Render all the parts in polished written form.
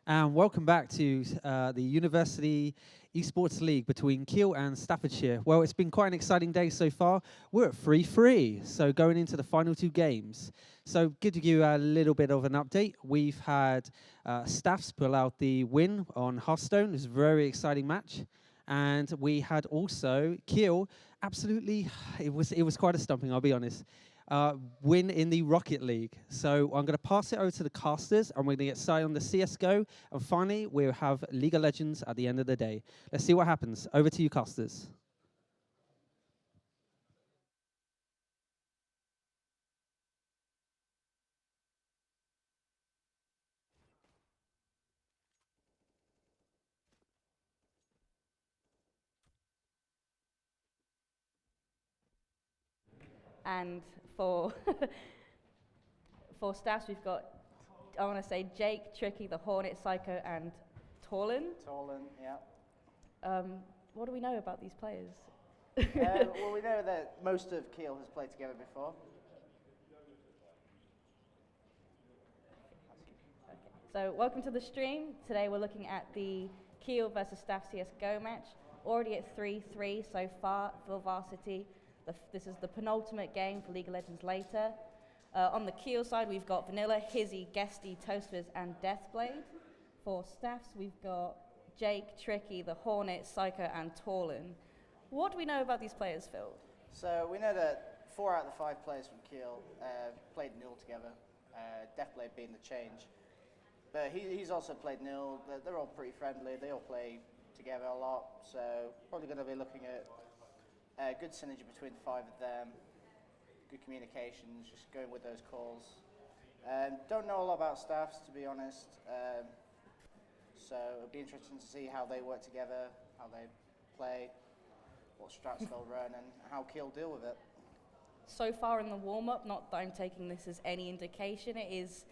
And welcome back to the University Esports League between Kiel and Staffordshire. Well, it's been quite an exciting day so far. We're at 3-3, so going into the final two games. So good to give you a little bit of an update. We've had Staffs pull out the win on Hearthstone. It was a very exciting match. And we had also Kiel absolutely, it was quite a stumping, I'll be honest. Win in the Rocket League. So I'm going to pass it over to the casters, and we're going to get started on the CSGO. And finally, we'll have League of Legends at the end of the day. Let's see what happens. Over to you, casters. And for for staffs, we've got, I want to say, Jake, Tricky, the Hornet, Psycho, and Torlin. Tolan, yeah. What do we know about these players? Well, we know that most of Kiel has played together before. So welcome to the stream. Today we're looking at the Kiel versus Staff CSGO match. Already at 3-3 so far for Varsity. This is the penultimate game for League of Legends later. On the Kiel side, we've got Vanilla, Hizzy, Guesty, Toasters, and Deathblade. For Staffs, we've got Jake, Tricky, the Hornet, Psycho, and Torlin. What do we know about these players, Phil? So we know that 4 out of the 5 players from Kiel played nil together, Deathblade being the change. But he's also played nil. They're all pretty friendly. They all play together a lot. So probably going to be looking at good synergy between the 5 of them, good communications, just going with those calls. Don't know a lot about staffs, to be honest. So it'll be interesting to see how they work together, how they play, what strats they'll run, and how Kiel deal with it. So far in the warm-up, not that I'm taking this as any indication, it is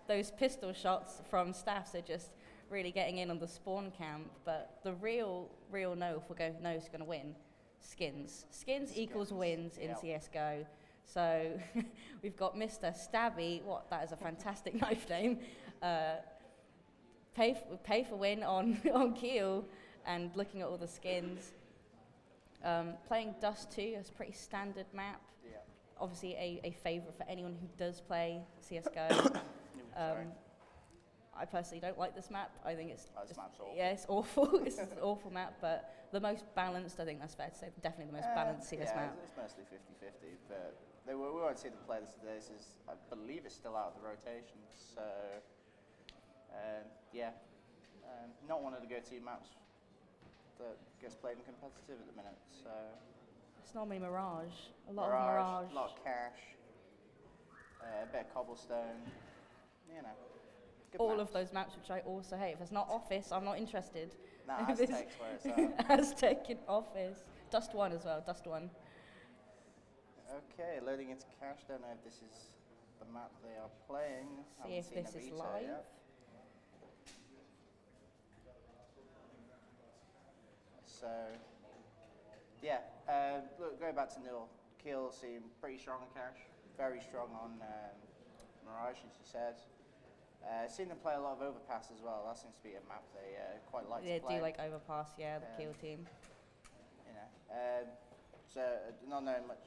those pistol shots from staffs are just really getting in on the spawn camp. But the real know, if we're going, no, who's going to win, skins. Skins equals wins in CSGO. So we've got Mr. Stabby, that is a fantastic knife name, pay for win on Kiel, and looking at all the skins. Playing Dust 2 is a pretty standard map. Yeah. Obviously a favourite for anyone who does play CSGO. I personally don't like this map. I think it's this map's awful. Yeah, it's awful. It's an awful map, but the most balanced, I think that's fair to say, definitely the most balanced CS map. It's mostly 50-50, but we won't see them play this today. This is, I believe, it's still out of the rotation. So, not one of the go-to maps that gets played in competitive at the minute. So it's normally Mirage. A lot of Mirage. A lot of Cash. A bit of Cobblestone. You know. All of those maps which I also hate. If it's not Office, I'm not interested. Nah, Aztec's where it's at. Aztec in Office. Dust 1 as well, Dust 1. Okay, loading into Cash. Don't know if this is the map they are playing. See if this is live. Yet. So, yeah, look, going back to nil, Kiel seem pretty strong on Cash, very strong on Mirage, as you said. Seen them play a lot of Overpass as well. That seems to be a map they quite like to play. They do like Overpass, yeah, the Kiel team. You know, so not knowing much.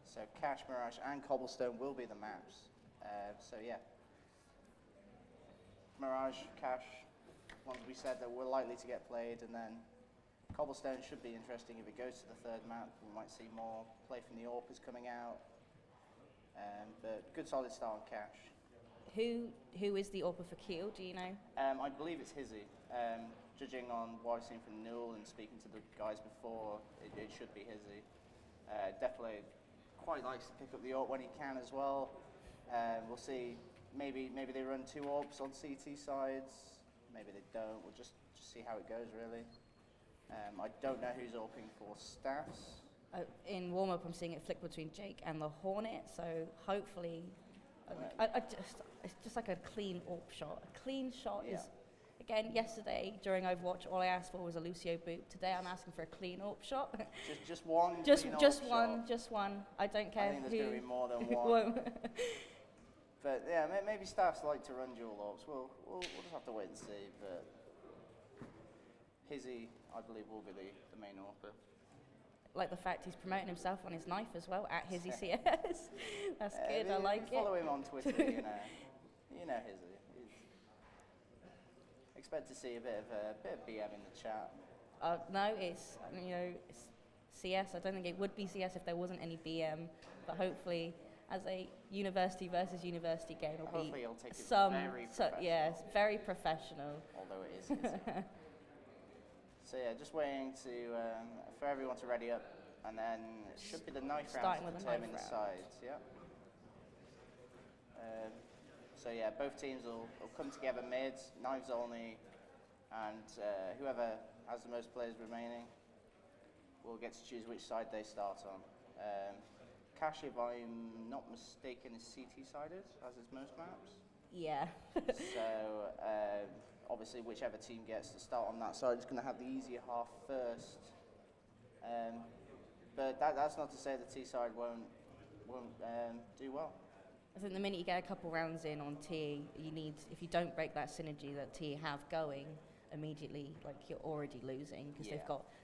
So Cash, Mirage, and Cobblestone will be the maps. So yeah, Mirage, Cash, ones we said that were likely to get played, and then Cobblestone should be interesting if it goes to the 3rd map. We might see more play from the AWPers coming out. But good solid start on Cash. Who is the AWPer for Kiel, do you know? I believe it's Hizzy. Judging on what I've seen from Newell and speaking to the guys before, it should be Hizzy. Definitely quite likes to pick up the AWP when he can as well. We'll see. Maybe they run 2 AWPs on CT sides. Maybe they don't. We'll just see how it goes, really. I don't know who's AWPing for staffs. In warm-up, I'm seeing it flick between Jake and the Hornet, so hopefully, it's just like a clean AWP shot. A clean shot is, again, yesterday during Overwatch, all I asked for was a Lucio boop. Today, I'm asking for a clean AWP shot. Just one. Just one. I don't care. I think there's going to be more than one. But yeah, maybe staffs like to run dual orbs. We'll just have to wait and see. But Hizzy, I believe, will be the main AWPer. Like the fact he's promoting himself on his knife as well, at Hizzy CS. That's good, I like it. Follow him on Twitter, you know Hizzy. Expect to see a bit of BM in the chat. No, it's CS. I don't think it would be CS if there wasn't any BM, but hopefully, as a university versus university game, it'll Hopefully be he'll take it some. very professional. Yes, very professional. Although it is Hizzy. So yeah, just waiting for everyone to ready up, and then it should be the knife round Starting to with the determine knife the round. sides. Yeah. So yeah, both teams will come together mid, knives only, and whoever has the most players remaining will get to choose which side they start on. Cash, if I'm not mistaken, is CT-sided, as is most maps. Yeah. So obviously, whichever team gets to start on that side is going to have the easier half first. But that's not to say the T side won't do well. I think the minute you get a couple rounds in on T, you need, if you don't break that synergy that T have going, immediately, like, you're already losing because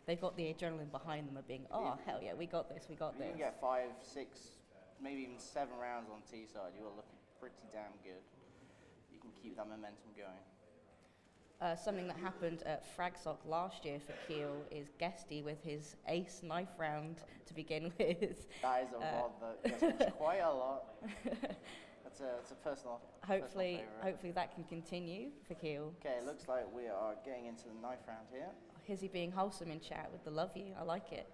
they've got the adrenaline behind them of being, oh hell yeah, we got this. You can get 5, 6, maybe even 7 rounds on T side. You are looking pretty damn good. You can keep that momentum going. Something that happened at Fragsock last year for Kiel is Guesty with his ace knife round to begin with. That is a rod that gets watched quite a lot. That's a personal. Hopefully favourite. that can continue for Kiel. Okay, it looks like we are getting into the knife round here. Hizzy being wholesome in chat with the love you. I like it.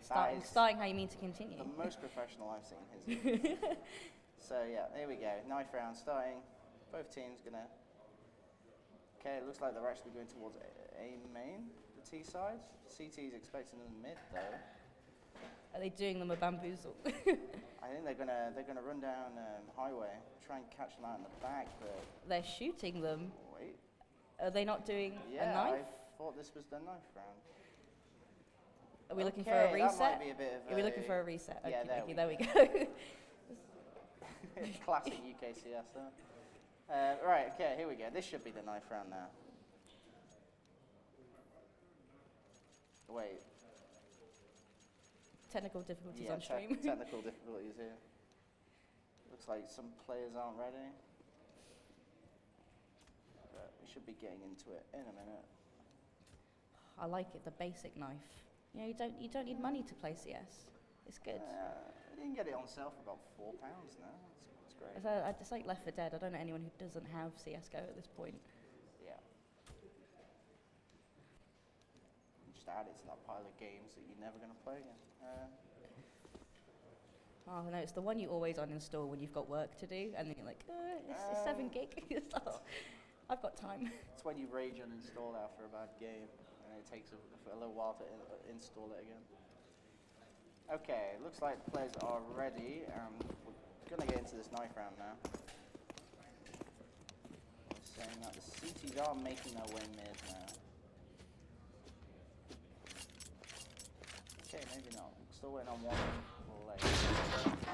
That Starting how you mean to continue. The most professional I've seen Hizzy. So yeah, here we go. Knife round starting. Both teams gonna. Okay, it looks like they're actually going towards A main, the T side. CT is expecting them mid though. Are they doing them a bamboozle? I think they're gonna run down highway, try and catch them out in the back, but They're shooting them. wait. Are they not doing Yeah, a knife? I thought this was the knife round. Are we looking for a Okay, reset? that might be a bit of Are we looking for a reset? Yeah, Okay, there there we go. Classic UKCS there. Right, okay, here we go. This should be the knife round now. Wait. Technical difficulties Yeah, on stream. technical difficulties here. Looks like some players aren't ready. But we should be getting into it in a minute. I like it, the basic knife. You know, you don't need money to play CS. It's good. You can get it on sale for about £4 now. It's great. It's like Left 4 Dead. I don't know anyone who doesn't have CS:GO at this point. Yeah. You just add it to that pile of games that you're never going to play again. Oh no, it's the one you always uninstall when you've got work to do, and then you're like, it's 7 gig. Oh, I've got time. It's when you rage uninstall after a bad game, and it takes a little while to install it again. Okay, looks like the players are ready. We're going to get into this knife round now. Saying that the CTs are making their way mid now. Okay, maybe not. Still waiting on one leg.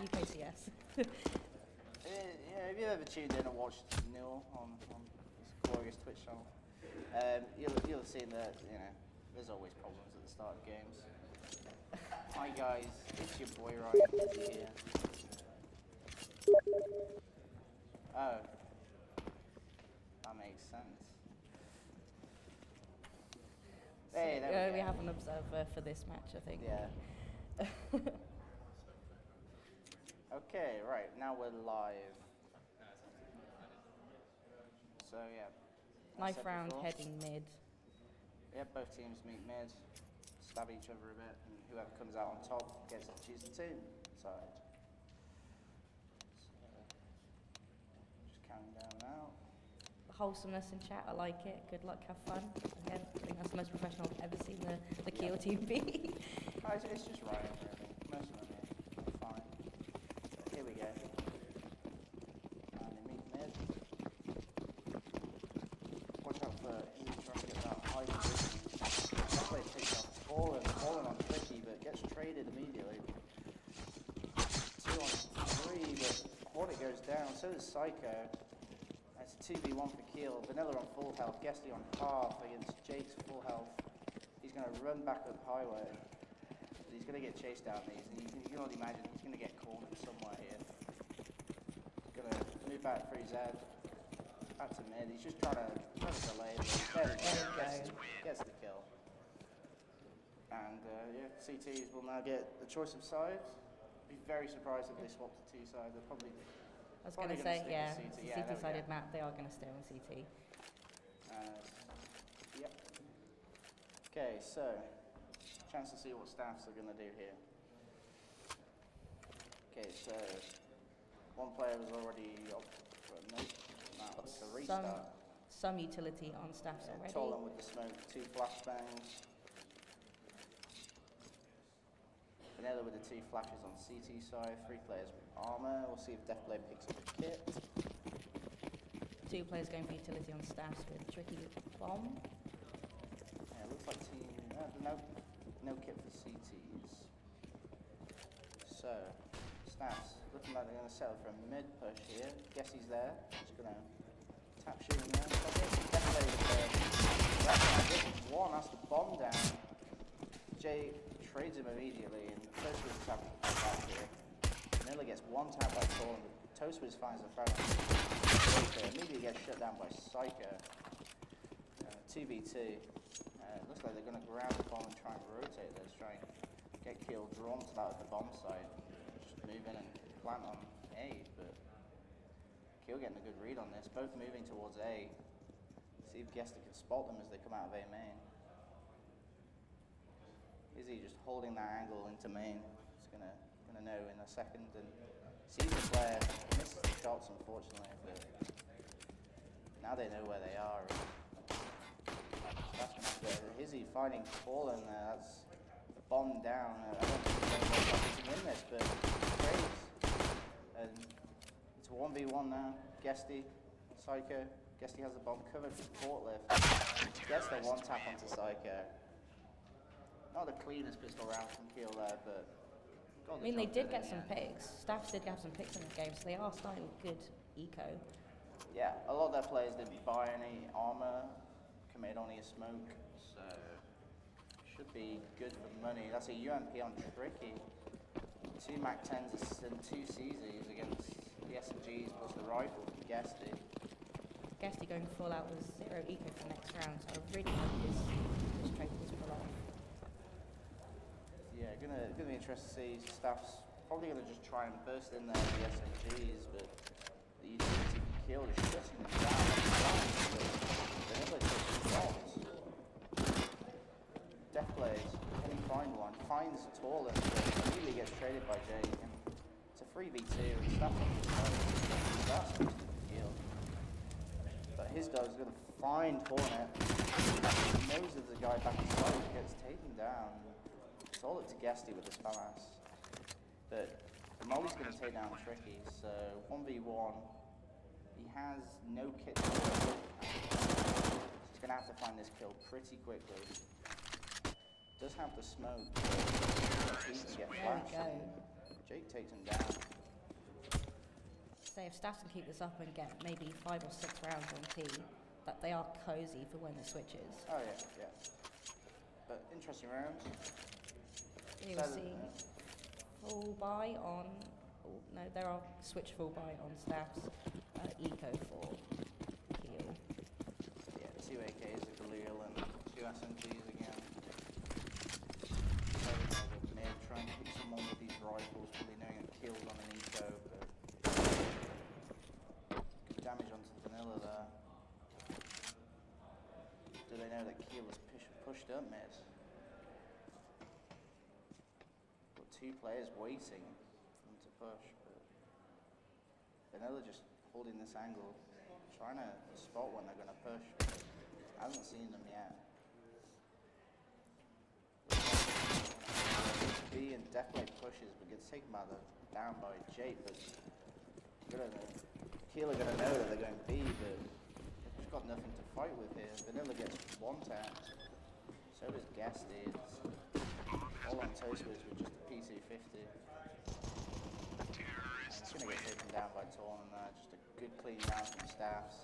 UKCS. Yeah, if you've ever tuned in and watched Nil on his glorious Twitch channel, you'll have seen that, there's always problems at the start of games. Hi guys, it's your boy Ryan here. Oh, that makes sense. Hey, there We we go. have an observer for this match, I think. Yeah. Okay, right, now we're live. So yeah. as I Knife said round, before, heading mid. Yeah, both teams meet mid, stab each other a bit, and whoever comes out on top gets to choose the team side. So, just counting down now. Wholesomeness in chat, I like it. Good luck, have fun. Again, I think that's the most professional I've ever seen the Kiel team be. It's just Ryan, really. Most of them are fine. So here we go. And they meet mid. Watch out for him trying to get that high position. That play picks up falling on tricky, but gets traded immediately. 2 on 3, but Hornet goes down, so does Psycho. It's a 2v1 for Keel. Vanilla on full health, Guesty on half against Jake's full health. He's going to run back up highway. He's going to get chased down these, and you can only imagine he's going to get cornered somewhere here. He's going to move back through Zed. Back to mid. He's just trying to delay it. There he goes. Gets the kill. And yeah, CTs will now get the choice of sides. Be very surprised if they swap to T side. They're probably. I was going to say, yeah, it's a Yeah, CT-sided map. They are going to stay on CT. Yep. Okay, so chance to see what Staffs are going to do here. Okay, so one player was already up for a note. Now it's a restart. Some utility on Staffs already. Tolan with the smoke, 2 flashbangs. Vanilla with the 2 flashes on CT side, 3 players with armor. We'll see if Deathblade picks up a kit. 2 players going for utility on Staffs with tricky bomb. Yeah, it looks like team. No kit for CTs. So, Staffs looking like they're going to settle for a mid push here. Guess he's there. Just going to tap shooting there. Deathblade with the one has the bomb down. Jay trades him immediately, and Toastwiz is having to come back here. Vanilla gets 1 tap by Tolan, but Toastwiz finds the front on Psycho. Immediately gets shut down by Psycho. 2v2. Looks like they're going to grab the bomb and try and rotate this, try and get Keel drawn to that at the bomb side. Just move in and plant on A, but Keel getting a good read on this. Both moving towards A. See if Gesta can spot them as they come out of A main. Izzy just holding that angle into main. He's gonna know in a second, and sees the player, misses the shots unfortunately, but now they know where they are. That's much Izzy finding Fallen there. That's the bomb down. I don't think there's anything in this, but trades. And it's a 1v1 now. Guesty, Psycho. Guesty has the bomb covered with forklift. Gets the 1 tap onto Psycho. Not the cleanest pistol round from Keel there, but got the I mean, they job did get done in some the end. picks. Staffs did have some picks in this game, so they are starting with good eco. Yeah, a lot of their players didn't buy any armor, committed only a smoke, so should be good for money. That's a UMP on Tricky. 2 Mac 10s and 2 CZs against the SMGs plus the rifle from Guesty. Guesty going full out with 0 eco for next round, so I really hope this trade does pull off. Yeah, gonna be interesting to see. Staff's probably gonna just try and burst in there with the SMGs, but the utility Keel is shutting them down. They're never taking shots. Deathblade, can he find one? Finds Tolan, but immediately gets traded by Jake. And it's a 3v2, and Staff's on the side. That's supposed to be Keel. But his dog's gonna find Hornet. He knows there's a guy back inside, gets taken down. Sold it to Guesty with his FAMAS. But Molly's going to take down Tricky, so 1v1. He has no kit to work. He's going to have to find this kill pretty quickly. Does have the smoke. He can get flashed. Jake takes him down. So if Staffs can keep this up and get maybe 5 or 6 rounds on T, that they are cozy for when the switches. Oh yeah. But interesting rounds. You will see full buy on. Oh, no, there are switch full buy on Staffs. Eco for Keel. Yeah, 2 AKs, a Galil, and 2 SMGs again. May try and hit someone with these rifles, probably knowing that Keel's on an eco, but good damage onto Vanilla there. Do they know that Keel is pushed up mid? 2 players waiting for them to push, but Vanilla just holding this angle, trying to spot when they're going to push, but hasn't seen them yet. B and definitely pushes, but gets taken down by Jake, but Keel are going to know that they're going B, but they've just got nothing to fight with here. Vanilla gets 1 tap, so does Guesty. All on Toastwiz with just a P250. It's going to get taken down by Torn and just a good clean down from Staffs.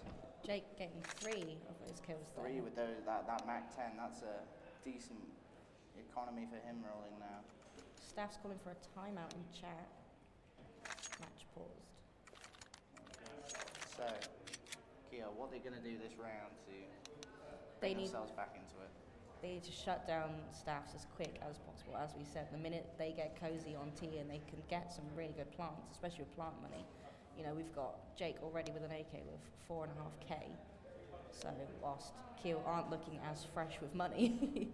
Jake getting 3 of those kills there. 3 with that Mac 10, that's a decent economy for him rolling now. Staff's calling for a timeout in chat. Match paused. So, Kia, what are they going to do this round to They bring need themselves back into it? They need to shut down Staffs as quick as possible. As we said, the minute they get cozy on T and they can get some really good plants, especially with plant money. You know, we've got Jake already with an AK with 4.5k. So whilst Keel aren't looking as fresh with money,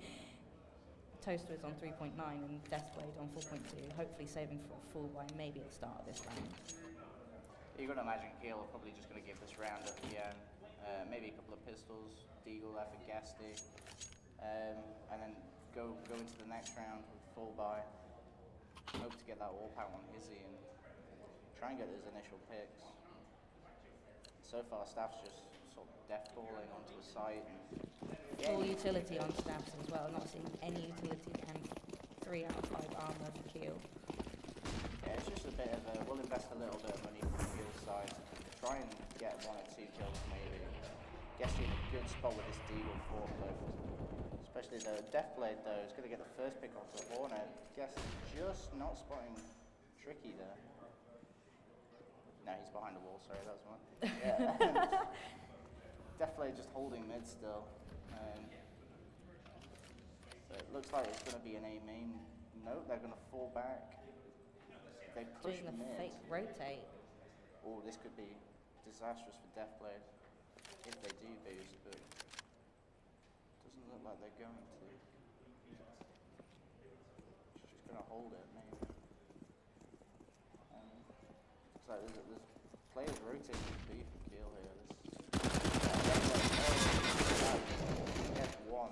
Toaster is on 3.9 and Deathblade on 4.2, hopefully saving for a full buy maybe at the start of this round. You're going to imagine Keel are probably just going to give this round up again. Maybe a couple of pistols, Deagle there for Gasty. And then go into the next round with full buy. Hope to get that AWP out on Izzy and try and get those initial picks. So far, Staff's just sort of deathballing onto the site. And Full utility on Staffs as well, not seeing any utility and 3 out of 5 armor for Keel. Yeah, it's just a bit of a, we'll invest a little bit of money from Keel's side. Try and get 1 or 2 kills maybe. Guess in a good spot with this Deagle forklift. Especially the Deathblade though, is going to get the first pick off the Hornet. Guess just not spotting Tricky there. No, he's behind the wall, sorry, that was one. Yeah. Deathblade just holding mid still. So it looks like it's going to be an A main. No, they're going to fall back. They push Doing the mid. fake rotate. Oh, this could be disastrous for Deathblade if they do boost, but doesn't look like they're going to. She's just going to hold it, maybe. Looks like there's players rotating B for Keel here. F1, but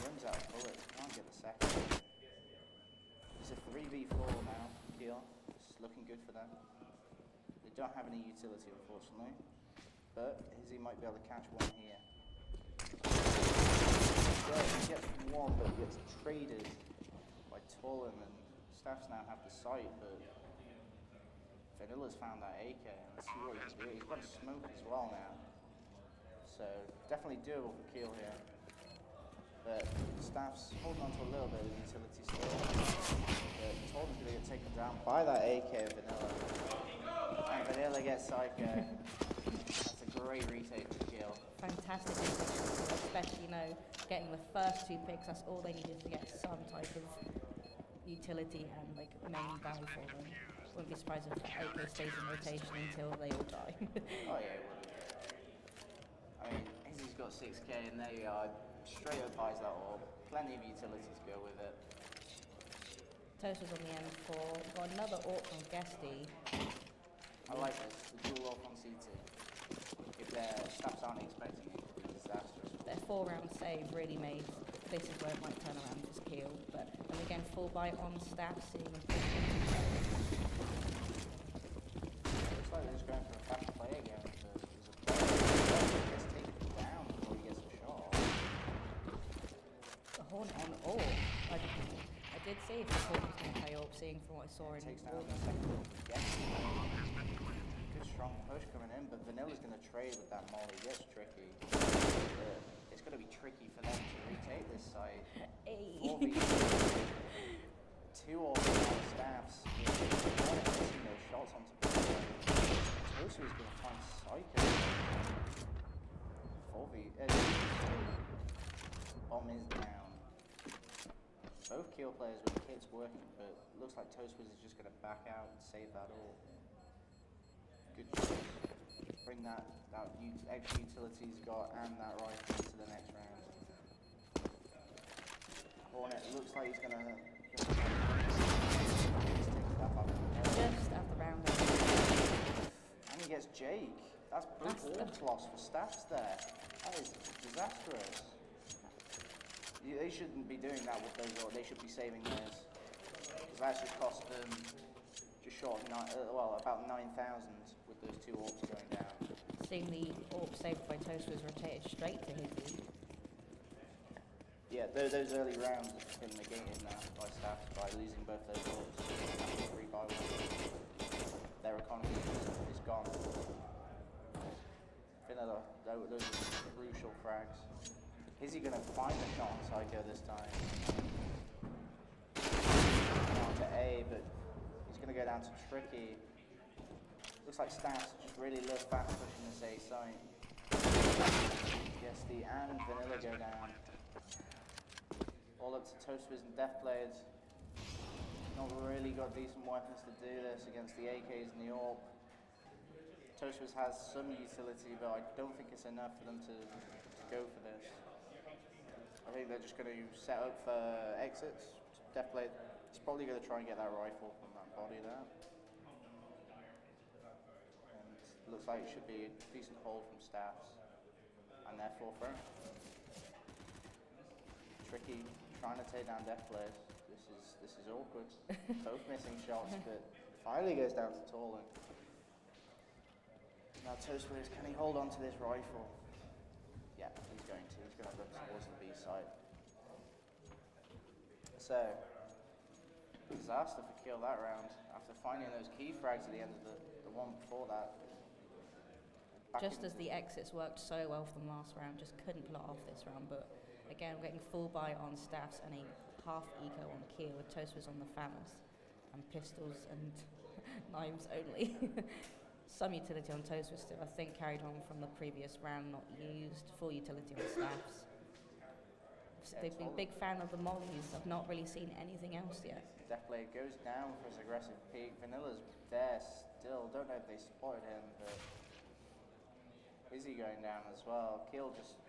runs out of bullets, can't get the second. It's a 3v4 now, Keel. It's looking good for them. They don't have any utility, unfortunately, but Izzy might be able to catch one here. Yeah, he gets 1, but he gets traded by Tolan, and Staffs now have the site, but Vanilla's found that AK, and let's see what he can do. He's got a smoke as well now. So, definitely doable for Keel here. But Staff's holding on to a little bit of utility still. But Tolan's going to get taken down by that AK of Vanilla. And Vanilla gets Psycho. That's a great retake for Keel. Fantastic execution, especially, you know, getting the first 2 picks. That's all they needed to get some type of utility and like main value for them. Wouldn't be surprised if AK stays in rotation until they all die. Oh yeah, it would. I mean, Izzy's got 6k and there you are. Straight up buys that orb. Plenty of utilities to go with it. Toaster's on the M4. We've got another AWP from Gasty. I like this, the dual AWP on CT. If their Staffs aren't expecting it, it could be disastrous. Their 4-round save really made this is where it might turn around for Keel. But and again, full buy on Staff, seeing them. Looks like they're just going for a fast play again. There's a player who gets taken down before he gets a shot. The Hornet on AWP. I did see if the Hornet was going to play AWP, seeing from what I saw in Takes down Warden. the second one. Good strong push coming in, but Vanilla's going to trade with that molly. Gets tricky. It's going to be tricky for them to retake this site. Hey. 4v2. 2 all Staffs. Hornet missing those shots onto Tosu is going to find Psycho. 4v. Bomb is down. Both Keel players with the kits working, but looks like Toastwiz is just going to back out and save that all. Good choice. Bring that extra utility he's got and that rifle into the next round. Hornet looks like he's going to just take that up. Just at the round. And he gets Jake. That's both orbs lost for Staffs there. That is disastrous. They shouldn't be doing that with those, or they should be saving those. Because that's just cost them just short of about 9,000 with those 2 AWPs going down. Seeing the AWP saved by Toast was rotated straight to his lead. Yeah, those early rounds have been negated now by Staffs by losing both those balls. 3-1. Their economy is gone. Vanilla, those are crucial frags. Is he going to find the shot on Psycho this time? Down to A, but he's going to go down to Tricky. Looks like Staffs just really love fast pushing this A site. Guesty and Vanilla go down. All up to Toastwiz and Deathblade. Not really got decent weapons to do this against the AKs and the AWP. Toastwiz has some utility, but I don't think it's enough for them to go for this. I think they're just going to set up for exits. Deathblade is probably going to try and get that rifle from that body there. And it looks like it should be a decent hold from Staffs. And therefore throw. Tricky trying to take down Deathblade. This is awkward. Both missing shots, but finally goes down to Torlin. Now Toastwiz, can he hold on to this rifle? Yeah, he's going to. He's going to run towards the B side. So, disaster for Kill that round. After finding those key frags at the end of the one before that. Just as the exits worked so well for them last round, just couldn't pull it off this round. But again, we're getting full buy on Staffs and a half eco on Kiel with Toastwiz on the FAMAS and pistols and knives only. Some utility on Toastwiz still, I think, carried on from the previous round, not used. Full utility on Staffs. So they've been big fan of the mollies. I've not really seen anything else yet. Deathblade goes down for his aggressive peek. Vanilla's there still. Don't know if they spotted him, but is he going down as well? Kiel just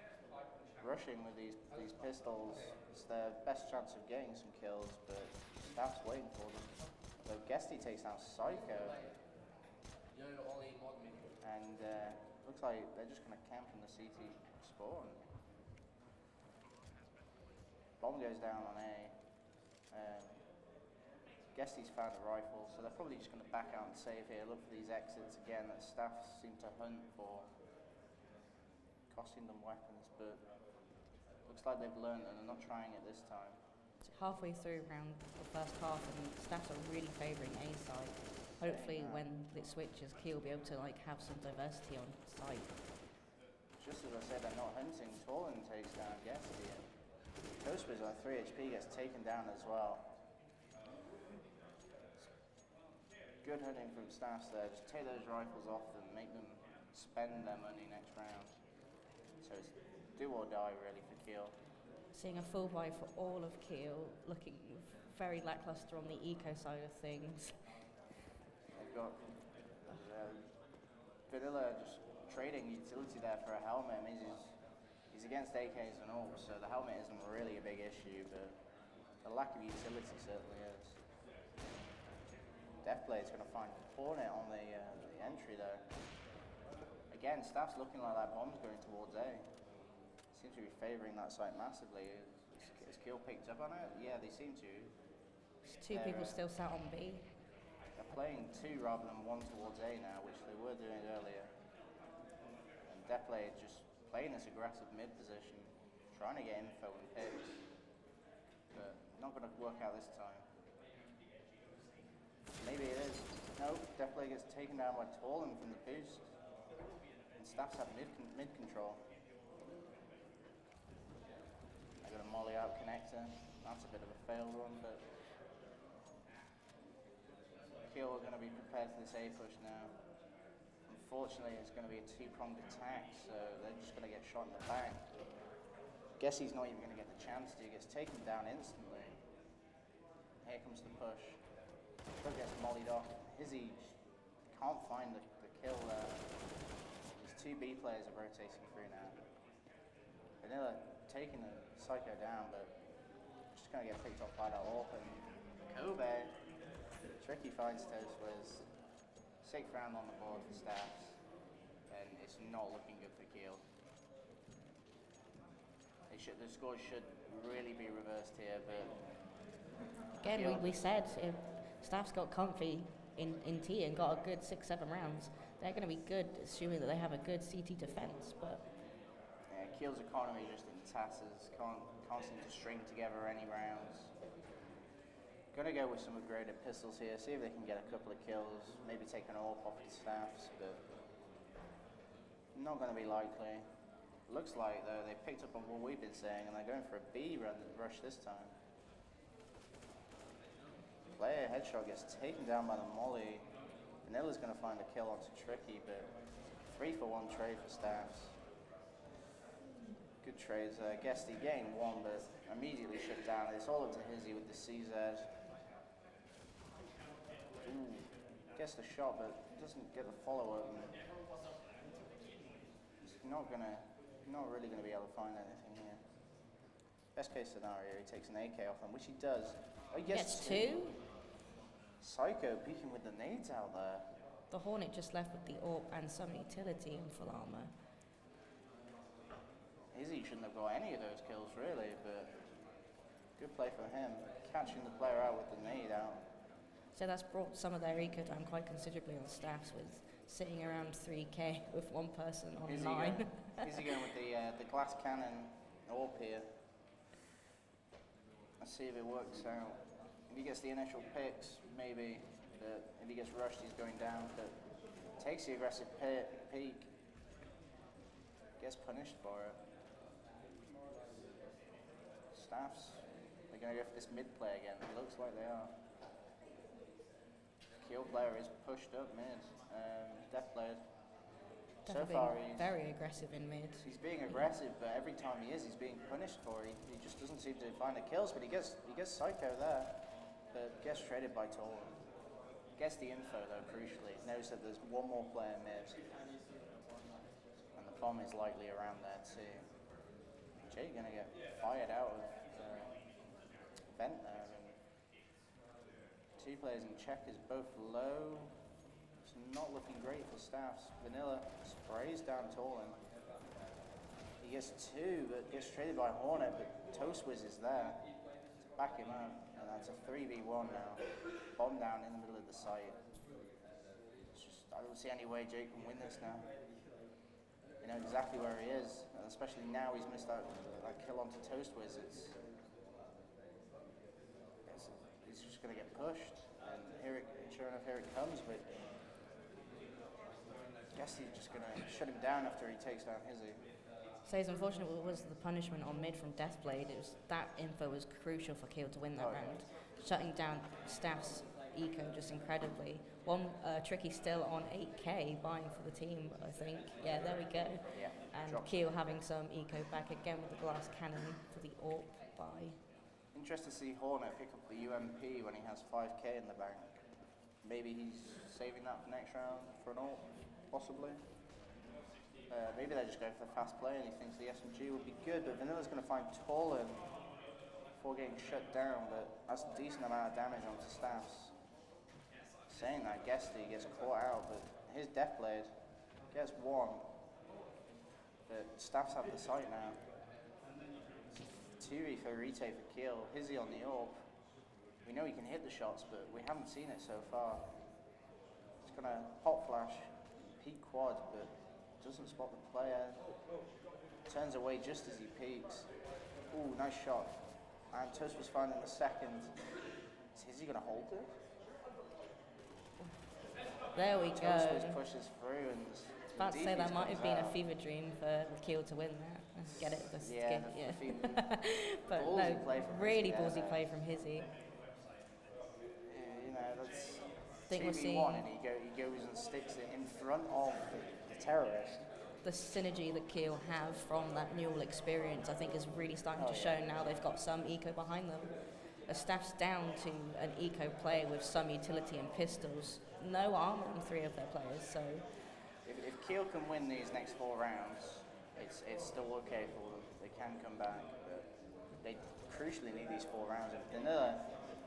rushing with these pistols. It's their best chance of getting some kills, but Staff's waiting for them. So Guesty takes down Psycho. And looks like they're just going to camp in the CT spawn. Bomb goes down on A. Guesty's found a rifle, so they're probably just going to back out and save here. Look for these exits again that Staff seem to hunt for. Costing them weapons, but looks like they've learned and they're not trying it this time. So halfway through around the first half, and Staffs are really favouring A side. Hopefully, when it switches, Kiel will be able to have some diversity on site. Just as I said, they're not hunting. Torlin takes down Guesty. Toastwiz on 3 HP gets taken down as well. Good hunting from Staffs there. Just take those rifles off them, make them spend their money next round. So it's do or die really for Kiel. Seeing a full buy for all of Kiel, looking very lackluster on the eco side of things. They've got Vanilla just trading utility there for a helmet. I mean, he's against AKs and all, so the helmet isn't really a big issue, but the lack of utility certainly is. Deathblade's going to find Hornet on the entry though. Again, Staff's looking like that bomb's going towards A. Seems to be favouring that site massively. Is Kiel picked up on it? Yeah, they seem to. There's two people still sat on B. They're playing 2 rather than 1 towards A now, which they were doing earlier. And Deathblade just playing this aggressive mid position, trying to get info and picks. But not going to work out this time. Maybe it is. No, Deathblade gets taken down by Torlin from the boost. And Staffs have mid control. I got a molly out connector. That's a bit of a fail run, but Kiel are going to be prepared for this A push now. Unfortunately, it's going to be a 2-pronged attack, so they're just going to get shot in the back. Guess he's not even going to get the chance to. He gets taken down instantly. Here comes the push. Still gets mollied off. Hizzy can't find the kill there. These 2 B players are rotating through now. Vanilla taking the Psycho down, but just going to get picked off by that AWP. And Kobe, Tricky finds Toastwiz. 6th round on the board for Staffs, and it's not looking good for Kiel. The scores should really be reversed here, but again, we said if Staffs got comfy in T and got a good 6-7 rounds, they're going to be good, assuming that they have a good CT defense. But yeah, Kiel's economy just in tatters. Can't can't seem to string together any rounds. Gonna go with some upgraded pistols here, see if they can get a couple of kills, maybe take an AWP off the staffs, but not gonna be likely. Looks like though they picked up on what we've been saying and they're going for a B rush this time. Player headshot gets taken down by the molly. Vanilla's gonna find a kill onto Tricky, but 3-for-1 trade for staffs. Good trades there. Guesty getting one, but immediately shut down. It's all up to Hizzy with the CZ. Ooh, gets the shot, but doesn't get the follow-up. He's not really gonna be able to find anything here. Best case scenario, he takes an AK off them, which he does. Oh, he gets two. Psycho peeking with the nades out there. The Hornet just left with the AWP and some utility and full armor. Izzy shouldn't have got any of those kills really, but good play from him. Catching the player out with the nade out. So that's brought some of their eco down quite considerably on staffs, with sitting around 3k with one person on 9. Izzy going with the glass cannon AWP here. Let's see if it works out. If he gets the initial picks, maybe. But if he gets rushed, he's going down. But takes the aggressive peek. Gets punished for it. Staffs, they're going to go for this mid play again. It looks like they are. Kill player is pushed up mid. Death player. So far he's very aggressive in mid. He's being aggressive, but every time he is, he's being punished for it. He just doesn't seem to find the kills, but he gets Psycho there, but gets traded by Tolan. Gets the info though, crucially. Knows that there's one more player mid, and the bomb is likely around there too. Jay gonna get fired out of vent there, and two players in checkers, both low. It's not looking great for staffs. Vanilla sprays down Tolan. He gets two, but gets traded by Hornet, but Toastwiz is there to back him up, and that's a 3v1 now. Bomb down in the middle of the site. I don't see any way Jake can win this now. You know exactly where he is, and especially now he's missed that kill onto Toastwiz. He's just going to get pushed, and sure enough, here it comes. But I guess he's just going to shut him down after he takes down Hizzy. So it's unfortunate was the punishment on mid from Deathblade. That info was crucial for Keel to win that round. Shutting down Staff's eco just incredibly. One Tricky still on 8k buying for the team, I think. Yeah, there we go. Yeah, and Keel having some eco back again with the glass cannon for the AWP buy. Interested to see Hornet pick up the UMP when he has 5k in the bank. Maybe he's saving that for next round for an AWP, possibly. Maybe they're just going for the fast play and he thinks the SMG would be good, but Vanilla's going to find Tolan before getting shut down, but that's a decent amount of damage onto Staffs. Saying that, Guesty gets caught out, but his Deathblade gets one. But Staffs have the site now. 2v for retake for kill. Hizzy on the AWP. We know he can hit the shots, but we haven't seen it so far. It's gonna hot flash, peek quad, but doesn't spot the player. Turns away just as he peeks. Ooh, nice shot. And Toast was found in the second. Is Hizzy gonna hold it? There we go. Toast pushes through and about to say that might have been a fever dream for Keel to win that. Get it? Yeah. But no, really ballsy play from Hizzy. You know, that's think we're 2v1 seeing and he goes and sticks it in front of the terrorist. The synergy that Keel have from that Newell experience, I think, is really starting to show now. They've got some eco behind them. The Staff's down to an eco player with some utility and pistols. No armor on 3 of their players, so... If Keel can win these next 4 rounds, it's still okay for them. They can come back, but they crucially need these 4 rounds. If Vanilla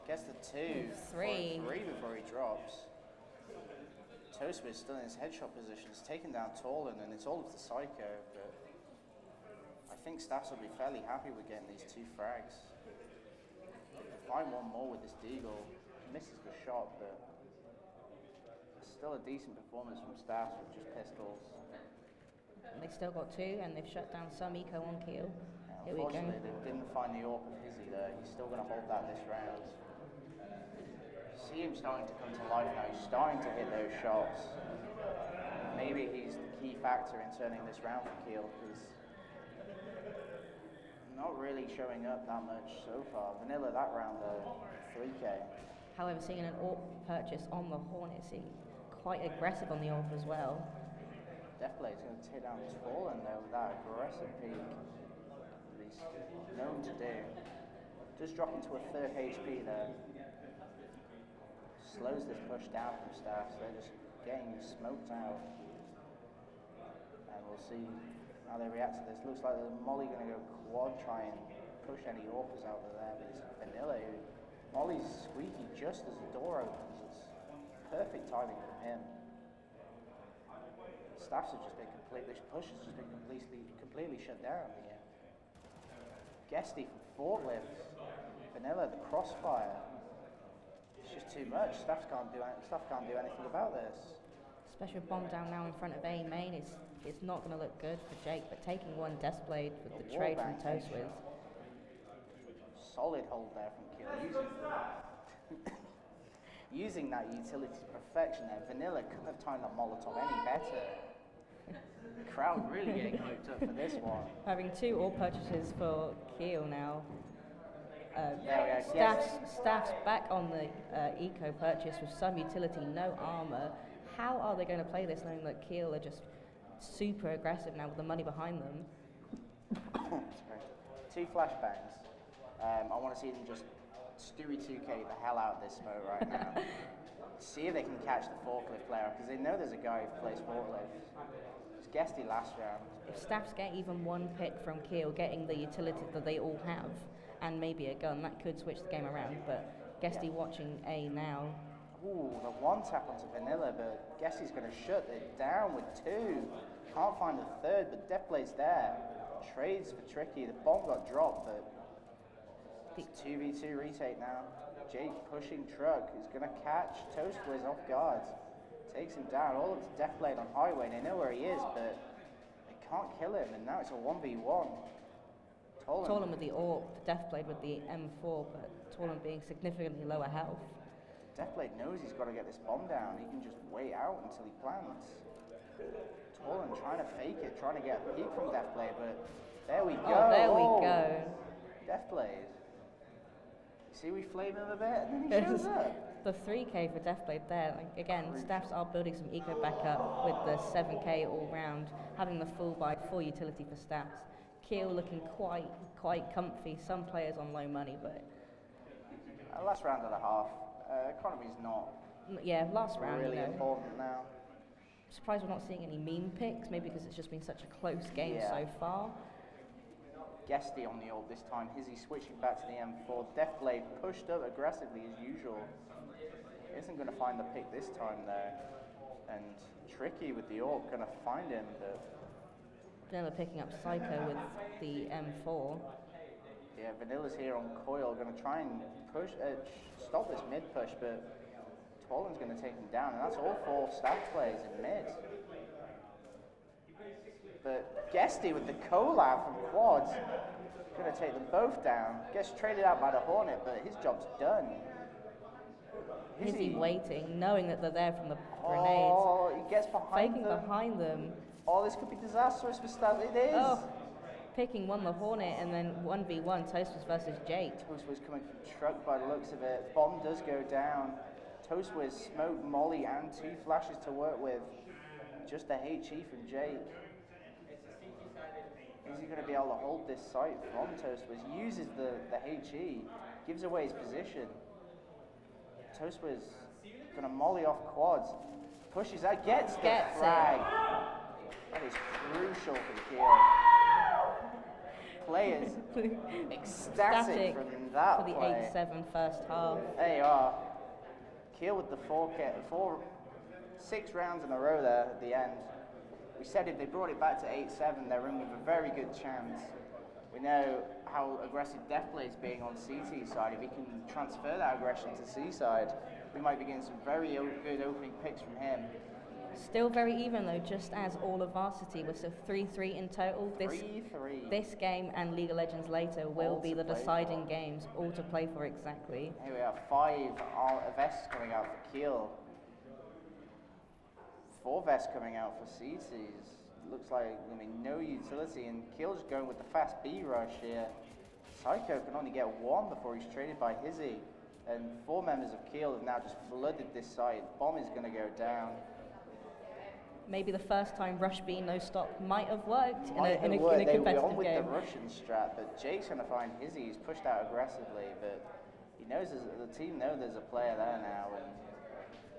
gets the 2, 3 before he drops, Toastman's still in his headshot position. He's taken down Tolan, and it's all of the Psycho, but I think Staffs will be fairly happy with getting these 2 frags. Find one more with this Deagle. Misses the shot, but still a decent performance from Staffs with just pistols. They still got 2, and they've shut down some eco on Keel. Yeah, Here we go. Unfortunately, they didn't find the AWP of Hizzy there. He's still going to hold that this round. See him starting to come to life now. He's starting to hit those shots. Maybe he's the key factor in turning this round for Kiel, because not really showing up that much so far. Vanilla that round though, 3K. However, seeing an AWP purchase on the Hornet, seeing quite aggressive on the AWP as well. Deathblade's going to take down Torlin though with that aggressive peak that he's known to do. Just dropping to a third HP there. Slows this push down from Staffs. They're just getting smoked out. And we'll see how they react to this. Looks like the Molly going to go quad, try and push any AWPers out of there. But it's Vanilla who, Molly's squeaky just as the door opens. It's perfect timing from him. Staffs have just been this push has just been completely shut down here. Guesty from forklift. Vanilla, the crossfire. It's just too much. Staff can't do anything about this. Special bomb down now in front of A main. It's not going to look good for Jake, but taking one Deathblade with the trade from Toastwiz. Solid hold there from Kiel. Using that utility to perfection there. Vanilla couldn't have timed that Molotov any better. The crowd really getting hyped up for this one. Having two all purchases for Kiel now. Yes. Staff's back on the eco purchase with some utility, no armor. How are they going to play this knowing that Kiel are just super aggressive now with the money behind them? Sorry. Two flashbangs. I want to see them just Stewie 2K the hell out of this smoke right now. See if they can catch the forklift player, because they know there's a guy who plays forklift. It's Guesty last round. If Staffs get even one pick from Kiel, getting the utility that they all have, and maybe a gun, that could switch the game around. But Guesty watching A now. Ooh, the one tap onto Vanilla, but Guesty's going to shut it down with two. Can't find the third, but Deathblade's there. Trades for Tricky. The bomb got dropped, but it's 2v2 retake now. Jake pushing truck is going to catch Toastwiz off guard. Takes him down, all up to Deathblade on highway. They know where he is, but they can't kill him, and now it's a 1v1. Torlin with the AWP, Deathblade with the M4, but Torlin being significantly lower health. Deathblade knows he's got to get this bomb down. He can just wait out until he plants. Torlin trying to fake it, trying to get a peek from Deathblade, but there we go. Oh, there we go. Deathblade. See, we flame him a bit, and then he shows up. The 3K for Deathblade there. Like, again, Staffs are building some eco back up with the 7K all round, having the full buy, full utility for Staffs. Kiel looking quite comfy. Some players on low money, but last round and a half. Economy's not. Yeah, last round. Really important now. I'm surprised we're not seeing any meme picks. Maybe because it's just been such a close game so far. Guesty on the ult this time. Hizzy switching back to the M4. Deathblade pushed up aggressively as usual. Isn't going to find the pick this time though. And Tricky with the ult going to find him, but Vanilla picking up Psycho with the M4. Yeah, Vanilla's here on coil, going to try and push, stop this mid push, but Tolin's going to take him down, and that's all four Staff players in mid. But Guesty with the collab from quads, going to take them both down. Gets traded out by the Hornet, but his job's done. Hizzy waiting, knowing that they're there from the grenades. Oh, he gets behind Faking them. behind them. Oh, this could be disastrous for Staff. It is. Oh, picking one the Hornet and then 1v1 Toastwiz versus Jake. Toastwiz coming from truck by the looks of it. Bomb does go down. Toastwiz smoke, Molly, and two flashes to work with. Just a HE from Jake. Is he going to be able to hold this site from Toastwiz? Uses the HE, gives away his position. Toastwiz going to molly off quads. Pushes out, gets the frag. That is crucial for the kill. Players ecstatic from that for the play. 8-7 first half. There you are. Kiel with the 6 rounds in a row there at the end. We said if they brought it back to 8-7, they're in with a very good chance. We know how aggressive Deathblade's being on CT side. If he can transfer that aggression to C side, we might be getting some very good opening picks from him. Still very even though, just as all of Varsity. We're still 3-3 in total. 3-3. This game and League of Legends later will All be to the play deciding for. games, all to play for exactly. Here we have 5 vests coming out for Kiel. 4 vests coming out for CTs. Looks like, no utility, and Kiel's going with the fast B rush here. Psycho can only get 1 before he's traded by Hizzy, and 4 members of Kiel have now just flooded this site. Bomb is going to go down. Maybe the first time Rush B no stop might have worked in a They competitive were on with game. the Russian strat, but Jake's going to find Hizzy. He's pushed out aggressively, but he knows the team know there's a player there now, and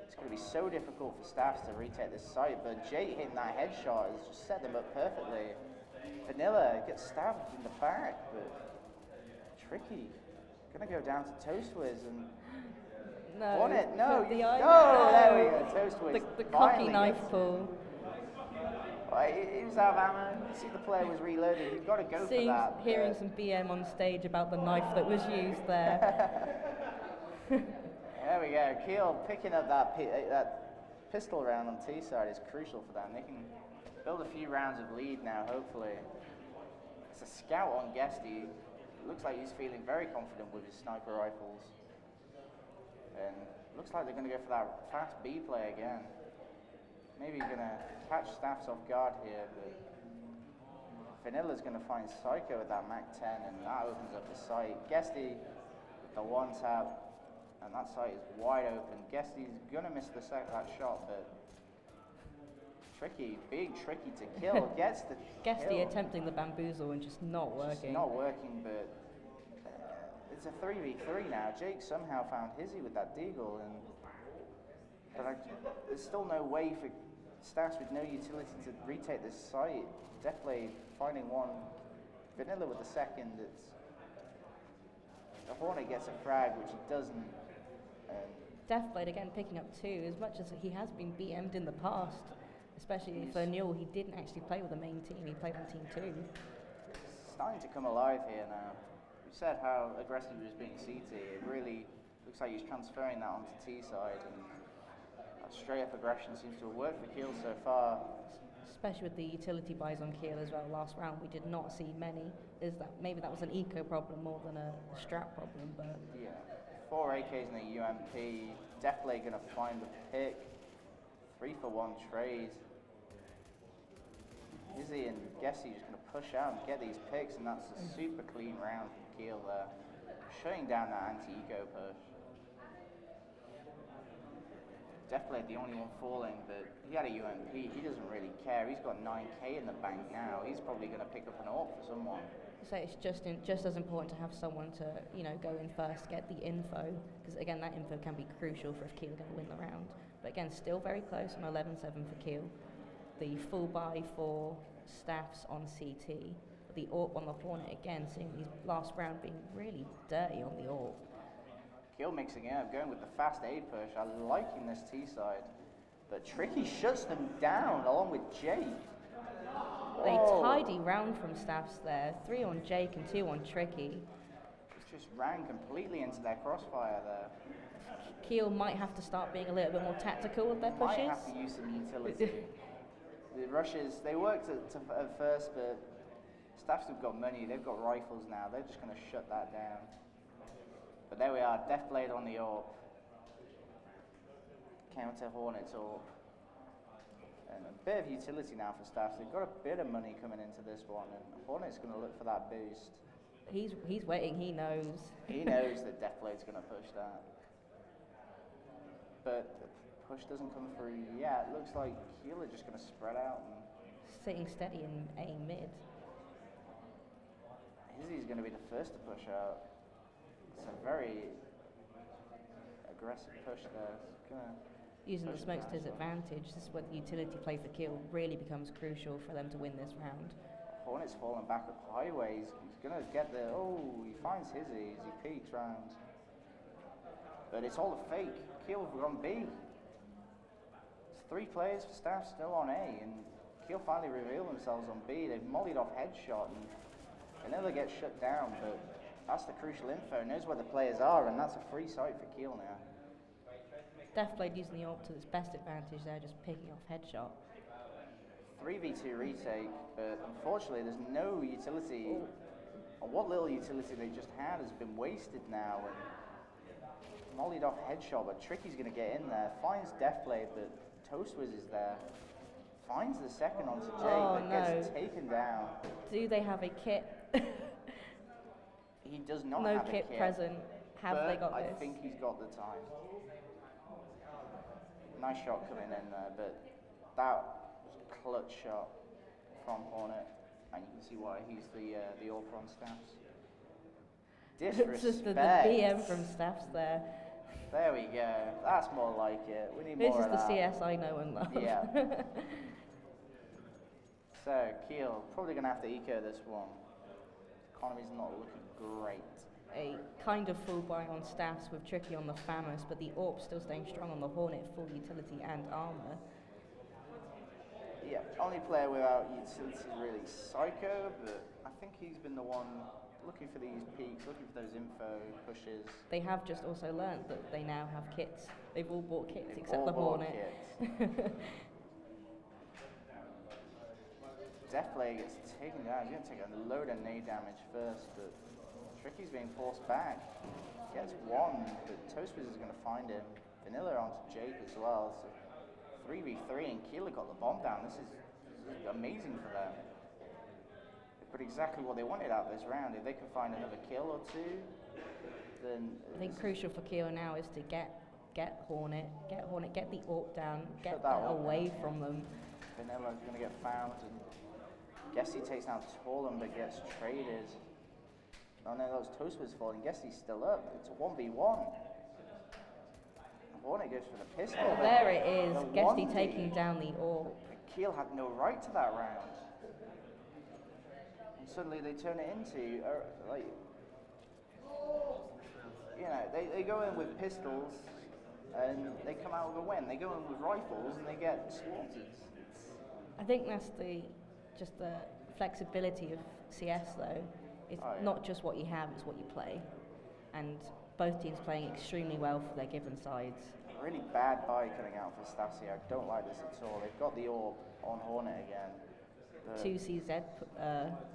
it's going to be so difficult for Staffs to retake this site. But Jake hitting that headshot has just set them up perfectly. Vanilla gets stabbed in the back, but Tricky going to go down to Toast Wiz and. No, Hornet, no, the no, there we go, Toast Wiz. The cocky finally knife gets- pull. He was out of ammo. You see the player was reloaded. You've got to go Seeing, for that. hearing some BM on stage about the knife that was used there. There we go. Kiel picking up that pistol round on T side is crucial for them. They can build a few rounds of lead now, hopefully. It's a scout on Guesty. Looks like he's feeling very confident with his sniper rifles. And looks like they're going to go for that fast B play again. Maybe going to catch Staffs off guard here, but Vanilla's going to find Psycho with that Mac 10, and that opens up the site. Guesty with the 1 tap, and that site is wide open. Guesty's going to miss that shot, but Tricky, being tricky to kill, gets the Guesty kill. attempting the bamboozle and just not working. It's not working, but it's a 3v3 now. Jake somehow found Hizzy with that deagle, but there's still no way for Staffs with no utility to retake this site. Deathblade finding 1, Vanilla with the 2nd. The Hornet gets a frag, which he doesn't. Deathblade again picking up 2, as much as he has been BM'd in the past, especially for Newell. He didn't actually play with the main team, he played on team 2. Starting to come alive here now. We said how aggressive he was being CT. It really looks like he's transferring that onto T side, and that straight up aggression seems to have worked for Kiel so far. Especially with the utility buys on Kiel as well. Last round we did not see many. Maybe that was an eco problem more than a strat problem, but Yeah, 4 AKs in the UMP. Definitely going to find the pick. 3-for-1 trade. Izzy and Guessy just going to push out and get these picks, and that's a super clean round from Kiel there. Shutting down that anti-eco push. Definitely the only one falling, but he had a UMP. He doesn't really care. He's got 9k in the bank now. He's probably going to pick up an AWP for someone. so it's just as important to have someone to go in first, get the info, because again that info can be crucial for if Kiel are going to win the round. But again, still very close on 11-7 for Kiel. The full buy for Staffs on CT. The AWP on the Hornet again, seeing these last round being really dirty on the AWP. Kiel mixing it up, going with the fast A push. I'm liking this T side. But Tricky shuts them down along with Jake. A Whoa. tidy round from Staffs there. 3 on Jake and 2 on Tricky. It's just ran completely into their crossfire there. Kiel might have to start being a little bit more tactical with their Might pushes. have to use some utility. The rushes, they worked at first, but Staffs have got money. They've got rifles now. They're just going to shut that down. But there we are, Deathblade on the AWP. Counter Hornets AWP. And a bit of utility now for Staffs. They've got a bit of money coming into this one, and Hornet's going to look for that boost. He's waiting, he knows. He knows that Deathblade's going to push that. But the push doesn't come through yet. It looks like Kiel are just going to spread out. And Sitting steady in A mid. Izzy's going to be the first to push out. It's a very aggressive push there. It's gonna Using the push smokes to his past. advantage, this is where the utility play for Kiel really becomes crucial for them to win this round. Hornet's falling back up highways. He's going to get the... Oh, he finds Izzy as he peeks round. But it's all a fake. Kiel have gone B. It's 3 players for Staff still on A, and Kiel finally reveal themselves on B. They've mollied off headshot, and Vanilla gets shut down, but that's the crucial info. Knows where the players are, and that's a free site for Kiel now. Deathblade using the AWP to its best advantage there, just picking off headshot. 3v2 retake, but unfortunately there's no utility. Or what little utility they just had has been wasted now. And mollied off headshot, but Tricky's going to get in there. Finds Deathblade, but Toastwiz is there. Finds the second onto Jake, but gets taken down. Do they have a kit? He does not no have a kit present. Have they got this? I think he's got the time. Nice shot coming in there, but that was a clutch shot from Hornet, and you can see why he's the all-pro on Staffs. Disrespect. It's just the BM from Staffs there. There we go. That's more like it. We need this more is of the that. CS I know and love. Yeah. So, Kiel, probably going to have to eco this one. Economy's not looking great. A kind of full buy on Staffs with Tricky on the Famous, but the AWP still staying strong on the Hornet, full utility and armor. Yeah, only player without utility is really Psycho, but I think he's been the one looking for these peaks, looking for those info pushes. They have just also learnt that they now have kits. They've all bought kits They've except all the bought Hornet. Kits. Deathblade gets taken down. He's going to take a load of nade damage first, but Tricky's being forced back. Gets one, but Toastwiz is going to find him. Vanilla onto Jake as well. So 3v3 and Keeler got the bomb down. This is amazing for them. They put exactly what they wanted out of this round. If they can find another kill or two, then I think crucial for Keo now is to get Hornet, get the AWP down, get that that one. away from them. Vanilla's going to get found, and Guessy takes down Torlum but gets traded. Oh no, that was Toastwiz falling. Guessy's still up. It's a 1v1. Hornet goes for the pistol. Oh, there it is. The Guessy 1v. taking down the AWP. Keel had no right to that round. And suddenly they turn it into, like, you know, they go in with pistols and they come out with a win. They go in with rifles and they get slaughtered. I think that's just the flexibility of CS though. It's not just what you have, it's what you play. And both teams playing extremely well for their given sides. Really bad buy coming out for Staffs here. I don't like this at all. They've got the AWP on Hornet again. 2 CZ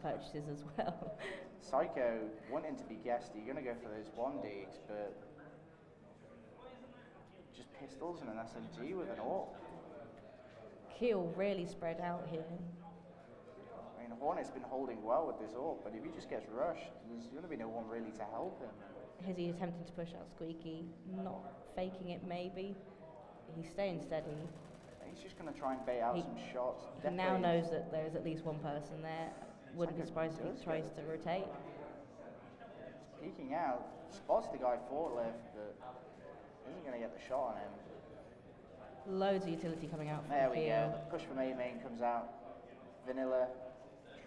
purchases as well. Psycho wanting to be guessed, you're going to go for those 1Ds, but just pistols and an SMG with an AWP. Keel really spread out here. I mean, Hornet's been holding well with this AWP, but if he just gets rushed, there's going to be no one really to help him. Is he attempting to push out Squeaky? Not faking it, maybe. He's staying steady. He's just going to try and bait out some shots. He now knows that there is at least one person there. Wouldn't be surprised if he tries to rotate. He's peeking out, spots the guy forklift, but isn't going to get the shot on him. Loads of utility coming out from There we Keel. go. The push from A-Main comes out. Vanilla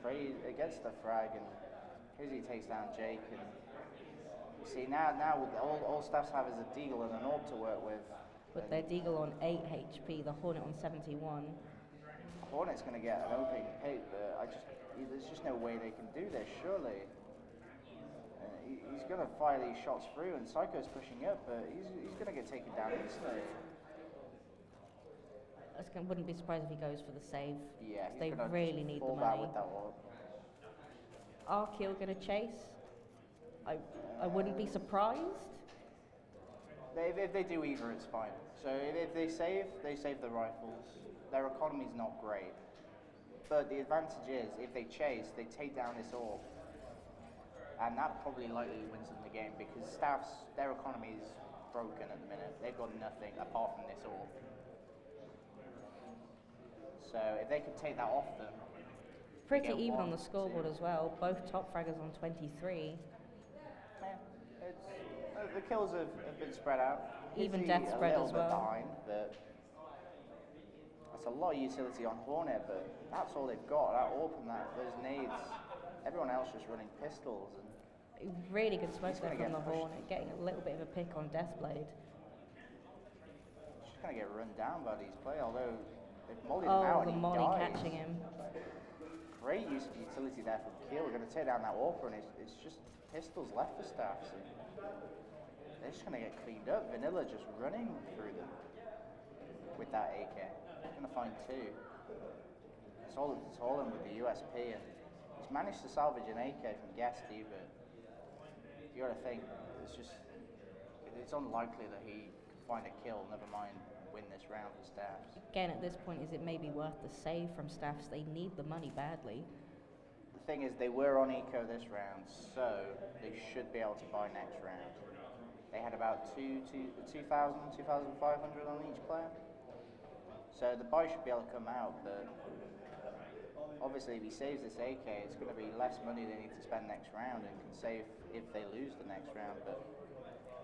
trade against the frag, and here's he takes down Jake. And you see now with all Staffs have is a Deagle and an AWP to work with. With their Deagle on 8 HP, the Hornet on 71. Hornet's going to get an open pick, but there's just no way they can do this, surely. He's going to fire these shots through, and Psycho's pushing up, but he's going to get taken down instantly. Wouldn't be surprised if he goes for the save. Yeah, they really need the money. With that AWP. Are Keel going to chase? I wouldn't be surprised. If they do either, it's fine. So if they save the rifles. Their economy's not great. But the advantage is, if they chase, they take down this AWP. And that probably likely wins them the game, because Staffs, their economy is broken at the minute. They've got nothing apart from this AWP. So if they could take that off them. Pretty even on the scoreboard as well. Both top fraggers on 23. The kills have been spread out. Even death spread as well. Behind, but that's a lot of utility on Hornet, but that's all they've got. That AWP and those nades. Everyone else just running pistols. And really good smoke there from the Hornet, getting a little bit of a pick on Deathblade. Just going to get run down by these players, although they've mollied him out and he molly dies. catching him. Great use of utility there from Keel. We're going to tear down that AWP, and it's just pistols left for Staffs. they're just going to get cleaned up. Vanilla just running through them with that AK. He's going to find two. It's all in with the USP, and he's managed to salvage an AK from Guesty, but you got to think, it's unlikely that he could find a kill, never mind win this round for Staffs. Again, at this point, is it maybe worth the save from Staffs? They need the money badly. The thing is, they were on eco this round, so they should be able to buy next round. They had about 2,500 on each player. So the buy should be able to come out, but obviously if he saves this AK, it's going to be less money they need to spend next round and can save if they lose the next round. But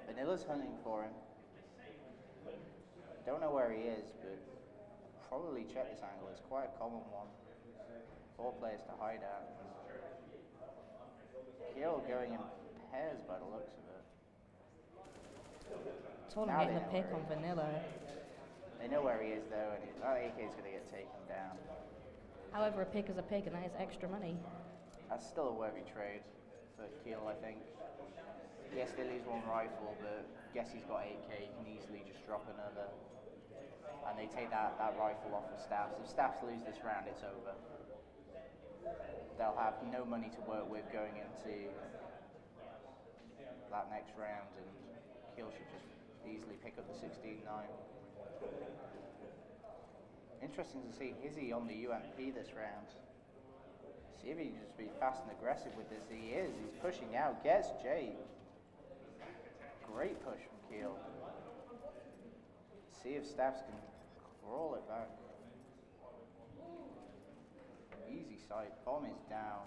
Vanilla's hunting for him. Don't know where he is, but probably check this angle. It's quite a common one. 4 players to hide at. Kill going in pairs by the looks of it. It's all Now getting they the know pick where on he is. Vanilla. They know where he is though, and that AK is going to get taken down. However, a pick is a pick, and that is extra money. That's still a worthy trade for Kiel, I think. Yes, they lose one rifle, but guess he's got 8k, he can easily just drop another. And they take that rifle off of Staffs. If Staffs lose this round, it's over. They'll have no money to work with going into that next round, and Kiel should just easily pick up the 16-9. Interesting to see Hizzy on the UMP this round. See if he can just be fast and aggressive with this. He is. He's pushing out. Gets Jake. Great push from Kiel. See if Staffs can crawl it back. Easy sight. Bomb is down.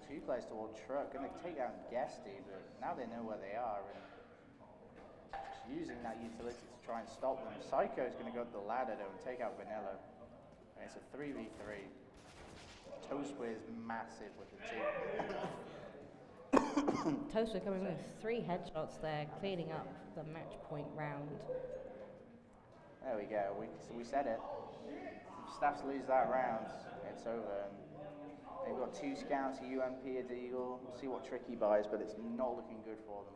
2 players toward truck. Going to take down Guesty, but now they know where they are. And just using that utility to try and stop them. Psycho is going to go up the ladder though and take out Vanilla. And it's a 3v3. Toastway is massive with the 2. Toaster coming with 3 headshots there, cleaning up the match point round. There we go. We said it. If Staffs lose that round, it's over. And they've got 2 scouts, a UMP, a Deagle. We'll see what Tricky buys, but it's not looking good for them.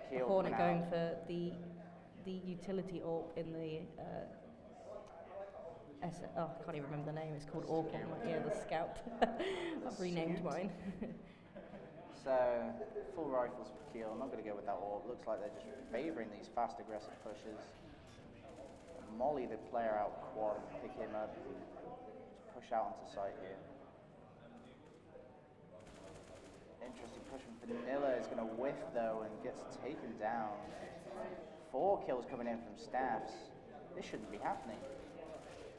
Kiel Hornet coming going out. for the utility AWP in the I can't even remember the name. It's called AWP. Yeah, the Scout. I've renamed mine. So, full rifles for Kiel. I'm not going to go with that AWP. Looks like they're just favouring these fast, aggressive pushes. Molly the player out quad, pick him up, just push out onto site here. Interesting push from Vanilla. Is going to whiff though and gets taken down. 4 kills coming in from Staffs. This shouldn't be happening.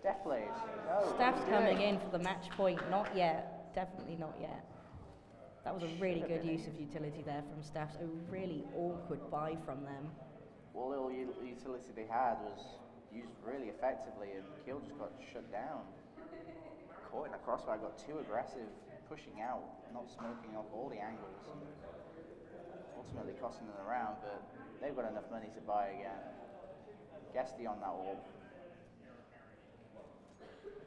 Death Blaze. No. Staff's coming in for the match point. Not yet. Definitely not yet. That was a really good use of utility there from Staffs. A really awkward buy from them. All little utility they had was used really effectively, and Kiel just got shut down. Caught in the crossfire, got too aggressive, pushing out, not smoking off all the angles. Ultimately costing them the round, but they've got enough money to buy again. Guesty on that orb.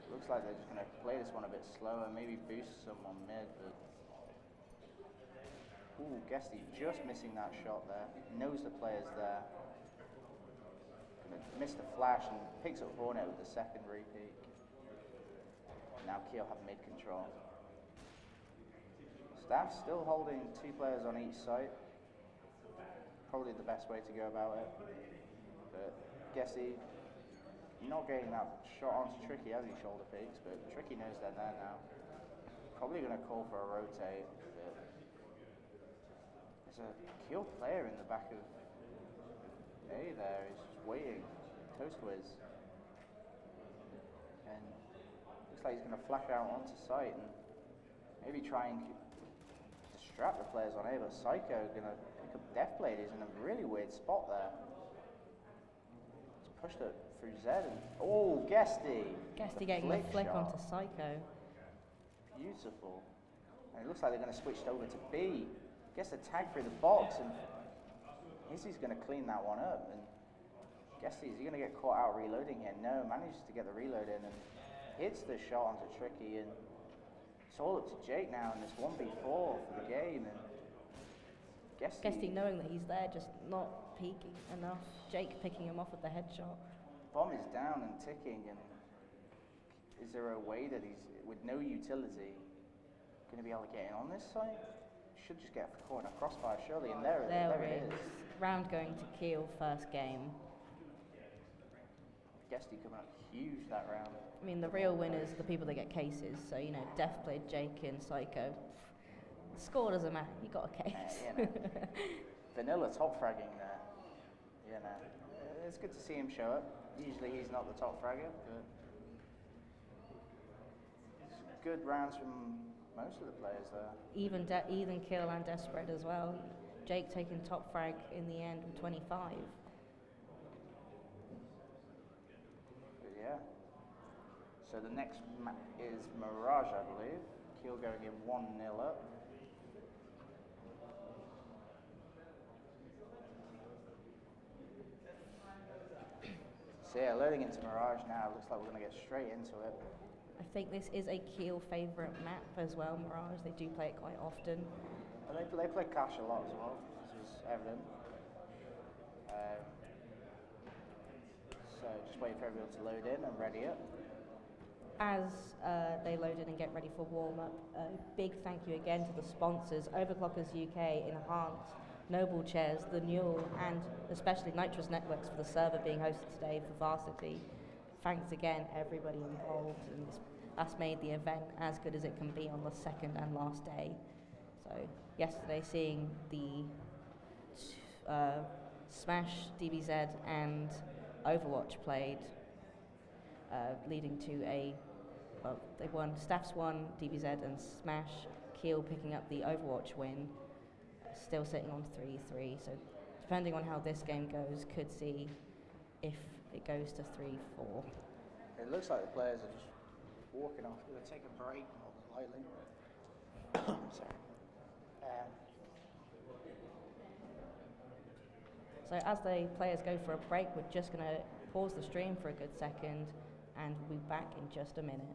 Looks like they're just going to play this one a bit slower, maybe boost someone mid, but... Ooh, Guesty just missing that shot there. Knows the player's there. Gonna miss the flash and picks up Hornet with the second repeat. Now Kiel have mid control. Staff still holding 2 players on each site. Probably the best way to go about it. But Guesty not getting that shot onto Tricky as he shoulder peeks, but Tricky knows they're there now. Probably going to call for a rotate, but there's a Kiel player in the back of A there. He's just waiting. Toast whiz. And looks like he's going to flash out onto site and maybe try and distract the players on A, but Psycho going to pick up Deathblade. He's in a really weird spot there. He's pushed it through Z and oh, Guesty! Guesty getting the flick onto Psycho. Beautiful. And it looks like they're going to switch over to B. Gets the tag through the box and Izzy's going to clean that one up. And Guesty, is he going to get caught out reloading here? No, manages to get the reload in and hits the shot onto Tricky. And it's all up to Jake now in this 1v4 for the game. And Guesty knowing that he's there, just not peeking enough. Jake picking him off with the headshot. Bomb is down and ticking, and is there a way that he's, with no utility, going to be able to get in on this site? Should just get a corner crossfire, surely, and there it is. Round going to Kiel, first game. Guesty coming up huge that round. I mean, the real winners, the people that get cases. So, you know, Def played Jake and Psycho. The score doesn't matter, you got a case. You know. Vanilla top fragging there. You know, it's good to see him show up. Usually he's not the top fragger, but it's good rounds from most of the players there. Even Kill and Desperate as well. Jake taking top frag in the end with 25. But yeah. So the next map is Mirage, I believe. Kiel going in 1-0 up. So yeah, loading into Mirage now. Looks like we're going to get straight into it. I think this is a Kiel favourite map as well, Mirage. They do play it quite often. But they play Cash a lot as well, as is evident. So just waiting for everyone to load in and ready up. As they load in and get ready for warm-up, big thank you again to the sponsors, Overclockers UK, Enhance, Noble Chairs, The Newell, and especially Nitrous Networks for the server being hosted today for Varsity. Thanks again, everybody involved, and that's made the event as good as it can be on the second and last day. So yesterday, seeing the Smash, DBZ, and Overwatch played, leading to they won. Staffs won, DBZ and Smash. Kiel picking up the Overwatch win, still sitting on 3-3. So depending on how this game goes, could see if it goes to 3-4. It looks like the players are just walking off. They're going to take a break more than likely. Sorry. So as the players go for a break, we're just going to pause the stream for a good second, and we'll be back in just a minute.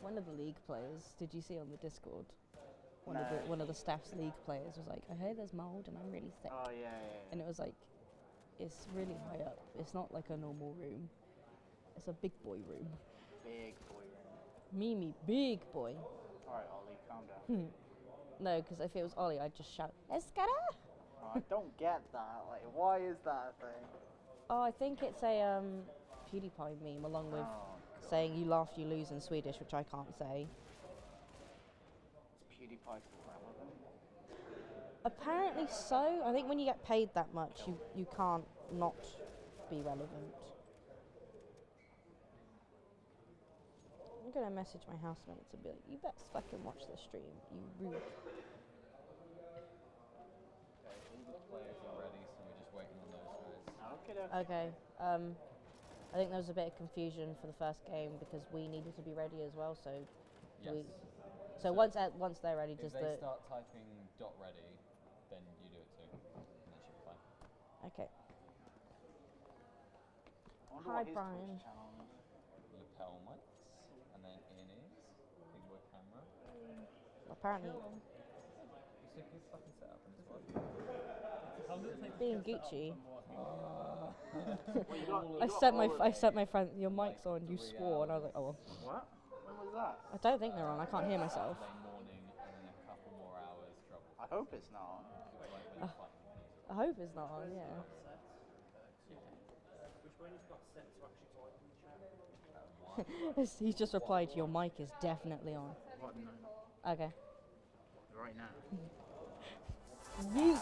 one of the league players, did you see on the Discord? One No. of the staff's league players was like, I hear there's mold and I'm really sick. Oh, yeah. And it was like, it's really high up. It's not like a normal room. It's a big boy room. Big boy room. Mimi, big boy. Alright, Ollie, calm down. No, because if it was Ollie, I'd just shout, Escara! Oh, I don't get that. Like, why is that a thing? Oh, I think it's a PewDiePie meme along with saying you laugh, you lose in Swedish, which I can't say. Is PewDiePie relevant? Apparently so. I think when you get paid that much, you can't not be relevant. I'm gonna message my housemates and be like, you best fucking watch the stream, you rude. Okay, all the players are ready, so we're just waiting on those guys. Okay. I think there was a bit of confusion for the first game because we needed to be ready as well. So, Yes. so once they're ready, If just they start typing .ready, then you do it too, and then should be fine. Okay. I wonder Hi, what his Brian. Twitch channel is. Lapel mics, and then in ears, big boy camera. Apparently, It's a good fucking setup in this one. being Gucci. Well, you got I sent my friend your mic's on. You swore, and I was like, oh. What? When was that? I don't think they're on. I can't hear myself. Saturday morning, and then a couple more hours trouble. I hope it's not. Like when you're fighting. I hope it's not on. Yeah. He's just replied, your mic is definitely on. What? No. Okay. Right now. Yeet.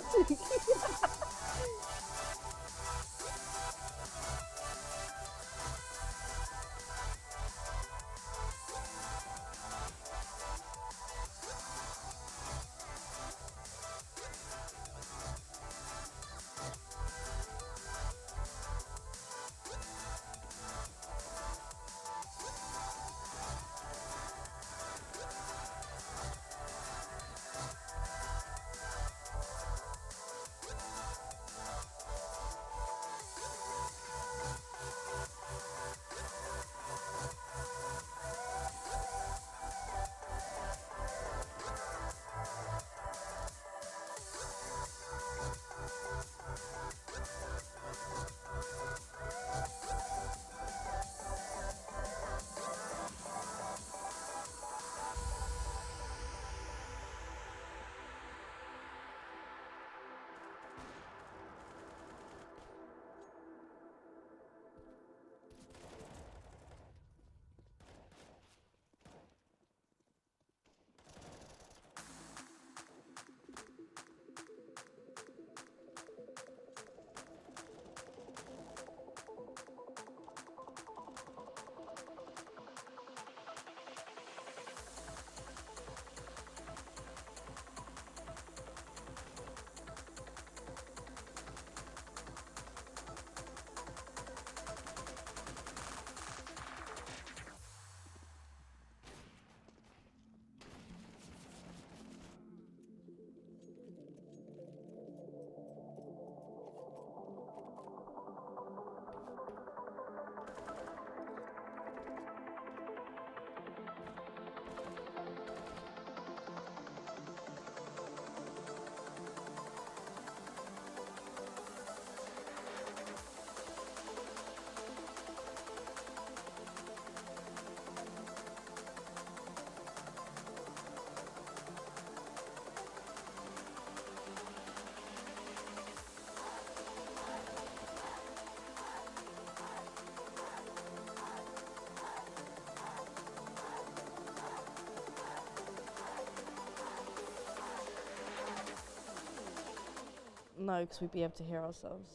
No, because we'd be able to hear ourselves.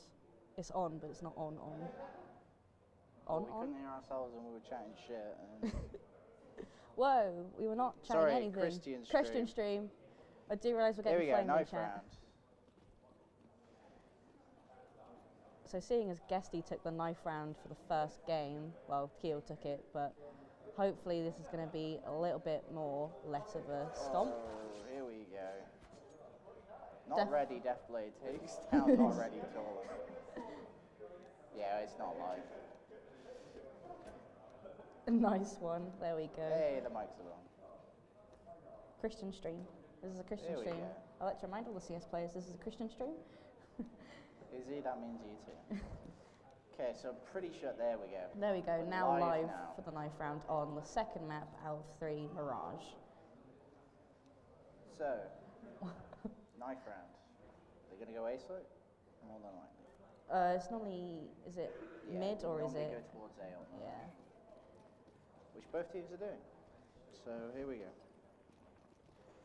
It's on, but it's not on. On, we on? couldn't hear ourselves and we were chatting shit. And Whoa, we were not chatting Sorry, anything. Christian stream. I do realise we're there getting we go, flamed in knife chat. round. So seeing as Guesty took the knife round for the first game, well, Keel took it, but hopefully this is going to be a little bit more, less of a stomp. Oh, here we go. Not ready, Deathblade takes down, not ready at all. Yeah, it's not live. Nice one. There we go. Hey, the mics are on. Christian stream. This is a Christian There we stream. go. I'd like to remind all the CS players this is a Christian stream. Izzy, that means you too. Okay, so pretty sure, there we go. There we go. We're Now live now. for the knife round on the second map out of 3, Mirage. So, knife round. They're going to go A site? More than likely. It's normally, is it Yeah, mid or is normally it? go towards A on that. Yeah. Which both teams are doing. So here we go.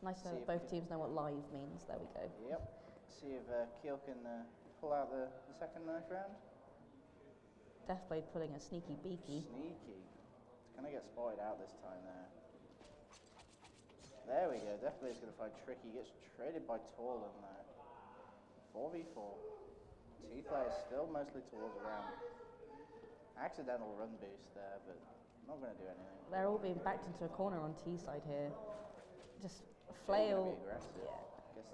Nice to know See that if both we- teams know what live means. There we go. Yep. See if Kiel can pull out the second knife round. Deathblade pulling a sneaky beaky. Sneaky. It's going to get spotted out this time there. There we go. Deathblade's going to find Tricky. Gets traded by Torlin there. 4v4. Two players still mostly towards around. Accidental run boost there, but not going to do anything. They're all being backed into a corner on T side here. Just They're gonna flail. be aggressive. Yeah. Guess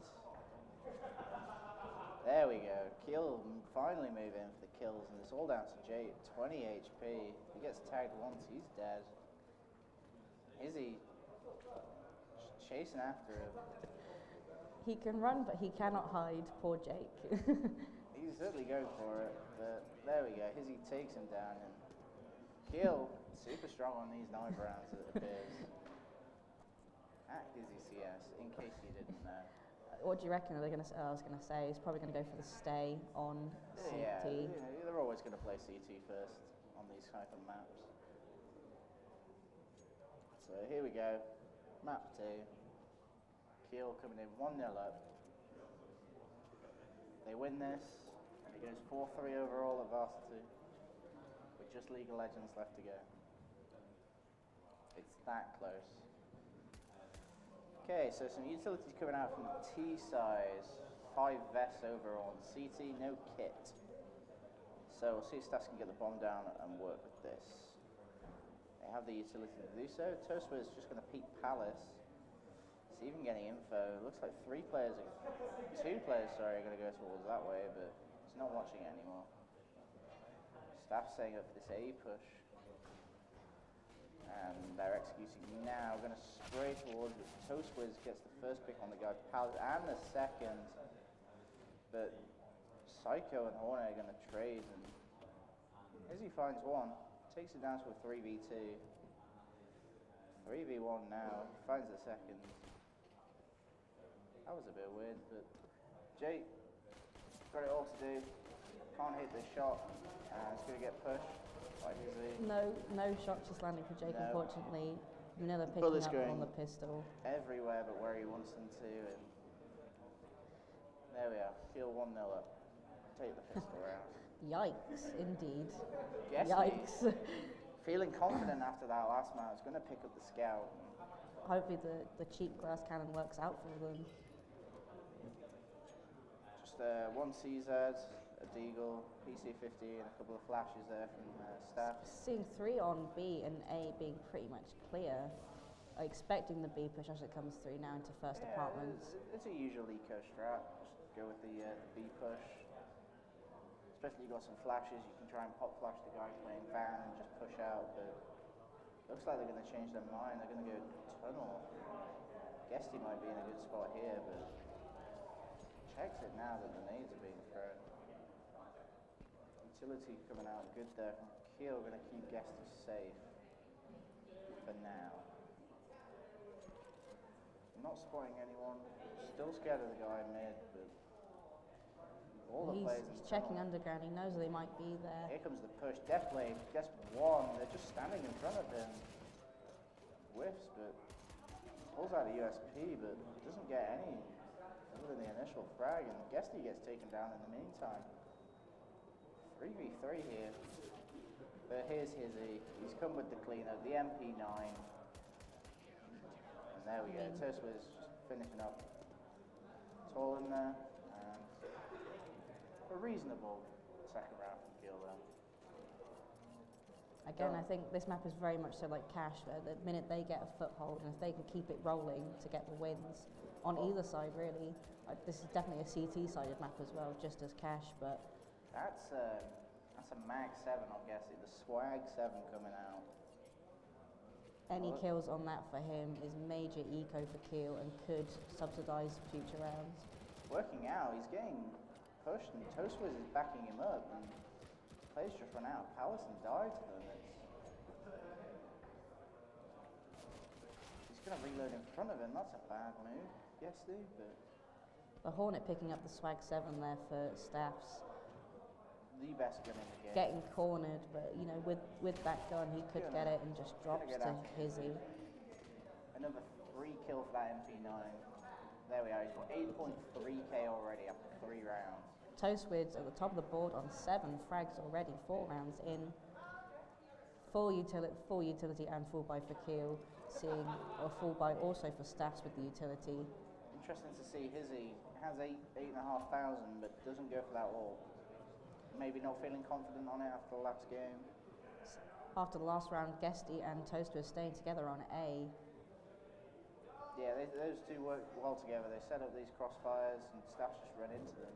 there we go. Kiel finally move in for the kills, and it's all down to Jay. 20 HP. He gets tagged once, he's dead. Izzy chasing after him. He can run, but he cannot hide. Poor Jake. He's certainly going for it, but there we go. Izzy takes him down, and Kiel super strong on these knife rounds, it appears. At Izzy CS, in case you didn't know. What do you reckon? Are they going to? I was going to say he's probably going to go for the stay on CT. Yeah, you know, they're always going to play CT first on these type of maps. So here we go, map 2. Kiel coming in 1-0 up. They win this, and it goes 4-3 overall at Varsity, with just League of Legends left to go. It's that close. Okay, so some utilities coming out from T-size. 5 vests overall on CT, no kit. So we'll see if Stas can get the bomb down and work with this. They have the utility to do so. Toswa is just going to peek Palace. See if he can get any info. Looks like 2 players are going to go towards that way, but he's not watching it anymore. Staff setting up for this A push. And they're executing now. Going to spray towards it. Toastwiz gets the first pick on the guy Palace and the second. But Psycho and Hornet are going to trade, and Izzy finds one, takes it down to a 3v2. 3v1 now, finds the second. That was a bit weird, but Jake got it all to do. Can't hit the shot, and it's going to get pushed by Izzy. No shot just landing for Jake, No. unfortunately. Another picking Bullets up going on the pistol. Everywhere but where he wants them to, and there we are. Kiel 1-0 up. Take the pistol out. Yikes, indeed. Guess Yikes. Feeling confident after that last match, going to pick up the scout. Hopefully the cheap glass cannon works out for them. Just one CZ, a Deagle, PC50, and a couple of flashes there from Staff. Seeing 3 on B and A being pretty much clear. Expecting the B push as it comes through now into first apartments. It's a usual eco strat. Just go with the B push. Especially you've got some flashes, you can try and pop flash the guy playing van and just push out, but looks like they're going to change their mind. They're going to go tunnel. Guessed he might be in a good spot here, but checks it now that the nades are being thrown. Utility coming out good there from Kiel, going to keep Guesty safe for now. Not spotting anyone, still scared of the guy mid, but all the players He's in checking tunnel. underground, he knows they might be there. Here comes the push. Deathblade gets one. They're just standing in front of him. Whiffs, but pulls out a USP, but doesn't get any other than the initial frag. And Guesty gets taken down in the meantime. 3v3 here. But here's Hizzy. He's come with the cleanup, the MP9. And there we go. Toswa is just finishing up. Tall in there. And a reasonable second round from Kiel there. Again, I think this map is very much so like Cash, where the minute they get a foothold and if they can keep it rolling to get the wins on either side, really. This is definitely a CT-sided map as well, just as Cash, but That's a Mag 7, I'm guessing. The Swag 7 coming out. Any Well, kills on that for him is major eco for Kiel and could subsidise future rounds. working out, he's getting pushed, and Toastwiz is backing him up, and players just run out of pallets and die to them. He's going to reload in front of him. That's a bad move, yes, dude. But The Hornet picking up the swag 7 there for Staffs. the best gun in the game. Getting cornered, but you know, with that gun he could get it and just drops get to out. Hizzy. Another 3 kill for that MP9. There we are. He's got 8.3k already after 3 rounds. Toastwiz at the top of the board on 7 frags already, 4 rounds in. Full utility and full buy for Kiel, seeing a full buy also for Staffs with the utility. Interesting to see Hizzy has 8,500, but doesn't go for that wall. Maybe not feeling confident on it after the last game. After the last round, Guesty and Toastwiz staying together on A. Yeah, those two work well together. They set up these crossfires and Staffs just run into them.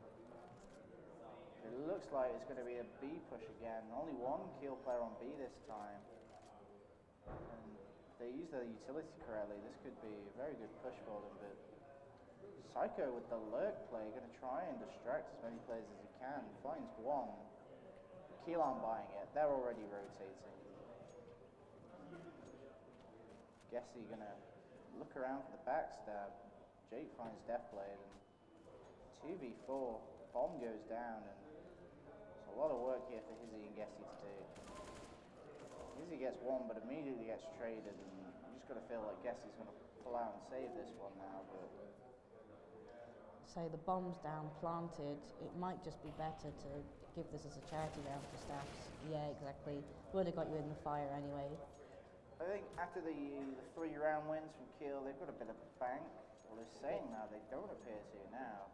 It looks like it's going to be a B push again. Only one Kiel player on B this time. And if they use their utility correctly, this could be a very good push for them. But Psycho with the lurk play, going to try and distract as many players as he can. Finds one. Kiel aren't buying it. They're already rotating. Guessy going to look around for the backstab. Jake finds Deathblade and 2v4. Bomb goes down and it's a lot of work here for Hizzy and Guessy to do. Hizzy gets one but immediately gets traded, and you just got to feel like Guessy's going to pull out and save this one now. But So the bomb's down, planted. It might just be better to give this as a charity round for Staffs. Yeah, exactly. Would have got you in the fire anyway. I think after the 3 round wins from Kiel, they've got a bit of bank. Well, they're saying now they don't appear to now.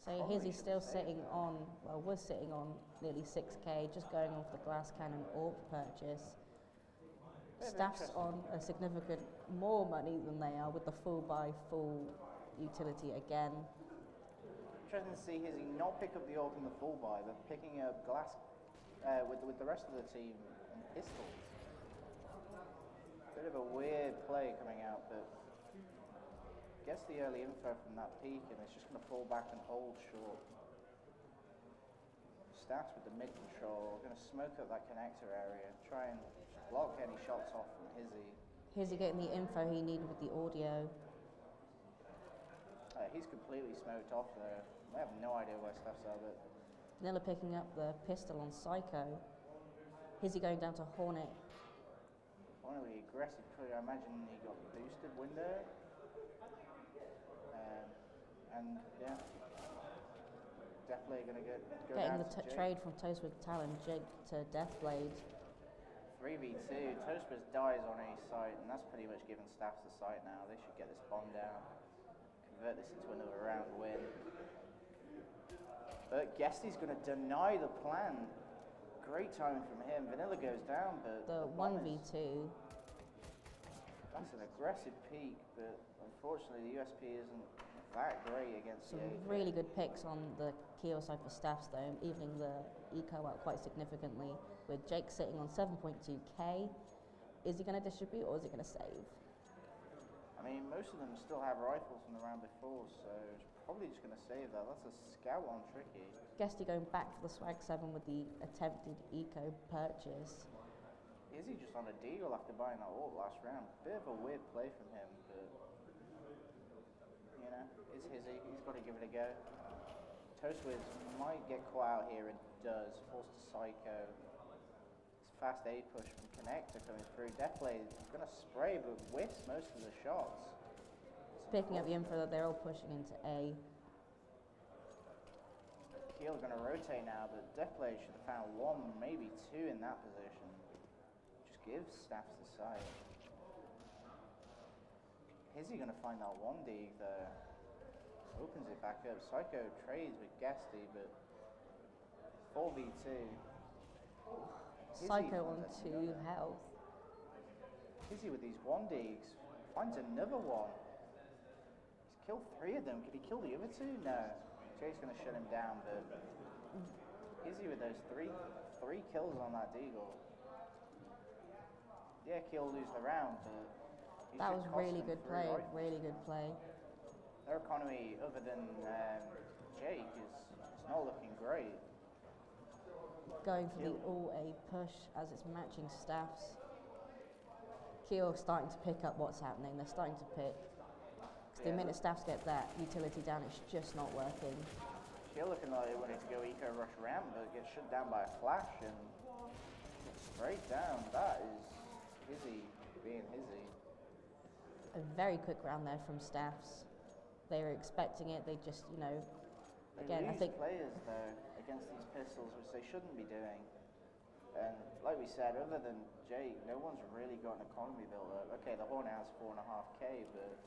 So Probably Hizzy's should still save sitting it. on, well, was sitting on nearly 6k, just going on for the glass cannon orb purchase. Bit of Staff's interest. on a significant more money than they are with the full buy, full utility again. Interesting to see Hizzy not pick up the orb in the full buy, but picking up glass with the rest of the team and pistols. Bit of a weird play coming out, but gets the early info from that peak, and it's just going to fall back and hold short. Staffs with the mid control, going to smoke up that connector area, try and block any shots off from Hizzy. Hizzy getting the info he needed with the audio. He's completely smoked off there. I have no idea where Staffs are, but Nilla picking up the pistol on Psycho. Hizzy going down to Hornet. one of the aggressive play, I imagine he got boosted window. And yeah, definitely going to go Getting down the to Jake. trade from Toastwiz Talon, Jake to Deathblade. 3v2, Toastwiz dies on a site, and that's pretty much given Staffs the site now. They should get this bomb down, convert this into another round win. But Guesty's going to deny the plan. Great timing from him. Vanilla goes down, but The bomb is- 1v2. That's an aggressive peak, but unfortunately the USP isn't that great against Some the AK. really good picks on the Kiel side for Staffs though, evening the eco out quite significantly, with Jake sitting on 7.2k. Is he going to distribute or is he going to save? I mean, most of them still have rifles from the round before, so it's probably just going to save that. That's a scout on Tricky. Guesty going back for the swag 7 with the attempted eco purchase. Is he just on a deagle after buying that ult last round? Bit of a weird play from him, but you know, it's Hizzy. He's got to give it a go. Toastwiz might get caught out here and does. Forced to Psycho. It's fast A push from Connector coming through. Deathblade going to spray, but whiffs most of the shots. Picking up the info that they're all pushing into A. Kiel going to rotate now, but Deathblade should have found 1, maybe 2 in that position. Just gives Staffs the side. Hizzy going to find that 1 dig there. Opens it back up. Psycho trades with Guesty, but 4v2. Hizzy Psycho on finds 2 another. health. Hizzy with these 1 digs finds another one. He's killed 3 of them. Could he kill the other 2? No. Jake's going to shut him down, but Hizzy with those three kills on that deagle. Yeah, Keel lose the round, but he That should was cost really them good 3 play, rifles. really good play. Their economy, other than Jake, is not looking great. Going for the Keel. all-A push as it's matching Staffs. Keel starting to pick up what's happening. They're starting to pick. Because the minute Staffs get that utility down, it's just not working. Keel looking like they wanted to go eco rush ramp, but get shut down by a flash and straight down. That is Hizzy being Hizzy. A very quick round there from Staffs. They were expecting it. They just, They again, I lose think players though against these pistols, which they shouldn't be doing. And like we said, other than Jake, no one's really got an economy built up. Okay, the Hornet has 4.5k, but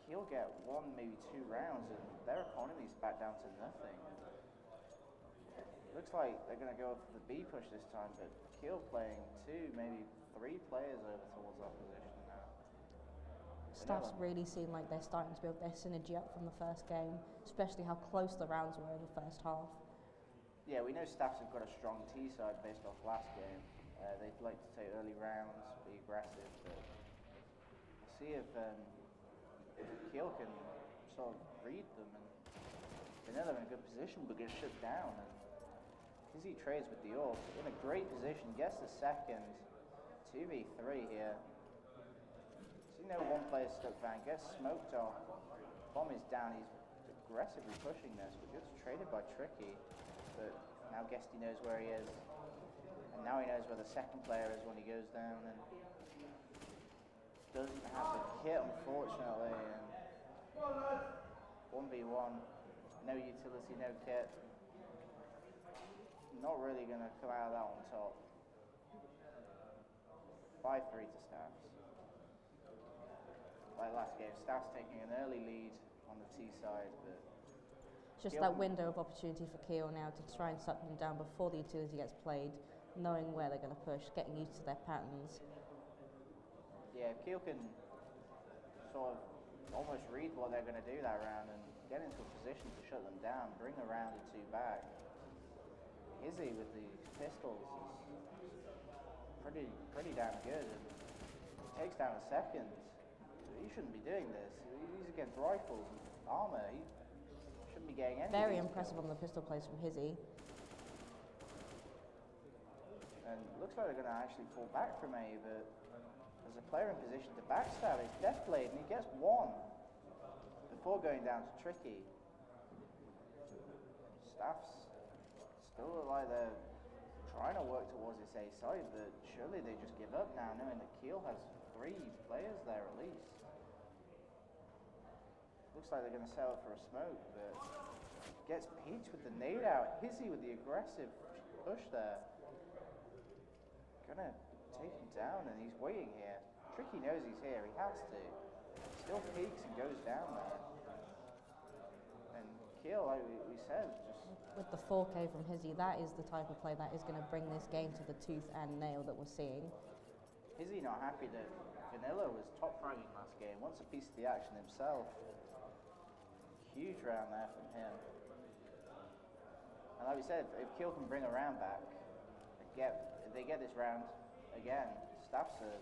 Keel get 1, maybe 2 rounds, and their economy's back down to nothing. Looks like they're going to go for the B push this time, but Keel playing 2, maybe 3 players over towards that position now. Staffs really seem like they're starting to build their synergy up from the first game, especially how close the rounds were in the first half. Yeah, we know Staffs have got a strong T side based off last game. They'd like to take early rounds, be aggressive, but we'll see if Keel can sort of read them. And they know they're in a good position, but get shut down. And Hizzy trades with the AWP in a great position, gets the second 2v3 here. So one player stuck van, gets smoked off. Bomb is down. He's aggressively pushing this, but gets traded by Tricky. But now Guesty knows where he is, and now he knows where the second player is when he goes down, and doesn't have the kit, unfortunately. And 1v1, no utility, no kit. Not really going to come out of that on top. 5-3 to Staffs. Like last game, Staffs taking an early lead on the T side, but Just that window of opportunity for Keel now to try and suck them down before the utility gets played, knowing where they're going to push, getting used to their patterns. Yeah, if Keel can sort of almost read what they're going to do that round and get into a position to shut them down, bring a round or 2 back. Hizzy with the pistols is pretty damn good, and takes down a second. He shouldn't be doing this. He's against rifles and armor. He shouldn't be getting any. Very impressive on the pistol plays from Hizzy. And looks like they're going to actually pull back from A, but there's a player in position to backstab. It's Deathblade, and he gets 1 before going down to Tricky. Staffs still look like they're trying to work towards this A side, but surely they just give up now, knowing that Keel has 3 players there at least. Looks like they're going to settle for a smoke, but gets Peach with the nade out. Hizzy with the aggressive push there. Gonna take him down, and he's waiting here. Tricky knows he's here, he has to. Still peeks and goes down there. And Keel, like we said, just... With the 4K from Hizzy, that is the type of play that is going to bring this game to the tooth and nail that we're seeing. Hizzy not happy that Vanilla was top fragging last game, wants a piece of the action himself. Huge round there from him. And like we said, if Keel can bring a round back, they get this round again, Staffs are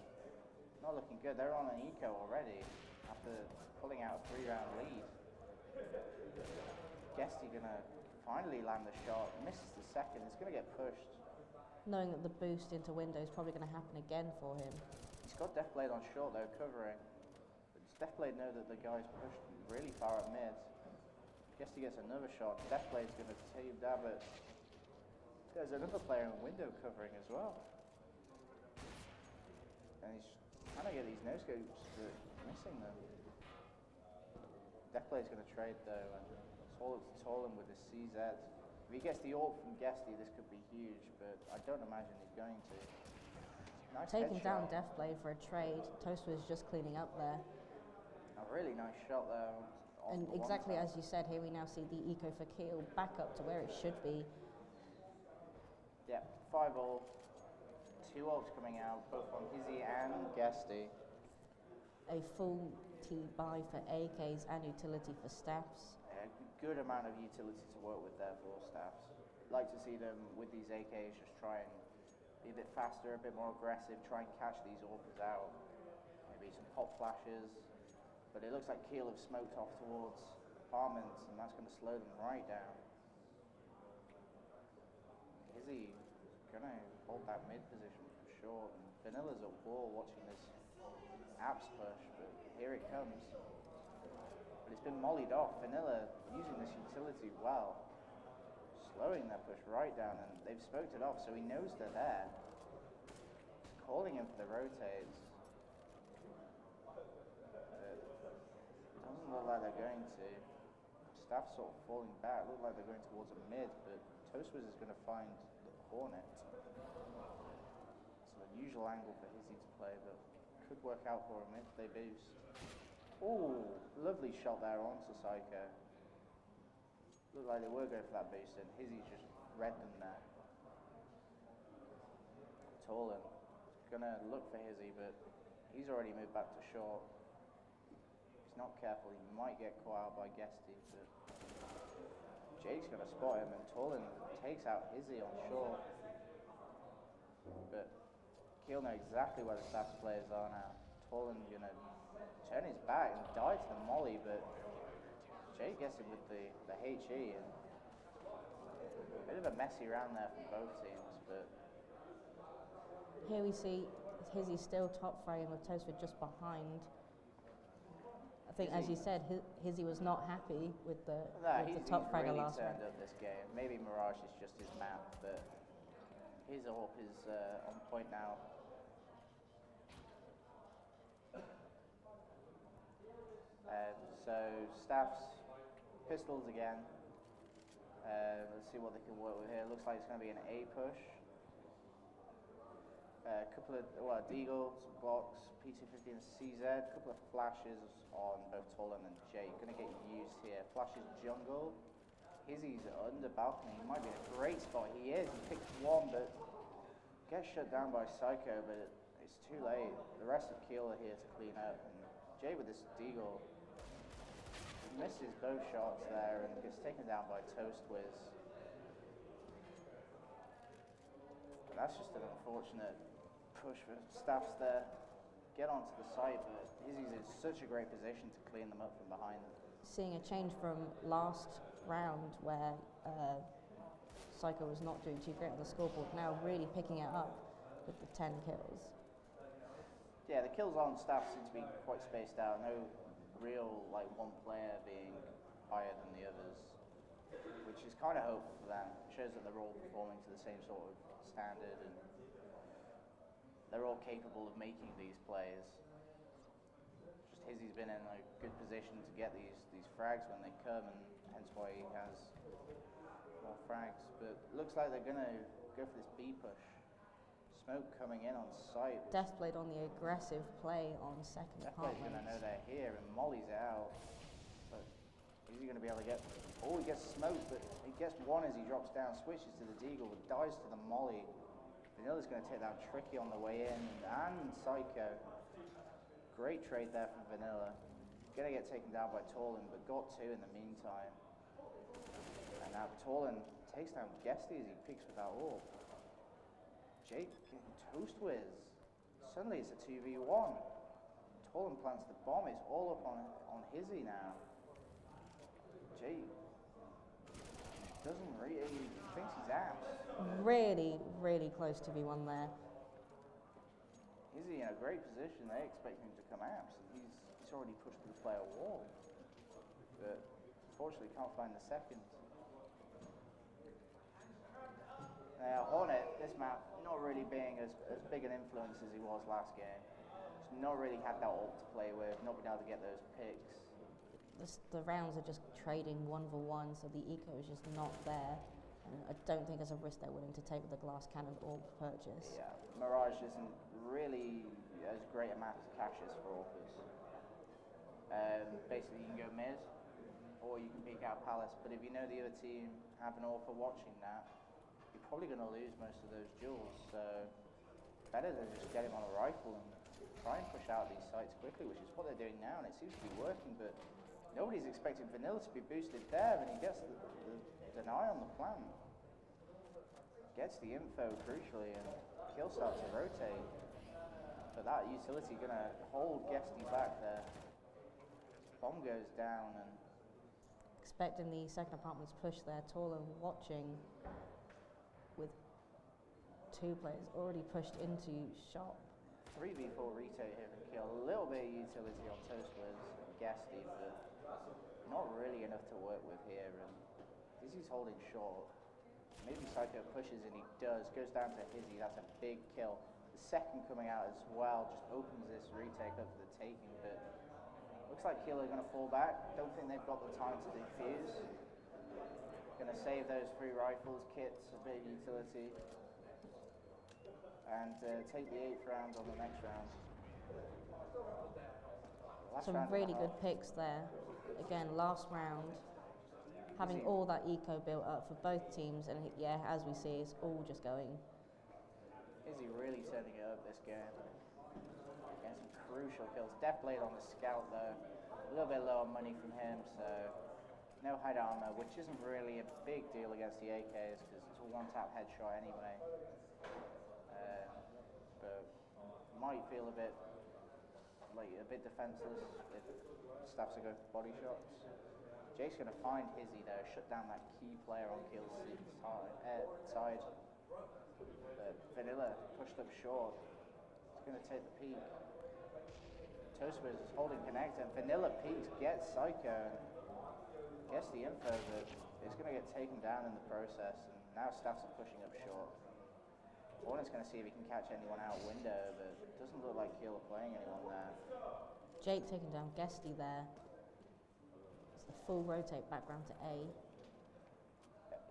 not looking good. They're on an eco already after pulling out a 3-round lead. Guesty gonna finally land the shot, misses the second, it's gonna get pushed. Knowing that the boost into window is probably going to happen again for him. He's got Deathblade on short though, covering. But does Deathblade know that the guy's pushed really far at mid? Guesty gets another shot, Deathblade's gonna take him down, but there's another player in window covering as well. And he's trying to get these no-scopes, but missing them. Deathblade's going to trade though, and Tolan with the CZ. If he gets the ult from Guesty, this could be huge, but I don't imagine he's going to. Nice Taking down headshot. Deathblade for a trade. Toast was just cleaning up there. A really nice shot there. And exactly as you said, here we now see the eco for Keel back up to where it should be. Yeah, 5-all. 2 ults coming out, both from Hizzy and Guesty. A full T-buy for AKs and utility for Staffs. A good amount of utility to work with there for Staffs. Like to see them with these AKs just try and be a bit faster, a bit more aggressive, try and catch these Orcas out. Maybe some pop flashes. But it looks like Kiel have smoked off towards apartments, and that's going to slow them right down. Is he going to hold that mid position for sure? And Vanilla's at wall watching this apps push, but here it comes. But it's been mollied off. Vanilla using this utility well, slowing their push right down, and they've smoked it off, so he knows they're there. He's calling in for the rotates. Doesn't look like they're going to. Staff's sort of falling back. Look like they're going towards a mid, but Toastwiz is going to find the Hornet. It's an unusual angle for Hizzy to play, but could work out for him if they boost. Ooh, lovely shot there onto Psycho. Looked like they were going for that boost, and Hizzy's just read them there. Tolan gonna look for Hizzy, but he's already moved back to short. If he's not careful, he might get caught out by Guesty, but Jake's gonna spot him, and Tolan takes out Hizzy on short. But Kiel know exactly where the Staffs players are now. Tolan gonna turn his back and die to the molly, but Jake gets him with the HE, and a bit of a messy round there from both teams, but Here we see Hizzy still top fragging with Toastford just behind. I think, as you said, Hizzy was not happy with the top fragger really last round. turned up this game. Maybe Mirage is just his map, but his AWP is on point now. So Staffs, pistols again. Let's see what they can work with here. Looks like it's going to be an A push. A couple of Deagle, some blocks, P250 and CZ, a couple of flashes on both Tolan and Jake. Going to get used here. Flashes jungle. Hizzy's under balcony. He might be in a great spot. He is. He picks one, but gets shut down by Psycho, but it's too late. The rest of Kiel are here to clean up, and Jay with this Deagle misses both shots there and gets taken down by Toastwiz. But that's just an unfortunate push for Staffs there. Get onto the site, but Hizzy's in such a great position to clean them up from behind them. Seeing a change from last round where Psycho was not doing too great on the scoreboard, now really picking it up with the 10 kills. Yeah, the kills on Staff seem to be quite spaced out. No real one player being higher than the others, which is kind of hopeful for them. It shows that they're all performing to the same sort of standard, and they're all capable of making these plays. Just Hizzy's been in a good position to get these frags when they come, and hence why he has more frags. But looks like they're gonna go for this B push. Smoke coming in on site. Deathblade on the aggressive play on second Deathblade's apartment. going to know they're here, and Molly's out. But is he going to be able to get... Oh, he gets smoked, but he gets one as he drops down, switches to the Deagle, dies to the Molly. Vanilla's going to take down Tricky on the way in, and Psycho. Great trade there from Vanilla. Going to get taken down by Tolan, but got two in the meantime. And now Tolan takes down Guesty as he picks with that AWP. Jake getting Toastwiz. Suddenly it's a 2v1. Tolan plants the bomb. It's all up on Hizzy now. Jake doesn't really... He thinks he's apps. Really, really close to V1 there. Hizzy in a great position. They expect him to come apps, and he's already pushed through the player wall. But unfortunately can't find the second. Now Hornet, this map, not really being as big an influence as he was last game. Just not really had that ult to play with, not been able to get those picks. The rounds are just trading 1v1, so the eco is just not there. And I don't think it's a risk they're willing to take with the glass cannon orb purchase. Yeah, Mirage isn't really as great a map as Cassius for Orcus. Basically, you can go mid, or you can peek out Palace, but if you know the other team have an Orca watching that, you're probably going to lose most of those duels, so better to just get him on a rifle and try and push out these sites quickly, which is what they're doing now, and it seems to be working, but nobody's expecting Vanilla to be boosted there, and he gets the deny on the plant. Gets the info crucially, and Kill starts to rotate. But that utility going to hold Guesty back there. Bomb goes down and Expecting the second apartment's push there, taller, watching with two players already pushed into shop. 3v4 retake here from Kill. A little bit of utility on Toastwiz and Guesty, but not really enough to work with here. And Dizzy's holding short. Maybe Psycho pushes and he does. Goes down to Hizzy. That's a big kill. The second coming out as well just opens this retake up for the taking, but looks like Kiel are going to fall back. Don't think they've got the time to defuse. Going to save those 3 rifles, kits, a bit of utility, and take the 8th round on the next round. Last Some round and a really half. good picks there. Again, last round, having Easy. all that eco built up for both teams, and yeah, as we see, it's all just going. Izzy really turning it up this game. Getting some crucial kills. Deathblade on the scout though. A little bit low on money from him, so no hide armor, which isn't really a big deal against the AKs because it's a one-tap headshot anyway. But might feel a bit defenseless if Staffs are going for body shots. Jake's going to find Hizzy though, shut down that key player on Kill's side. But Vanilla pushed up short. He's going to take the peak. Toastwiz is holding connect and Vanilla peaks, gets Psycho and gets the info, but it's going to get taken down in the process. And now Staffs are pushing up short. Hornet's going to see if he can catch anyone out window, but it doesn't look like Kiel are playing anyone there. Jake taking down Guesty there. It's the full rotate background to A.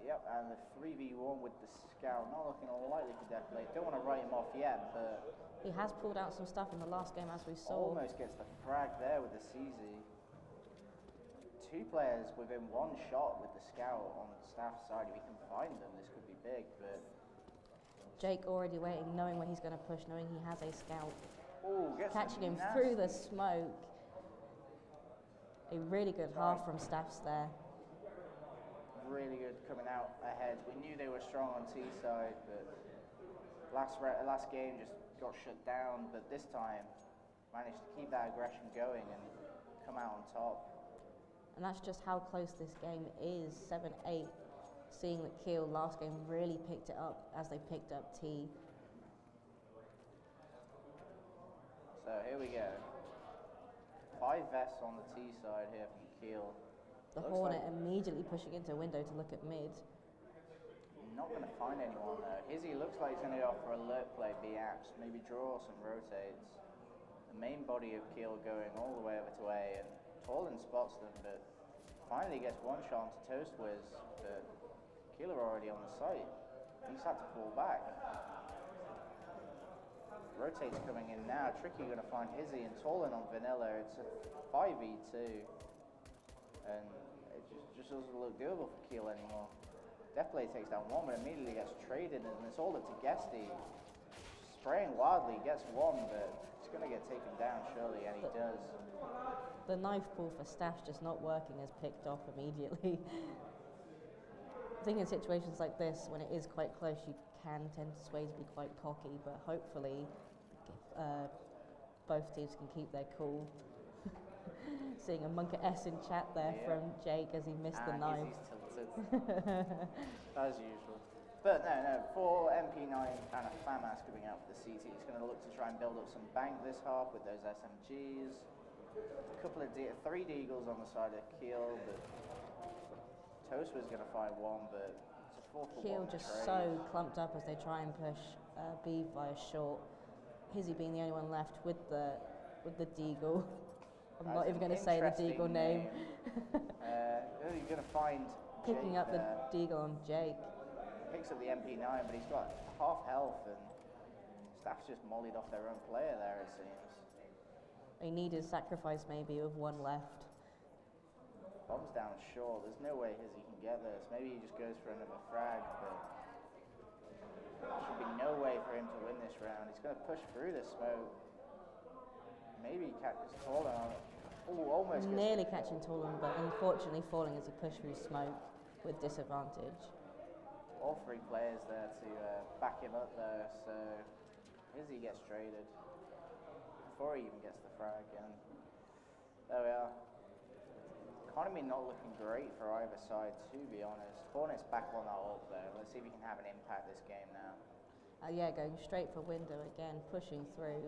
Yep, and the 3v1 with the scout, not looking likely for Deathblade. Don't want to write him off yet, but He has pulled out some stuff in the last game, as we saw. almost gets the frag there with the CZ. 2 players within 1 shot with the scout on Staff's side. If he can find them, this could be big, but Jake already waiting, knowing where he's going to push, knowing he has a scout. ooh, gets Catching him nasty. through the smoke. A really good half from Staffs there. Really good coming out ahead. We knew they were strong on T side, but last game just got shut down. But this time managed to keep that aggression going and come out on top. And that's just how close this game is, 7-8. Seeing that Kiel last game really picked it up as they picked up T. So here we go. 5 vests on the T side here from Kiel. The Looks Hornet like- immediately pushing into a window to look at mid. Not going to find anyone though. Hizzy looks like he's going to go for alert play, B-apps, maybe draw some rotates. The main body of Kiel going all the way over to A, and Torlin spots them, but finally gets 1 shot onto Toastwiz, but Kiel are already on the site. He's had to fall back. Rotates coming in now. Tricky going to find Hizzy and Torlin on Vanilla. It's a 5v2, and it just doesn't look doable for Kiel anymore. Deathblade takes down 1, but immediately gets traded, and it's all up to Guesty. Spraying wildly, gets 1, but he's going to get taken down surely, and he does. The knife pull for Staffs just not working is picked off immediately. I think in situations like this, when it is quite close, you can tend to sway to be quite cocky, but hopefully both teams can keep their cool. Seeing a Monka S in chat there from Jake as he missed the knife. He's tilted, as usual. But no, 4 MP9 and a FAMAS coming out for the CT. He's going to look to try and build up some bank this half with those SMGs. A couple of 3 Deagles on the side of Kiel, but Toast was going to find 1, but it's a 4-for-1 Kiel just trade. so clumped up as they try and push B via short. Hizzy being the only one left with the Deagle. I'm That's not even an going to say the interesting Deagle name. You're going to find Picking Jake up the there. Deagle on Jake. Picks up the MP9, but he's got half health, and Staff's just mollied off their own player there, it seems. They needed sacrifice maybe with 1 left. Bombs down short. There's no way Hizzy can get this. Maybe he just goes for another frag, but there should be no way for him to win this round. He's going to push through the smoke. Maybe he catches Torlin on it. Oh, almost gets Nearly catching Torlin, but unfortunately falling as he pushed through smoke with disadvantage. All three players there to back him up though, so Izzy gets traded before he even gets the frag, and there we are. Economy not looking great for either side, to be honest. Hornets back on that ult though. Let's see if he can have an impact this game now. Yeah, going straight for window again, pushing through.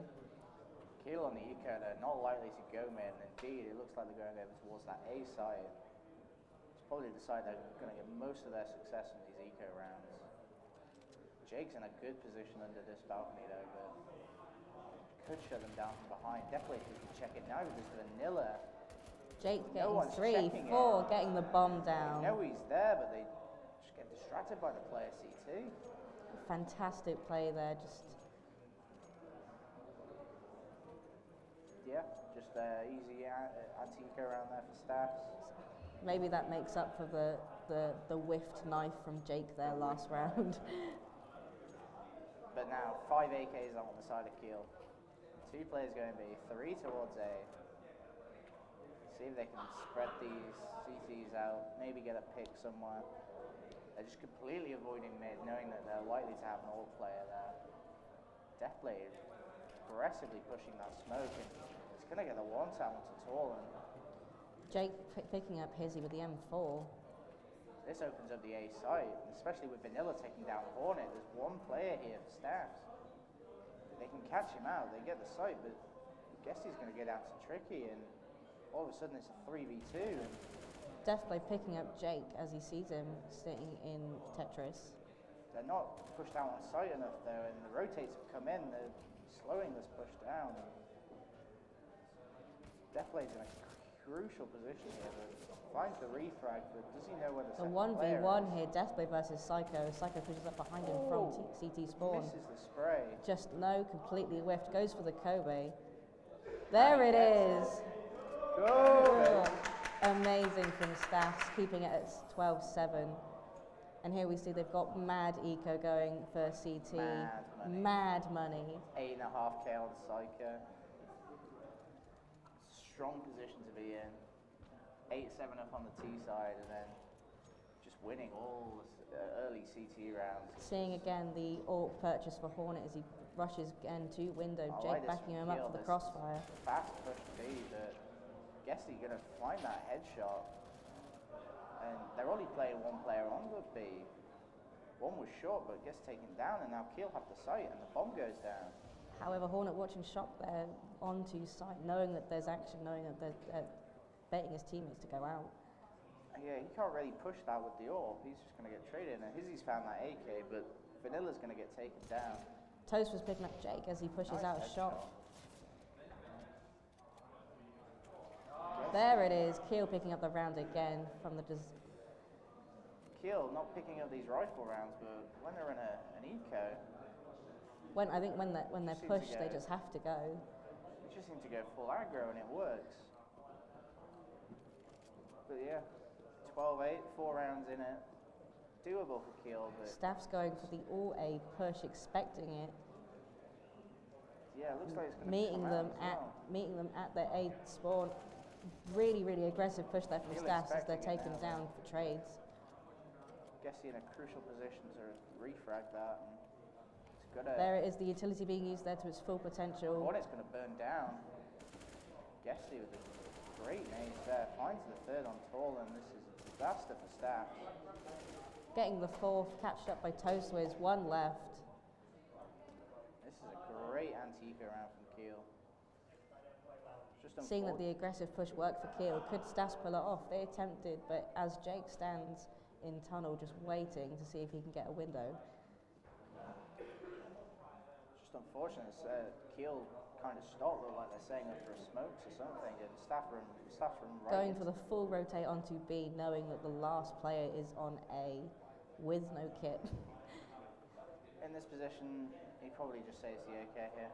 Kiel on the eco, they're not likely to go mid, and indeed it looks like they're going over towards that A side. It's probably the side they're going to get most of their success in these eco rounds. Jake's in a good position under this balcony though, but could shut them down from behind. Definitely if we can check it now because Vanilla. Jake No getting one's 3, checking 4, getting the bomb down. They know he's there, but they just get distracted by the player CT. Fantastic play there, just Easy anti-eco around there for Staffs. maybe that makes up for the whiffed knife from Jake there last round. But now 5 AKs on the side of Kiel. 2 players going B, 3 towards A. See if they can spread these CTs out, maybe get a pick somewhere. They're just completely avoiding mid, knowing that they're likely to have an ult player there. Deathblade aggressively pushing that smoke, and it's going to get the one tap onto Torlin. Jake picking up Hizzy with the M4. This opens up the A site, especially with Vanilla taking down Hornet. There's one player here for Staffs. They can catch him out, they get the site, but I guess he's going to get out to Tricky, and all of a sudden it's a 3v2. And Deathblade picking up Jake as he sees him sitting in Tetris. they're not pushed out on site enough though, and the rotates have come in, they're slowing this push down. Deathblade's in a crucial position here, but finds the refrag, but does he know where the The second player 1v1 is? here, Deathblade versus Psycho. Psycho pushes up behind him from CT spawn. Misses the spray. Just no, completely whiffed. Goes for the Kobe. There it is. Go! Amazing from Staffs, keeping it at 12-7. And here we see they've got mad eco going for CT. Mad money. Mad money. 8.5k on Psycho. Strong position to be in. 8-7 up on the T side, and then just winning all the early CT rounds. Seeing again the ult purchase for Hornet as he rushes again to window. I Jake like this backing from him up Kiel. for the This crossfire. Fast push B, but guess he's going to find that headshot. And they're only playing one player on the B. One was short, but gets taken down, and now Kiel have the sight, and the bomb goes down. However, Hornet watching shot there onto site, knowing that there's action, knowing that they're baiting his teammates to go out. Yeah, he can't really push that with the AWP. He's just going to get traded, and Hizzy's found that AK, but Vanilla's going to get taken down. Toast was picking up Jake as he pushes Nice out a shot. Yes. There it is, Kiel picking up the round again from the Kiel not picking up these rifle rounds, but when they're in an eco, I think when they're Seems to pushed, they go. just have to go. they just seem to go full aggro, and it works. But yeah, 12-8, 4 rounds in it. Doable for Kiel, but Staff's going for the all-A push, expecting it, yeah, it looks like it's going to meeting come them out as well. meeting them at their A spawn. Really, really aggressive push there from Kiel Staffs as they're expecting taken it now. down for trades. Guess he's in a crucial position to refrag that. And it's gonna. There it is, the utility being used there to its full potential. Hornet's going to burn down. Guessy with a great nade there. Finds the third on Torlin. This is a disaster for Staffs. Getting the fourth, catched up by Toastwiz, one left. This is a great anti-eco round from Kiel. Just Seeing that the unfortunate. aggressive push worked for Kiel, could Staffs pull it off? They attempted, but as Jake stands in tunnel just waiting to see if he can get a window. Just unfortunate. Kiel kind of stopped, looked like they're setting up for smokes or something, and Staffs run right Going into for the full rotate onto B, knowing that the last player is on A with no kit. In this position, he'd probably just say it's the OK here.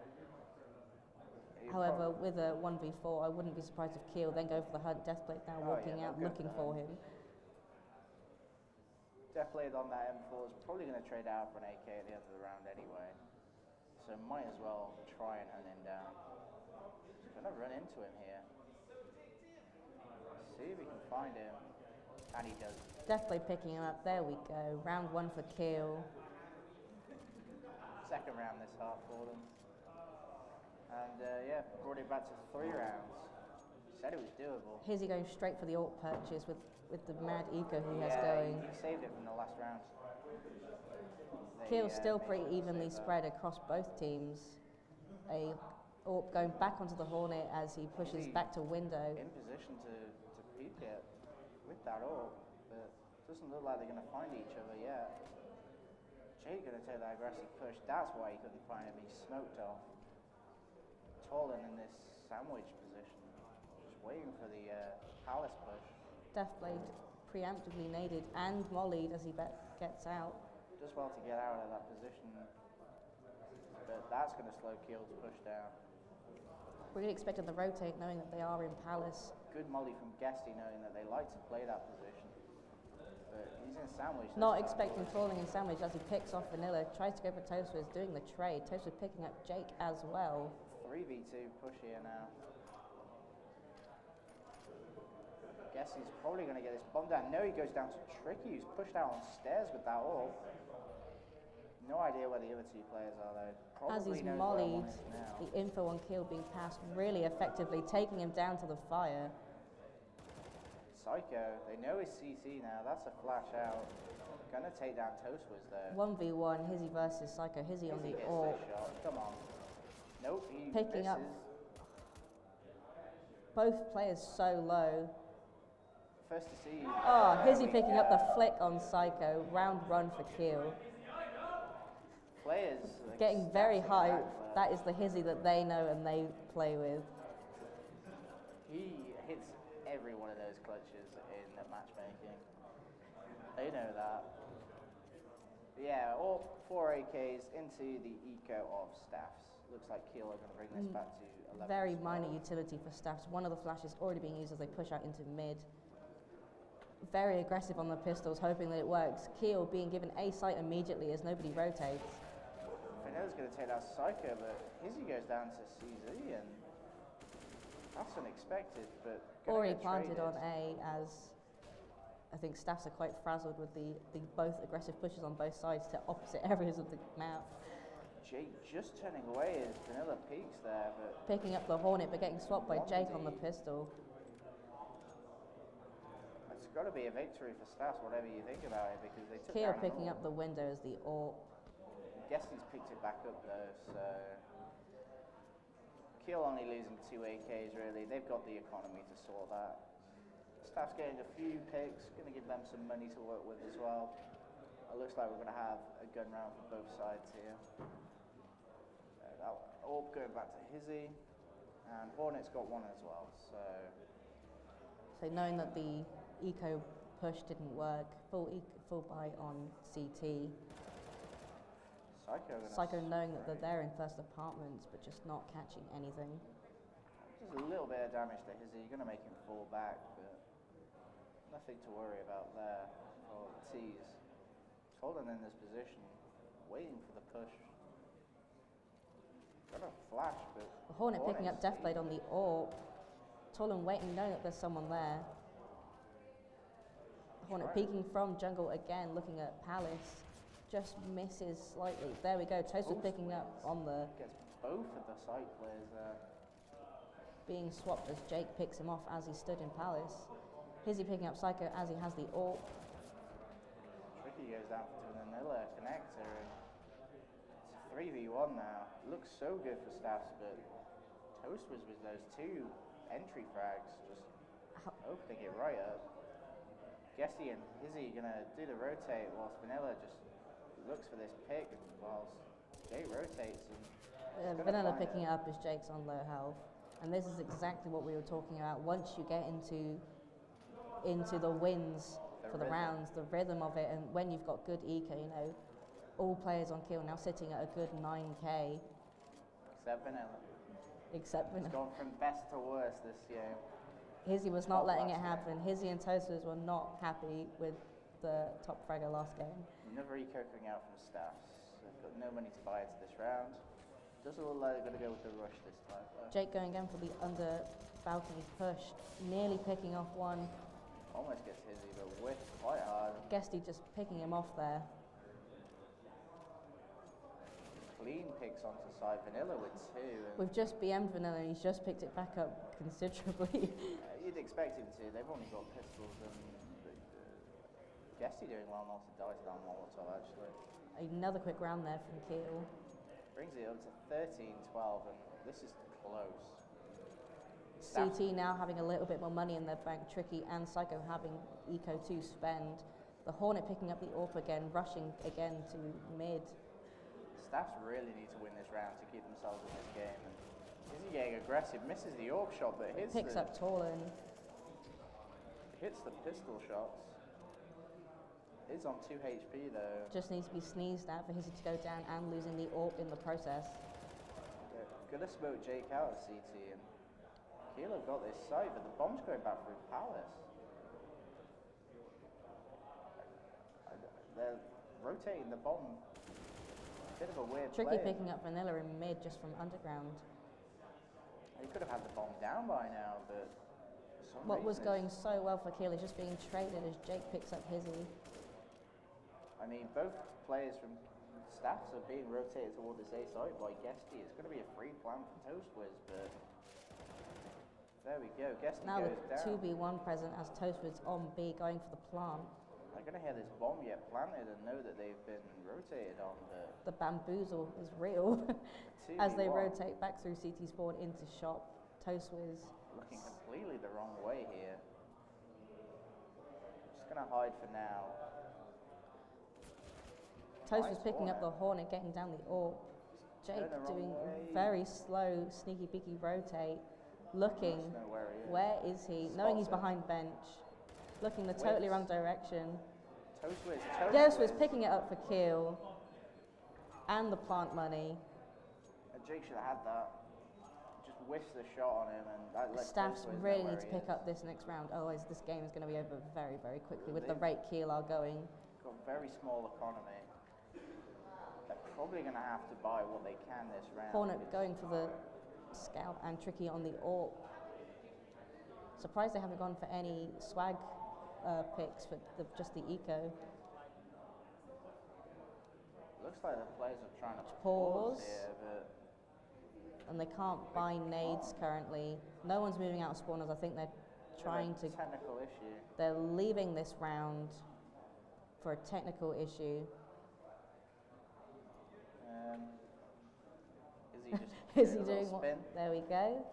He'd However, with a 1v4, I wouldn't be surprised if Kiel then go for the hunt. Deathblade now Oh, walking yeah, out, they'll go looking for for him. Deathblade on that M4 is probably going to trade out for an AK at the end of the round anyway. So might as well try and hunt him down. He's going to run into him here. See if we can find him. And he does. Definitely picking him up. There we go. Round 1 for Kiel. Second round this half for them. And yeah, brought it back to 3 rounds. Said it was doable. Hizzy going straight for the AWP purchase with the mad eco he has Yeah, going. he saved it from the last round. Kiel's still pretty evenly spread across both teams. A AWP going back onto the Hornet as he pushes back to window. In position to peek it with that AWP, but doesn't look like they're going to find each other yet. Jake going to take that aggressive push. That's why he couldn't find him. He smoked off. Tolan in this sandwich position, just waiting for the Palace push. Deathblade preemptively naded and mollied as he gets out. Does well to get out of that position, but that's going to slow Kiel's push down. Really expected the rotate knowing that they are in Palace. Good molly from Guesty knowing that they like to play that position. But he's in sandwich. Not expecting trawling in sandwich as he picks off Vanilla, tries to go for Toastwiz, doing the trade. Toastwiz picking up Jake as well. 3v2 push here now. Guess he's probably going to get this bomb down. No, he goes down to Tricky, who's pushed out on stairs with that AWP. No idea where the other 2 players are though. Probably As he's knows where one mollied, is now. the info on Kiel being passed really effectively, taking him down to the fire. Psycho, they know his CT now. That's a flash out. Gonna take down Toastwiz there. 1v1, Hizzy versus Psycho. Hizzy on the Gets AWP. this shot. Come on. Nope, he Picking misses. up. Both players so low. First to see. Oh, Hizzy picking up the flick on Psycho. Round run for Kiel. Players like, Getting very snapping high. back there. That is the Hizzy that they know and they play with. He hits every one of those clutches in matchmaking. They know that. But yeah, all 4 AKs into the eco of Staffs. Looks like Kiel are going to bring this back to 11. Very minor utility for Staffs. One of the flashes already being used as they push out into mid. Very aggressive on the pistols, hoping that it works. Kiel being given a sight immediately as nobody rotates. Vanille's going to take that Psycho, but Hizzy goes down to CZ, and that's unexpected, but Already planted on A as I think Staffs are quite frazzled with the both aggressive pushes on both sides to opposite areas of the map. Jake just turning away as Vanilla peaks there, but Picking up the Hornet but getting swapped by Jake on the pistol. it's got to be a victory for Staffs, whatever you think about it, because they took Kiel down picking an up the window as the AWP. Guesty's picked it back up though, so Kiel only losing 2 AKs really. They've got the economy to sort that. Staff's getting a few picks, going to give them some money to work with as well. It looks like we're going to have a gun round for both sides here. That AWP going back to Hizzy, and Hornet's got one as well. So knowing that the eco push didn't work, full buy on CT. Psycho knowing that they're there in first apartments but just not catching anything. Just a little bit of damage to Hizzy. You're going to make him fall back, but nothing to worry about there for the T's. Tolan in this position, waiting for the push. Got a flash, but The Hornet picking up Hornet's Deathblade on the AWP. Tolan waiting, knowing that there's someone there. Hornet peeking from jungle again, looking at Palace. Just misses slightly. There we go. Toastwiz picking up on the gets both of the side players there. being swapped as Jake picks him off as he stood in Palace. Hizzy picking up Psycho as he has the AWP. Tricky goes down to an Vanilla connector. And it's a 3v1 now. Looks so good for Staffs, but Toastwiz with those 2 entry frags just opening it right up. Guessy and Hizzy gonna do the rotate whilst Vanilla just looks for this pick whilst Jake rotates. And Vanilla picking it up as Jake's on low health. And this is exactly what we were talking about. Once you get into the wins for the rounds, the rhythm of it, and when you've got good eco, you know, all players on Kiel now sitting at a good 9k. Except Vanilla. Except It's Vanilla. gone from best to worst this game. Hizzy was not Top letting it last happen. Hizzy and Toastwiz were not happy with the top fragger last game. Another eco coming out from Staffs. They've got no money to buy into this round. Doesn't look like they're going to go with the rush this time though. Jake going again for the under balcony push, nearly picking off one. Almost gets Hizzy, but whiffs quite hard. Guesty just picking him off there. Clean picks onto side Vanilla with 2. And We've just BM'd Vanilla and he's just picked it back up considerably. you'd expect him to. They've only got pistols and Guesty doing well not to die to that Molotov actually. Another quick round there from Keel. Brings it up to 13-12 and this is close. CT now having a little bit more money in their bank. Tricky and Psycho having eco to spend. The Hornet picking up the AWP again, rushing again to mid. Staffs really need to win this round to keep themselves in this game. And Izzy getting aggressive, misses the AWP shot, but Picks up Torlin. hits the pistol shots. Is on 2 HP though. Just needs to be sneezed at for Hizzy to go down and losing the AWP in the process. Gonna smoke Jake out at CT and Keel have got this side, but the bomb's going back through Palace. They're rotating the bomb. Bit of a weird Tricky play. picking up Vanilla in mid just from underground. They could have had the bomb down by now, but for some What was reason going so well for Keel is just being traded as Jake picks up Hizzy. I mean, both players from Staffs are being rotated toward this A side by Guesty. It's going to be a free plan for Toastwiz, but there we go. Guesty Now goes the down. 2v1 present as Toastwiz on B going for the plant. They're going to hear this bomb get planted and know that they've been rotated on, but The bamboozle is real as they 2v1 rotate back through CT spawn into shop. Toastwiz looking completely the wrong way here. Just going to hide for now. Toastwiz Nice picking up Hornet. the Hornet, getting down the AWP. Jake Going the wrong doing way. very slow, sneaky beaky rotate, looking. Must know where he is. Where is he? Knowing he's Spots him. behind bench, looking the totally Whips. wrong direction. Toastwiz. Picking it up for Keel and the plant money. And Jake should have had that. Just whiffs the shot on him and that lets Staffs Toastwiz know really where need to he pick is. up this next round. Otherwise, this game is going to be over very, very quickly with the They- rate Keel are going. Got a very small economy. They're probably going to have to buy what they can this round. Hornet because going for the scout and Tricky on the AWP. Surprised they haven't gone for any swag picks for just the eco. Looks like the players are trying to Pause. here, but And they can't buy nades currently. No one's moving out of spawners. I think they're trying to. technical issue. They're leaving this round for a technical issue. Is he just Is he a little doing what? spin? There we go.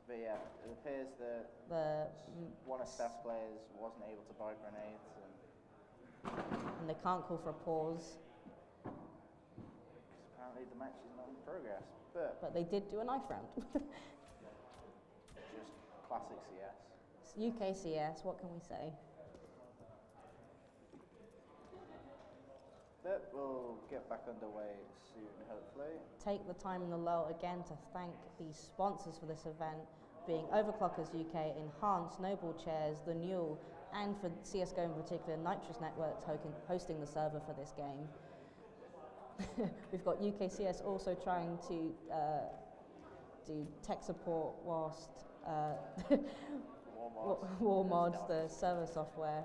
But yeah, it appears that The one of Staff's players wasn't able to buy grenades. and they can't call for a pause, Because apparently the match is not in progress. But but they did do a knife round. just classic CS. UKCS, what can we say? But we'll get back underway soon, hopefully. Take the time in the lull again to thank the sponsors for this event, being Overclockers UK, Enhanced, Noble Chairs, The Newell, and for CSGO in particular, Nitrous Networks hosting the server for this game. We've got UKCS also trying to do tech support whilst War Mods, the server software.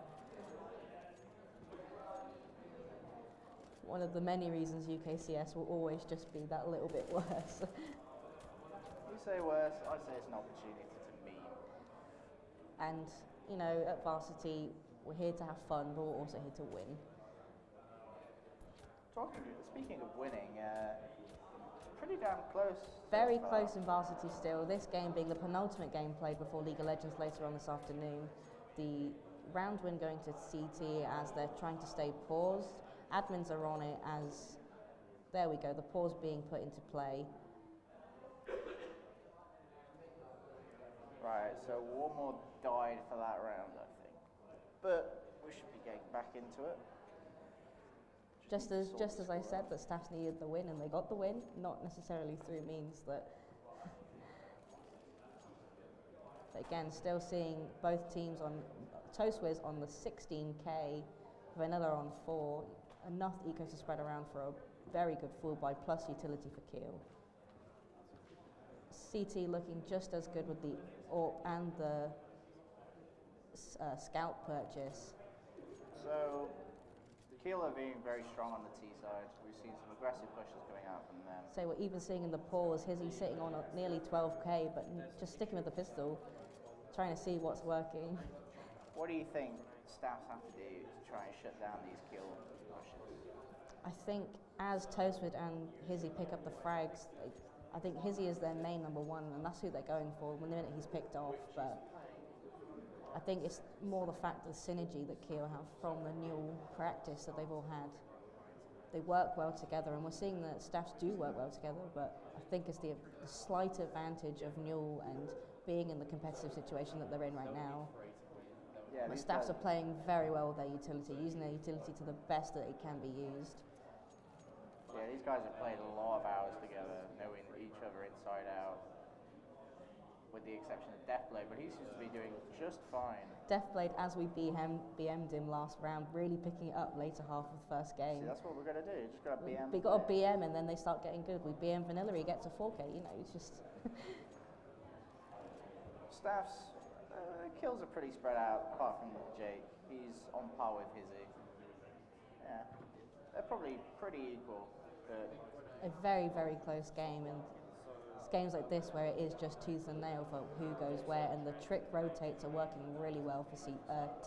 One of the many reasons UKCS will always just be that little bit worse. You say worse, I say it's an opportunity to meme. And, you know, at Varsity, we're here to have fun, but we're also here to win. Speaking of winning, pretty damn close. Very so far. close in Varsity still, this game being the penultimate game played before League of Legends later on this afternoon. The round win going to CT as they're trying to stay paused. Admins are on it as, there we go, the pause being put into play. Right, so Warmore died for that round, I think. But we should be getting back into it. Just as I said that Staffs needed the win and they got the win, not necessarily through means that. But again, still seeing both teams on Toastwiz on the 16k, Vanilla on 4, enough eco to spread around for a very good full buy plus utility for Keel. CT looking just as good with the AWP and the scout purchase. So, Kiel are being very strong on the T side. We've seen some aggressive pushes coming out from them. So we're even seeing in the pause, Hizzy sitting on nearly 12k, but just sticking with the pistol, trying to see what's working. What do you think Staffs have to do to try and shut down these Kiel pushes? I think as Toastwood and Hizzy pick up the frags, I think Hizzy is their main number one, and that's who they're going for the minute he's picked off. But I think it's more the fact of the synergy that Kiel have from the new practice that they've all had. They work well together, and we're seeing that Staffs do work well together, but I think it's the slight advantage of Newell and being in the competitive situation that they're in right now. Yeah, The Staffs are playing very well with their utility, using their utility to the best that it can be used. Yeah, these guys have played a lot of hours together, knowing each other inside out, with the exception of Deathblade, but he seems to be doing just fine. Deathblade, as we BM'd him last round, really picking it up later half of the first game. See, that's what we're going to do, just got to BM. We got a BM and then they start getting good. We BM Vanilla, he gets a 4K, you know, it's just... Staffs, kills are pretty spread out, apart from Jake. He's on par with Hizzy. Yeah, they're probably pretty equal, but... A very, very close game, and it's games like this where it is just tooth and nail for who goes where, and the trick rotates are working really well for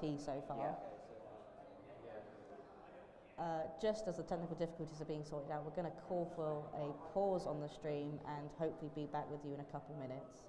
T so far. Yeah. Just as the technical difficulties are being sorted out, we're going to call for a pause on the stream and hopefully be back with you in a couple minutes.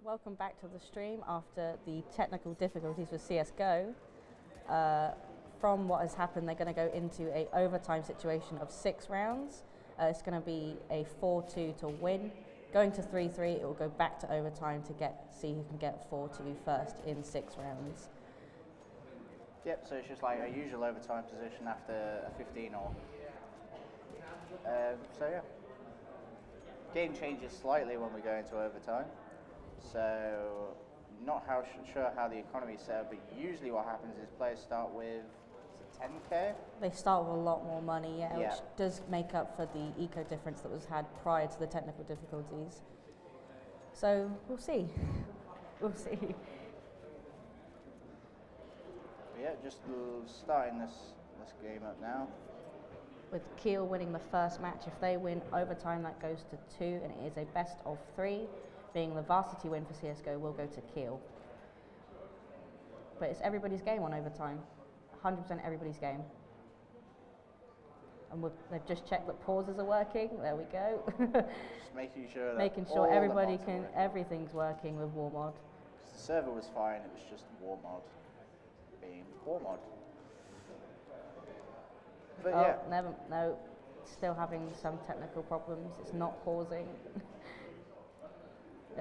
Welcome back to the stream after the technical difficulties with CSGO. From what has happened, they're going to go into a overtime situation of 6 rounds. It's going to be a 4-2 to win. Going to 3-3, it will go back to overtime to see who can get 4-2 first in 6 rounds. Yep, so it's just like a usual overtime position after a 15-all. So yeah. Game changes slightly when we go into overtime. So not sure how the economy is set up, but usually what happens is players start with 10k? They start with a lot more money, Yeah. which does make up for the eco difference that was had prior to the technical difficulties. So we'll see. We'll see. Yeah, just starting this game up now. With Kiel winning the first match, if they win overtime, that goes to 2, and it is a best of 3. Being the varsity win for CSGO will go to Kiel. But it's everybody's game on overtime. 100% everybody's game. And they've just checked that pauses are working. There we go. Just making sure that making sure everybody everything's working with Warmod. The server was fine, it was just Warmod being Warmod. But no, still having some technical problems. It's not pausing.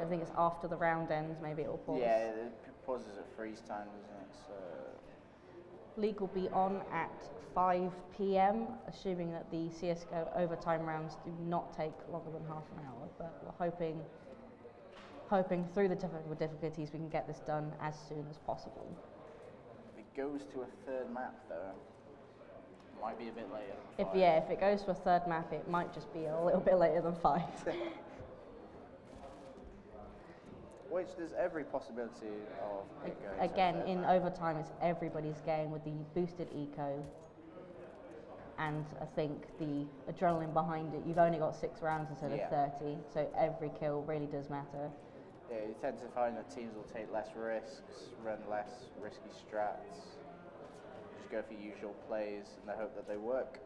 I think it's after the round ends, maybe it'll pause. Yeah, it pauses at freeze time, doesn't it? So League will be on at 5 p.m, assuming that the CSGO overtime rounds do not take longer than half an hour. But we're hoping through the technical difficulties we can get this done as soon as possible. if it goes to a third map, though, might be a bit later than 5. If it goes to a third map, it might just be a little bit later than 5. Which there's every possibility of it going to Again, a third in map. overtime, it's everybody's game with the boosted eco. And I think the adrenaline behind it, you've only got 6 rounds instead of 30, so every kill really does matter. Yeah, you tend to find that teams will take less risks, run less risky strats, just go for usual plays in the hope that they work.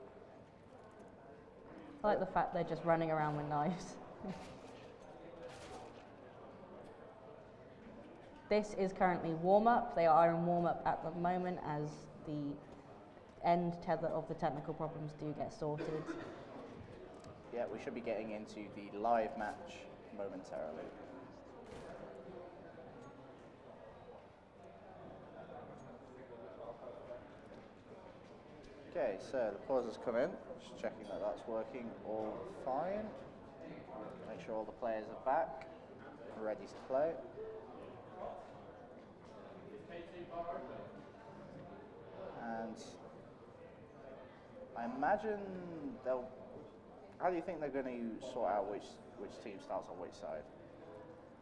I like the fact they're just running around with knives. This is currently warm-up. They are in warm-up at the moment as the end tether of the technical problems do get sorted. Yeah, we should be getting into the live match momentarily. Okay, so the pause has come in. Just checking that that's working all fine. Make sure all the players are back, ready to play. And I imagine how do you think they're going to sort out which team starts on which side?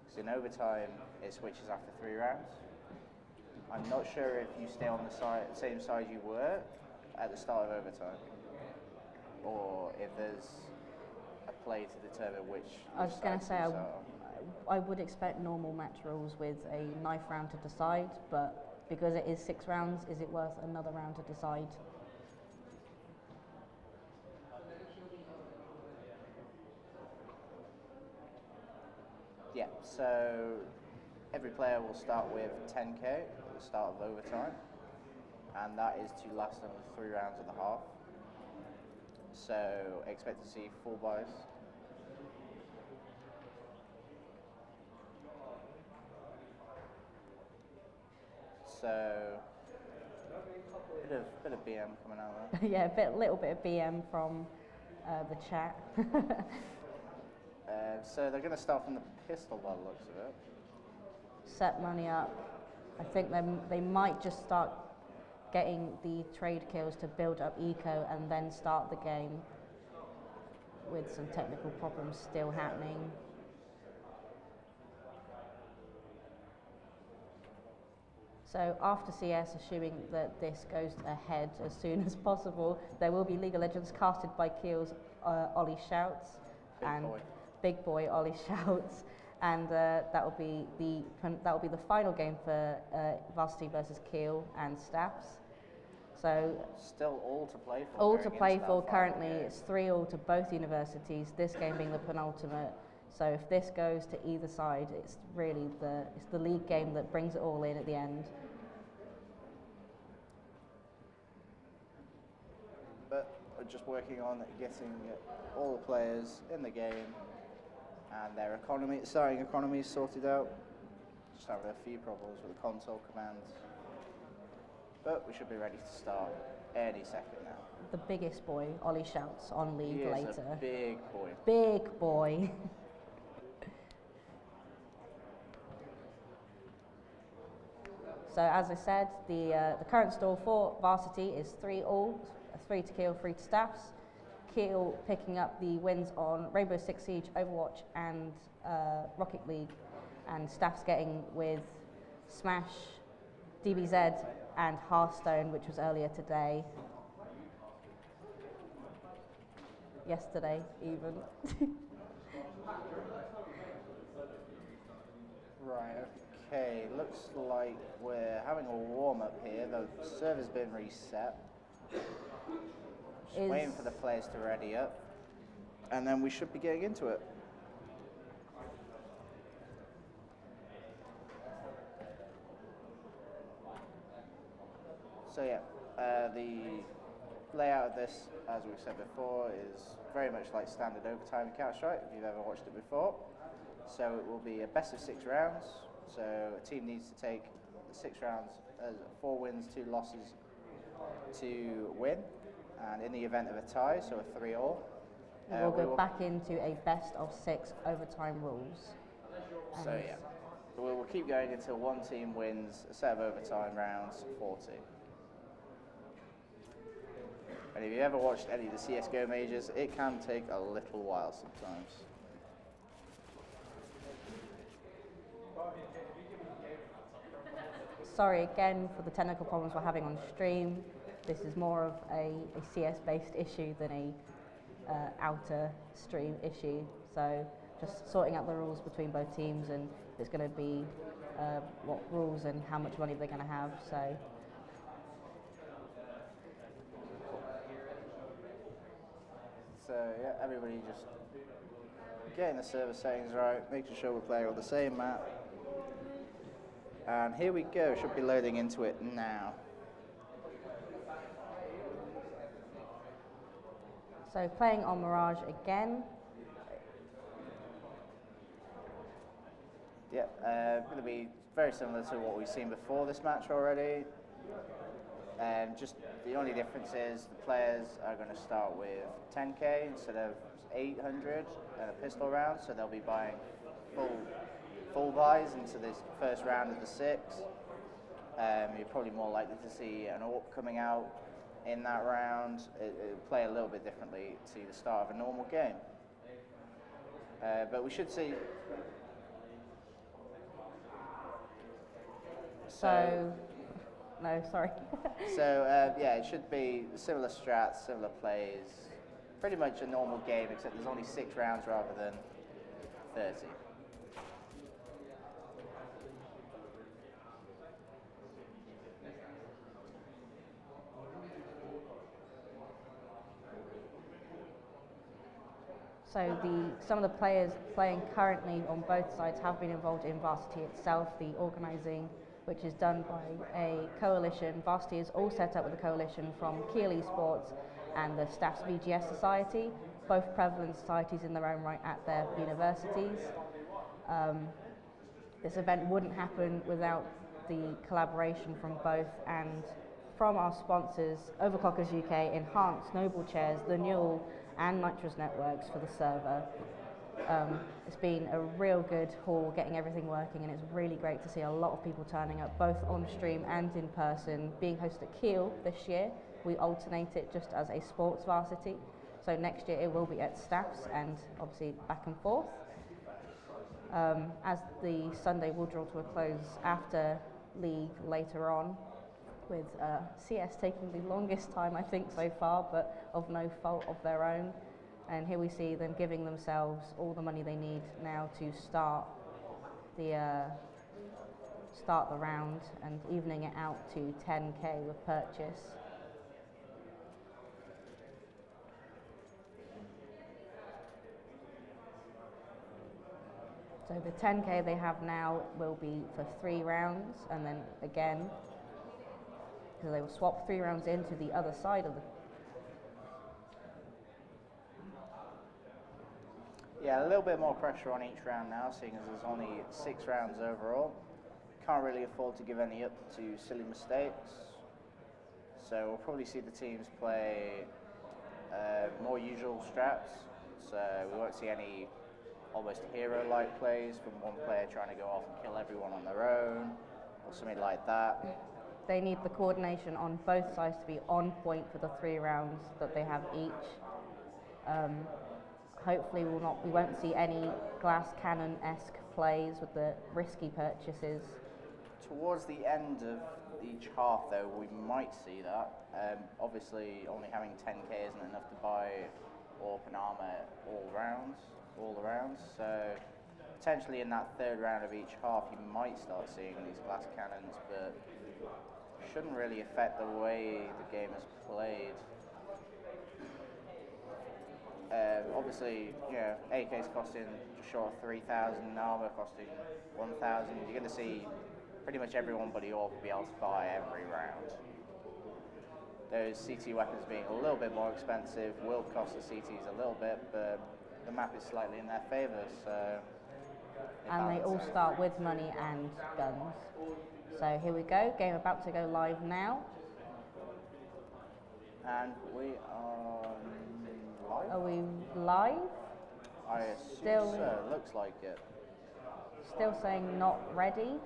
Because in overtime, it switches after 3 rounds. I'm not sure if you stay on the same side you were at the start of overtime, or if there's a play to determine which. I was going to say, I would expect normal match rules with a knife round to decide, but because it is 6 rounds, is it worth another round to decide? Yeah, so every player will start with 10k at the start of overtime, and that is to last them 3 rounds and a half. So expect to see full buys. So bit of BM coming out there. Yeah, little bit of BM from the chat. So they're going to start from the pistol by the looks of it. Set money up. I think they might just start getting the trade kills to build up eco and then start the game with some technical problems still happening. So after CS, assuming that this goes ahead as soon as possible, there will be League of Legends casted by Kiel's Ollie Shouts. Big boy Ollie Shouts, and that will be the final game for Varsity versus Kiel and Staffs. So still all to play for. All to play for currently. It's 3-3 to both universities. This game being the penultimate. So if this goes to either side, it's really the league game that brings it all in at the end. But we're just working on getting all the players in the game and their starting economies sorted out. Just having a few problems with the console commands. But we should be ready to start any second now. The biggest boy, Ollie shouts on league He is later. a big boy. Big boy. So as I said, the current score for Varsity is 3-all, 3 to Kiel, 3 to Staffs. Kiel picking up the wins on Rainbow Six Siege, Overwatch and Rocket League, and Staffs getting with Smash, DBZ and Hearthstone, which was earlier today. Yesterday even. Right, okay, looks like we're having a warm-up here. The server's been reset. Just waiting for the players to ready up, and then we should be getting into it. So yeah, the layout of this, as we've said before, is very much like standard overtime in Counter-Strike, if you've ever watched it before. So it will be a best of 6 rounds. So a team needs to take the 6 rounds as 4 wins, 2 losses to win. And in the event of a tie, so a 3-all, we'll go back into a best of 6 overtime rules. So yeah, we'll keep going until one team wins a set of overtime rounds, 40. And if you've ever watched any of the CSGO majors, it can take a little while sometimes. Sorry again for the technical problems we're having on stream. This is more of a CS-based issue than a outer stream issue. So just sorting out the rules between both teams, and it's going to be what rules and how much money they're going to have. So yeah, everybody just getting the server settings right, making sure we're playing on the same map. And here we go, should be loading into it now. So playing on Mirage again. Yeah, going to be very similar to what we've seen before this match already. Just the only difference is the players are going to start with 10k instead of 800 and a pistol round, so they'll be buying full buys into this first round of the 6. You're probably more likely to see an AWP coming out in that round. It'll play a little bit differently to the start of a normal game. But we should see. No, sorry. So yeah, it should be similar strats, similar plays, pretty much a normal game, except there's only 6 rounds rather than 30. So some of the players playing currently on both sides have been involved in Varsity itself, the organising, which is done by a coalition. Varsity is all set up with a coalition from Kiel Esports and the Staffs VGS Society, both prevalent societies in their own right at their universities. This event wouldn't happen without the collaboration from both and from our sponsors, Overclockers UK, Enhance, Noble Chairs, The Newell, and Nitrous Networks for the server. It's been a real good haul getting everything working, and it's really great to see a lot of people turning up both on stream and in person. Being hosted at Kiel this year, we alternate it just as a sports varsity. So next year it will be at Staffs and obviously back and forth. As the Sunday will draw to a close after League later on, with CS taking the longest time I think so far, but of no fault of their own. And here we see them giving themselves all the money they need now to start the round and evening it out to 10k with purchase. So the 10K they have now will be for 3 rounds, and then again, because they will swap 3 rounds into the other side of the. Yeah, a little bit more pressure on each round now, seeing as there's only 6 rounds overall. Can't really afford to give any up to silly mistakes. So we'll probably see the teams play more usual strats. So we won't see any almost hero-like plays from one player trying to go off and kill everyone on their own, or something like that. They need the coordination on both sides to be on point for the 3 rounds that they have each. Hopefully we won't see any glass cannon-esque plays with the risky purchases. Towards the end of each half, though, we might see that. Obviously, only having 10k isn't enough to buy AWP and armor all the rounds. So potentially in that 3rd round of each half, you might start seeing these glass cannons, but shouldn't really affect the way the game is played. Obviously, you know, AK's costing just short of 3,000, armor costing 1,000. You're going to see pretty much everyone but AWP will be able to buy every round. Those CT weapons being a little bit more expensive will cost the CTs a little bit, but the map is slightly in their favour, so. And they all start with money and guns. So here we go, game about to go live now. And we are live? Are we live? I assume so, looks like it. Still saying not ready.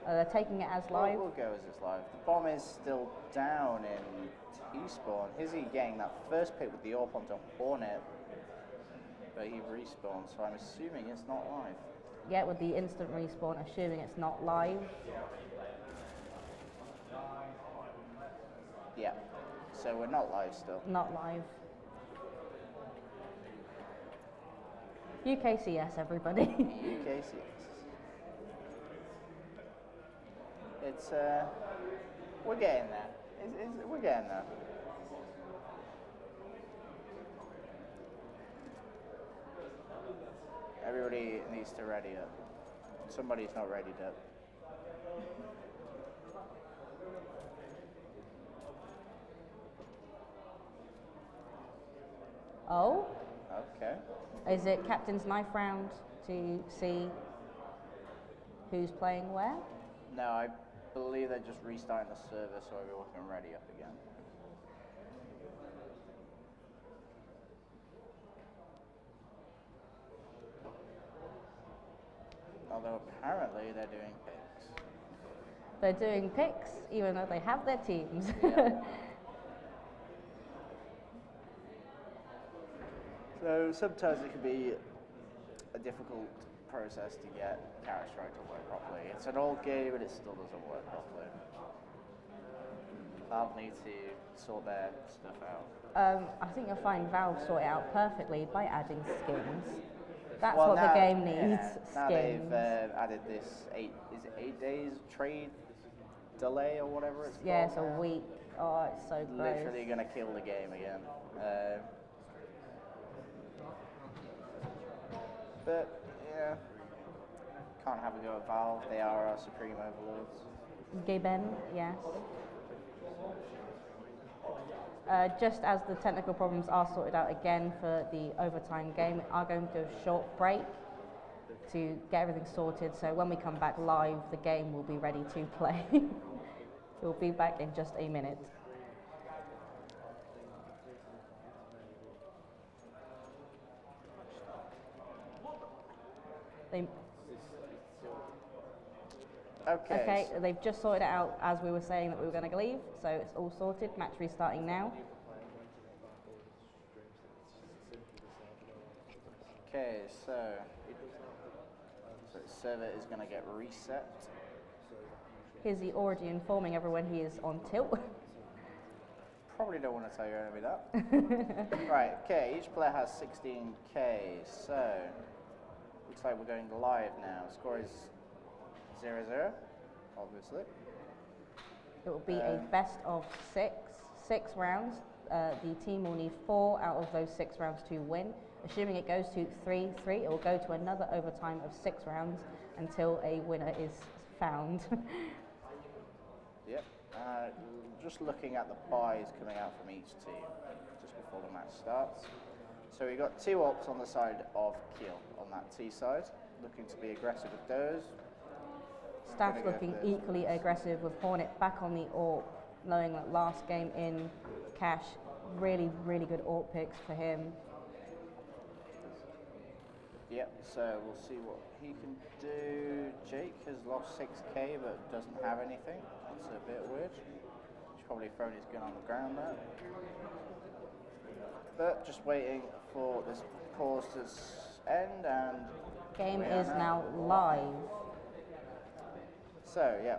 They're taking it as live. We'll go as it's live. The bomb is still down in T-spawn. Hizzy getting that first pick with the AWP onto Hornet, but he respawned, so I'm assuming it's not live. Yeah, with the instant respawn, assuming it's not live. Yeah, so we're not live still. Not live. UKCS, everybody. UKCS. It's, we're getting there. We're getting there. Everybody needs to ready up. Somebody's not ready up. Oh? Okay. Is it Captain's Knife round to see who's playing where? No, I believe they're just restarting the server so everyone can ready up again. Although apparently they're doing picks. They're doing picks, even though they have their teams. Yeah. So sometimes it can be a difficult process to get Counter-Strike to work properly. It's an old game and it still doesn't work properly. Valve need to sort their stuff out. I think you'll find Valve sort it out perfectly by adding skins. That's Well, what now, the game needs, yeah, now skins. they've added this 8 days trade delay or whatever it's called. Yeah, it's a now. week. Oh, it's so gross. Literally going to kill the game again. But, yeah, can't have a go at Valve. They are our supreme overlords. Gaben, yes. Just as the technical problems are sorted out again for the overtime game, we are going to do a short break to get everything sorted. So when we come back live, the game will be ready to play. We'll be back in just a minute. Okay, they've just sorted it out as we were saying that we were going to leave, so it's all sorted. Match restarting now. Okay, so the server is going to get reset. Here's the already informing everyone he is on tilt. Probably don't want to tell you any of that. Right, okay, each player has 16k, so looks like we're going live now. Score is 0-0, obviously. It will be a best of six rounds. The team will need 4 out of those 6 rounds to win. Assuming it goes to 3-3, it will go to another overtime of 6 rounds until a winner is found. Yep. Just looking at the buys coming out from each team just before the match starts. So we've got 2 AWPs on the side of Kiel on that T side, looking to be aggressive with those. Staff's looking equally aggressive with Hornet back on the AWP, knowing that last game in Cash, really, really good AWP picks for him. Yep, so we'll see what he can do. Jake has lost 6k but doesn't have anything. That's a bit weird. He's probably thrown his gun on the ground there. But just waiting for this pause to end, and Game is now live. So, yeah,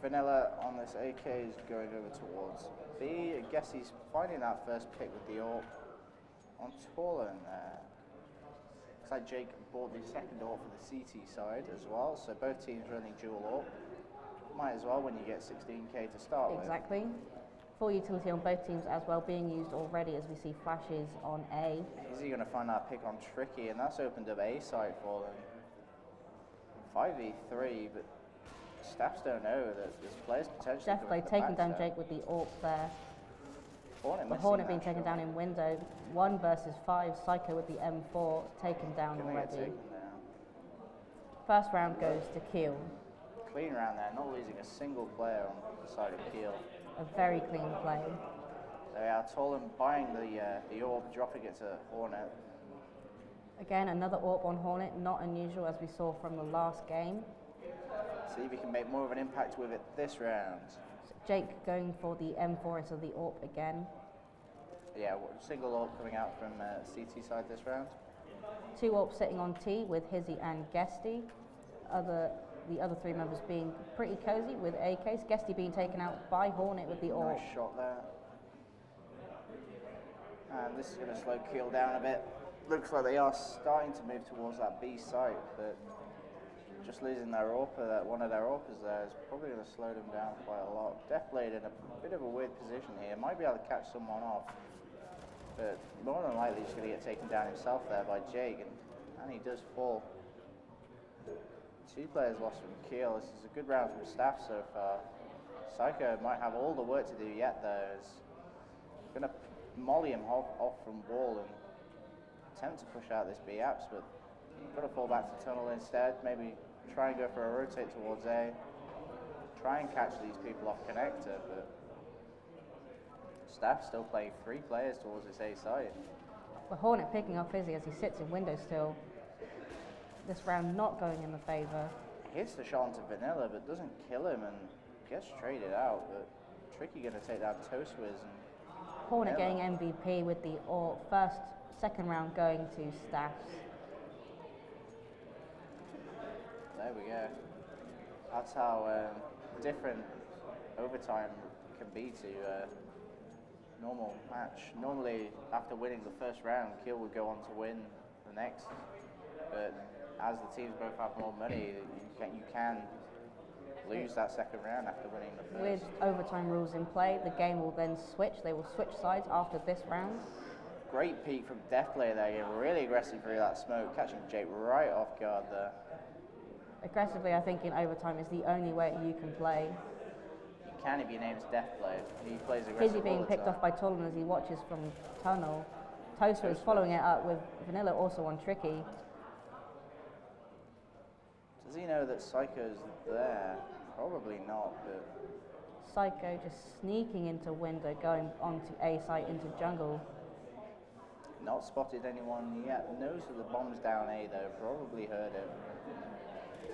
Vanilla on this AK is going over towards B. I guess he's finding that first pick with the AWP on Torlin there. Looks like Jake bought the second AWP for the CT side as well, so both teams running dual AWP. Might as well when you get 16k to start with. Exactly. Full utility on both teams as well, being used already as we see flashes on A. Is he going to find that pick on Tricky? And that's opened up A side for them. 5v3, but Staffs don't know that this player's potentially Definitely taking down Jake with the AWP there. The Hornet being taken down in window. 1 versus 5, Psycho with the M4 taken down already. First round goes to Kiel. Clean round there, not losing a single player on the side of Kiel. A very clean play. They are Tolan buying the AWP, dropping it to Hornet. Again, another AWP on Hornet, not unusual as we saw from the last game. See if he can make more of an impact with it this round. Jake going for the M4 instead of the AWP again. Yeah, single AWP coming out from CT side this round. 2 AWPs sitting on T with Hizzy and Guesty. The other 3 members being pretty cozy with AKs. Guesty being taken out by Hornet with the AWP. Nice shot there. And this is going to slow Kiel down a bit. Looks like they are starting to move towards that B site, but just losing their AWPer, one of their AWPers there, is probably going to slow them down quite a lot. Deathblade in a bit of a weird position here. Might be able to catch someone off, but more than likely he's going to get taken down himself there by Jake, and he does fall. 2 players lost from Kiel. This is a good round from Staff so far. Psycho might have all the work to do yet though. He's going to molly him off from wall and attempt to push out this B apps, but got to fall back to tunnel instead. Maybe try and go for a rotate towards A. Try and catch these people off connector, but Staff still playing 3 players towards this A side. The Hornet picking up Fizzy as he sits in window still. This round not going in the favour. Hits the shot onto Vanilla, but doesn't kill him and gets traded out. But Tricky going to take down Toast Wiz. Hornet getting MVP with the second round going to Staffs. There we go. That's how different overtime can be to normal match. Normally, after winning the first round, Kiel would go on to win the next. But as the teams both have more money, you can lose that second round after winning the first. With overtime rules in play, the game will then switch. They will switch sides after this round. Great peek from Deathblade there, getting really aggressive through that smoke, catching Jake right off guard there. Aggressively, I think in overtime is the only way you can play. You can if your name's Deathblade. He plays aggressive. Fizzy being picked off by Tolan as he watches from tunnel. Toaster is following it up with Vanilla also on Tricky. Does he know that Psycho's there? Probably not, but Psycho just sneaking into window, going onto A site into jungle. not spotted anyone yet. Knows that the bomb's down A though, probably heard it.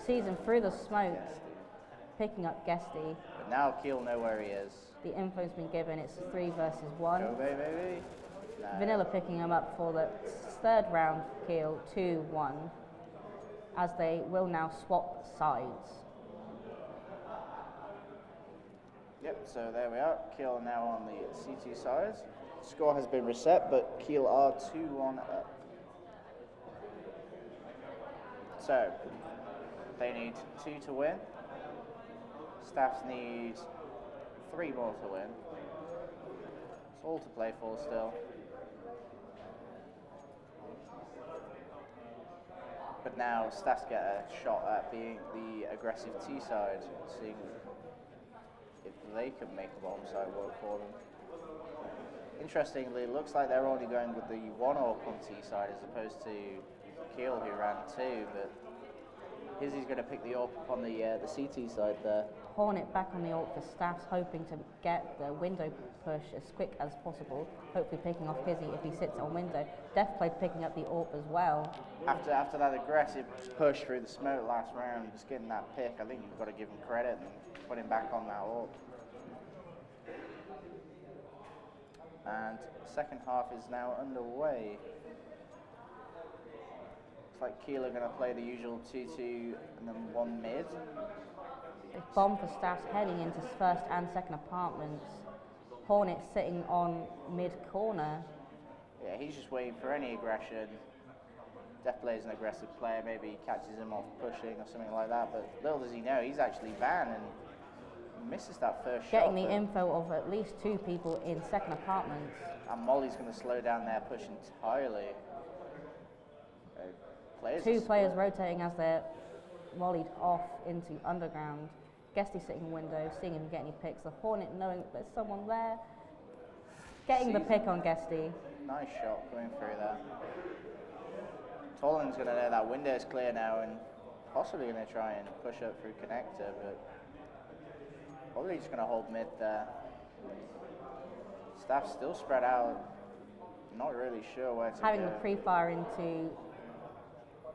Sees him through the smoke, picking up Guesty. But now Kiel know where he is. The info's been given, it's 3 versus 1. Go baby. No. Vanilla picking him up for the third round kill, 2-1, as they will now swap sides. Yep, so there we are. Kiel now on the CT side. Score has been reset, but Kiel are 2-1 up. So, they need 2 to win. Staffs need 3 more to win. It's all to play for still. But now Staffs get a shot at being the aggressive T side, seeing if they can make the bottom side work for them. Interestingly, it looks like they're only going with the one AWP on T side as opposed to Kiel, who ran two, but he's going to pick the AWP up on the CT side there. Hornet back on the AWP for Staffs, hoping to get the window push as quick as possible, hopefully picking off Hizzy if he sits on window. Deathblade picking up the AWP as well. After that aggressive push through the smoke last round, just getting that pick, I think you've got to give him credit and put him back on that AWP. And second half is now underway. Looks like Kiel are going to play the usual 2-2 and then 1 mid. A bomb for Staffs heading into first and second apartments. Hornet sitting on mid corner. Yeah, he's just waiting for any aggression. Deathblade is an aggressive player, maybe he catches him off pushing or something like that, but little does he know, he's actually Van and misses that first shot. Getting the info of at least 2 people in second apartments. And Molly's going to slow down their push entirely. Two players rotating as they're volleyed off into underground. Guesty sitting in window, seeing if he can get any picks. The Hornet knowing that there's someone there. Getting the pick on Guesty. Nice shot going through there. Tolan's going to know that window is clear now and possibly going to try and push up through connector, but probably just going to hold mid there. Staff's still spread out. Not really sure where to Having go. the pre-fire into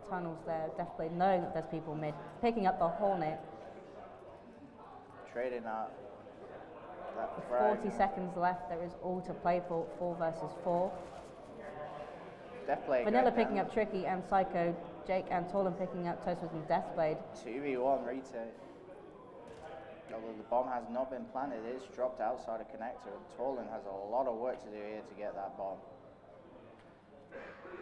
tunnels there. Deathblade knowing that there's people mid. Picking up the Hornet. Trading that With frag. 40 seconds left, there is all to play for, 4 versus 4. Deathblade Vanilla going picking down. up Tricky and Psycho. Jake and Tolan picking up Toasters and Deathblade. 2v1 retake. Although the bomb has not been planted, it is dropped outside of connector, and Tolan has a lot of work to do here to get that bomb.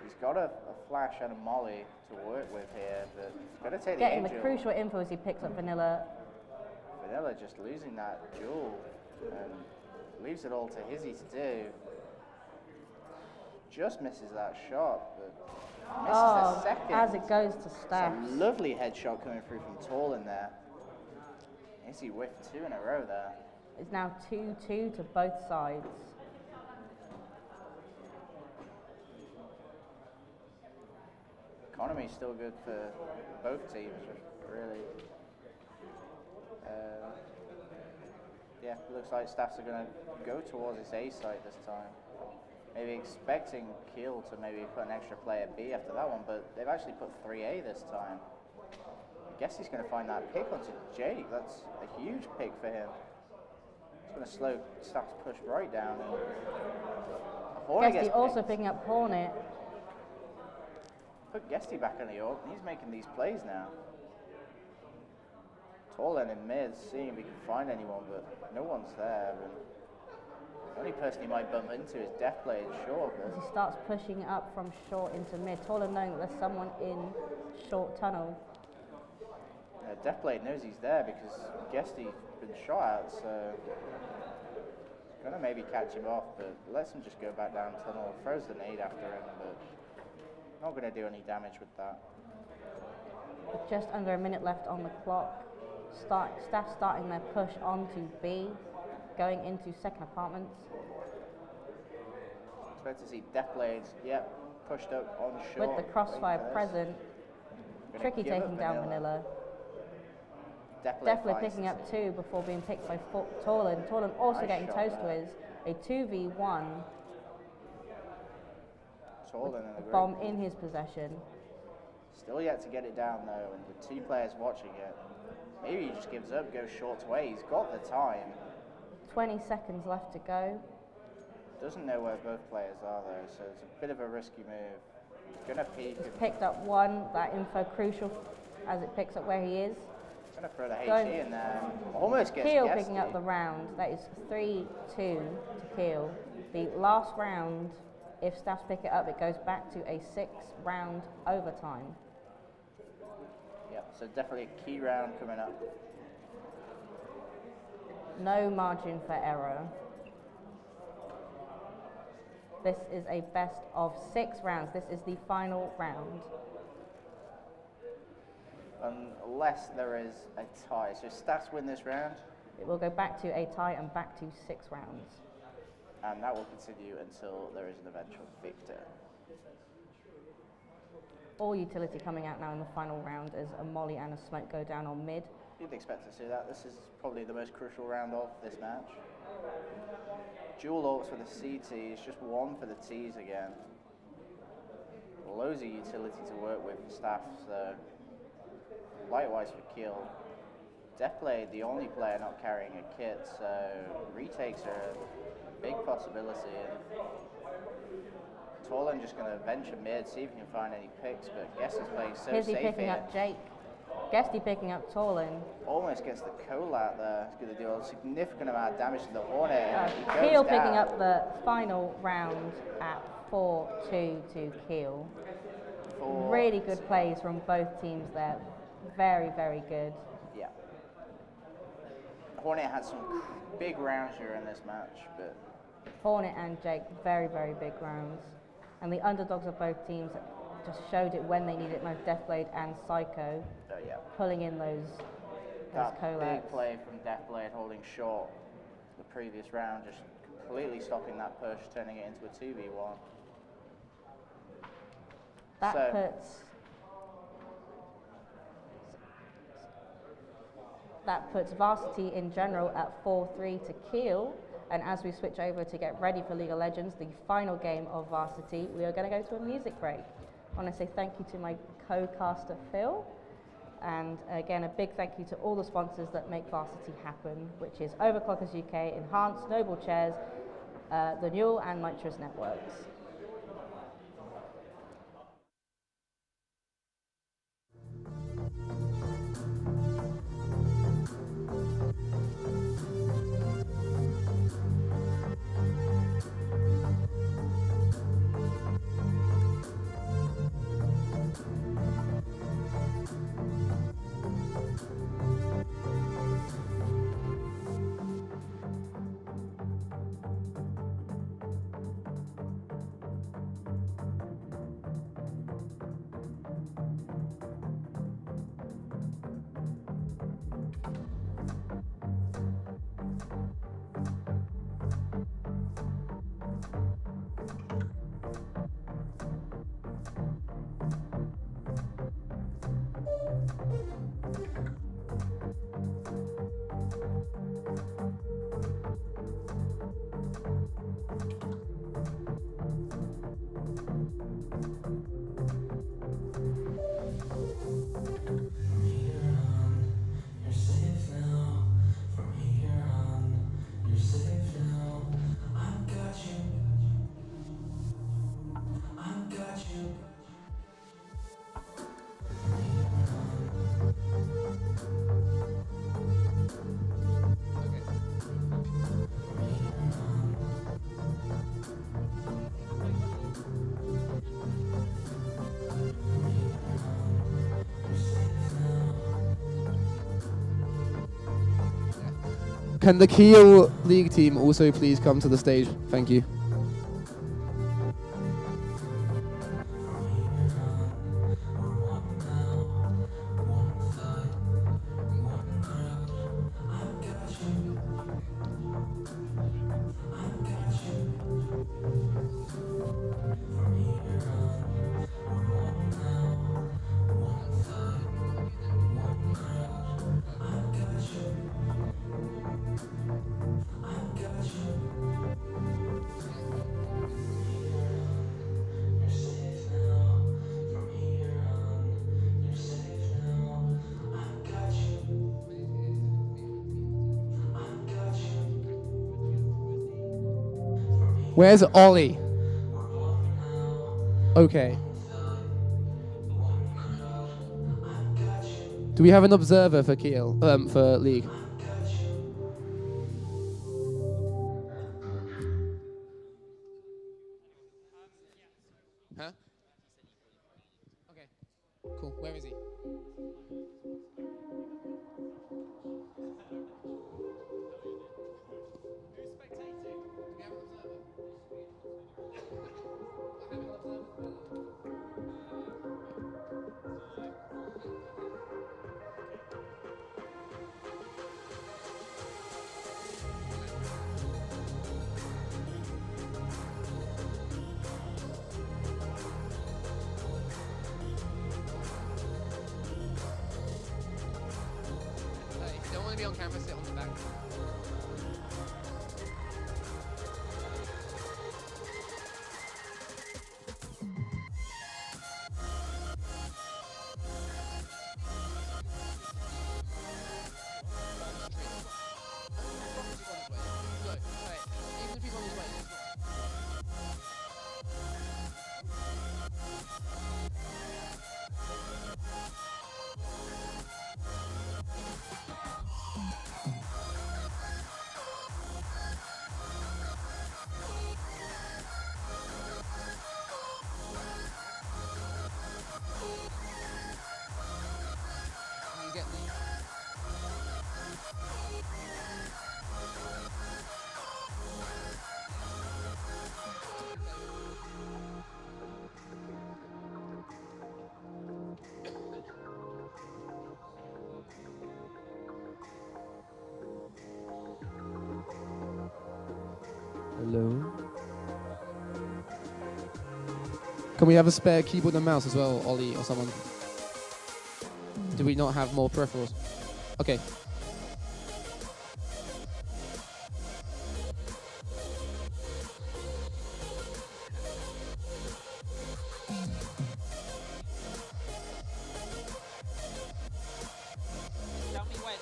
He's got a flash and a molly to work with here, but he's got to take Getting the the angel. crucial info as he picks up Vanilla. Vanilla just losing that duel and leaves it all to Hizzy to do. Just misses that shot, but misses the second. As it goes to It's Staffs. a lovely headshot coming through from Tolan there. Hizzy whiffed 2 in a row there. It's now 2-2 to both sides. Economy's still good for both teams, really. Yeah, it looks like Staffs are going to go towards this A site this time. Maybe expecting Kiel to maybe put an extra player B after that one, but they've actually put 3A this time. I guess he's going to find that pick onto Jake. That's a huge pick for him. It's going to slow Staffs' push right down. And Hornet gets Guesty also picked. picking up Hornet. Put Guesty back on the AWP, and he's making these plays now. Tolan in mid, seeing if he can find anyone, but no one's there. And the only person he might bump into is Deathblade, sure, As but he starts pushing up from short into mid. Tolan knowing that there's someone in short tunnel. Deathblade knows he's there because Guesty's been shot at, so gonna maybe catch him off, but lets him just go back down tunnel, throws the nade after him, but not gonna do any damage with that. With just under a minute left on the clock. Staff starting their push onto B, going into second apartments. Expect to see Deathblade, yep, pushed up on short. With the crossfire waiting for this. present. Gonna Tricky give it taking down Vanilla. fights Definitely picking up 2 before being picked by Tolan. Tolan also Nice getting shot toast there. with a 2v1 Tolan in the bomb group. in his possession. Still yet to get it down though, and the 2 players watching it. Maybe he just gives up, goes short away. He's got the time. 20 seconds left to go. Doesn't know where both players are though, so it's a bit of a risky move. He's gonna peek Just and picked up 1, that info crucial as it picks up where he is. gonna throw the Going- HE in there. Almost gets Keel Guesty. picking up the round. That is 3-2 to Keel. The last round, if Staffs pick it up, it goes back to a 6-round overtime. Yeah, so definitely a key round coming up. No margin for error. This is a best of 6 rounds. This is the final round. Unless there is a tie. So Staffs win this round. It will go back to a tie and back to 6 rounds. And that will continue until there is an eventual victor. All utility coming out now in the final round as a molly and a smoke go down on mid. You'd expect to see that. This is probably the most crucial round of this match. Dual orcs for the CTs, just one for the Ts again. Loads of utility to work with for Staff, so likewise for Kiel. Deathblade, the only player not carrying a kit, so retakes are a big possibility. Torlin just going to venture mid, see if he can find any picks, but Guess is playing so Here's safe he picking here. up Jake. Guesty picking up Torlin. Almost gets the Colat there. It's going to do a significant amount of damage to the Hornet. He goes Kiel down. picking up the final round at 4-2 to Kiel. Really good plays from both teams there. Very, very good. Yeah. Hornet had some big rounds during this match, but Hornet and Jake, very, very big rounds. And the underdogs of both teams just showed it when they needed it most. Deathblade and Psycho yeah. pulling in those That collabs. big play from Deathblade holding short the previous round, just completely stopping that push, turning it into a 2v1. That puts Varsity in general at 4-3 to Kiel. And as we switch over to get ready for League of Legends, the final game of Varsity, we are going to go to a music break. I want to say thank you to my co-caster Phil, and again a big thank you to all the sponsors that make Varsity happen, which is Overclockers UK, Enhanced, Noble Chairs, the Newell and Nitrous Networks. Can the Kiel League team also please come to the stage? Thank you. Where's Ollie? Okay. Do we have an observer for Kiel, for League? Huh? Okay. Cool. Where is he? Who's spectating? Do we have an observer? on camera, sit on the back. You get the Hello. Can we have a spare keyboard and mouse as well, Ollie or someone? Do we not have more peripherals? Okay. Tell me when.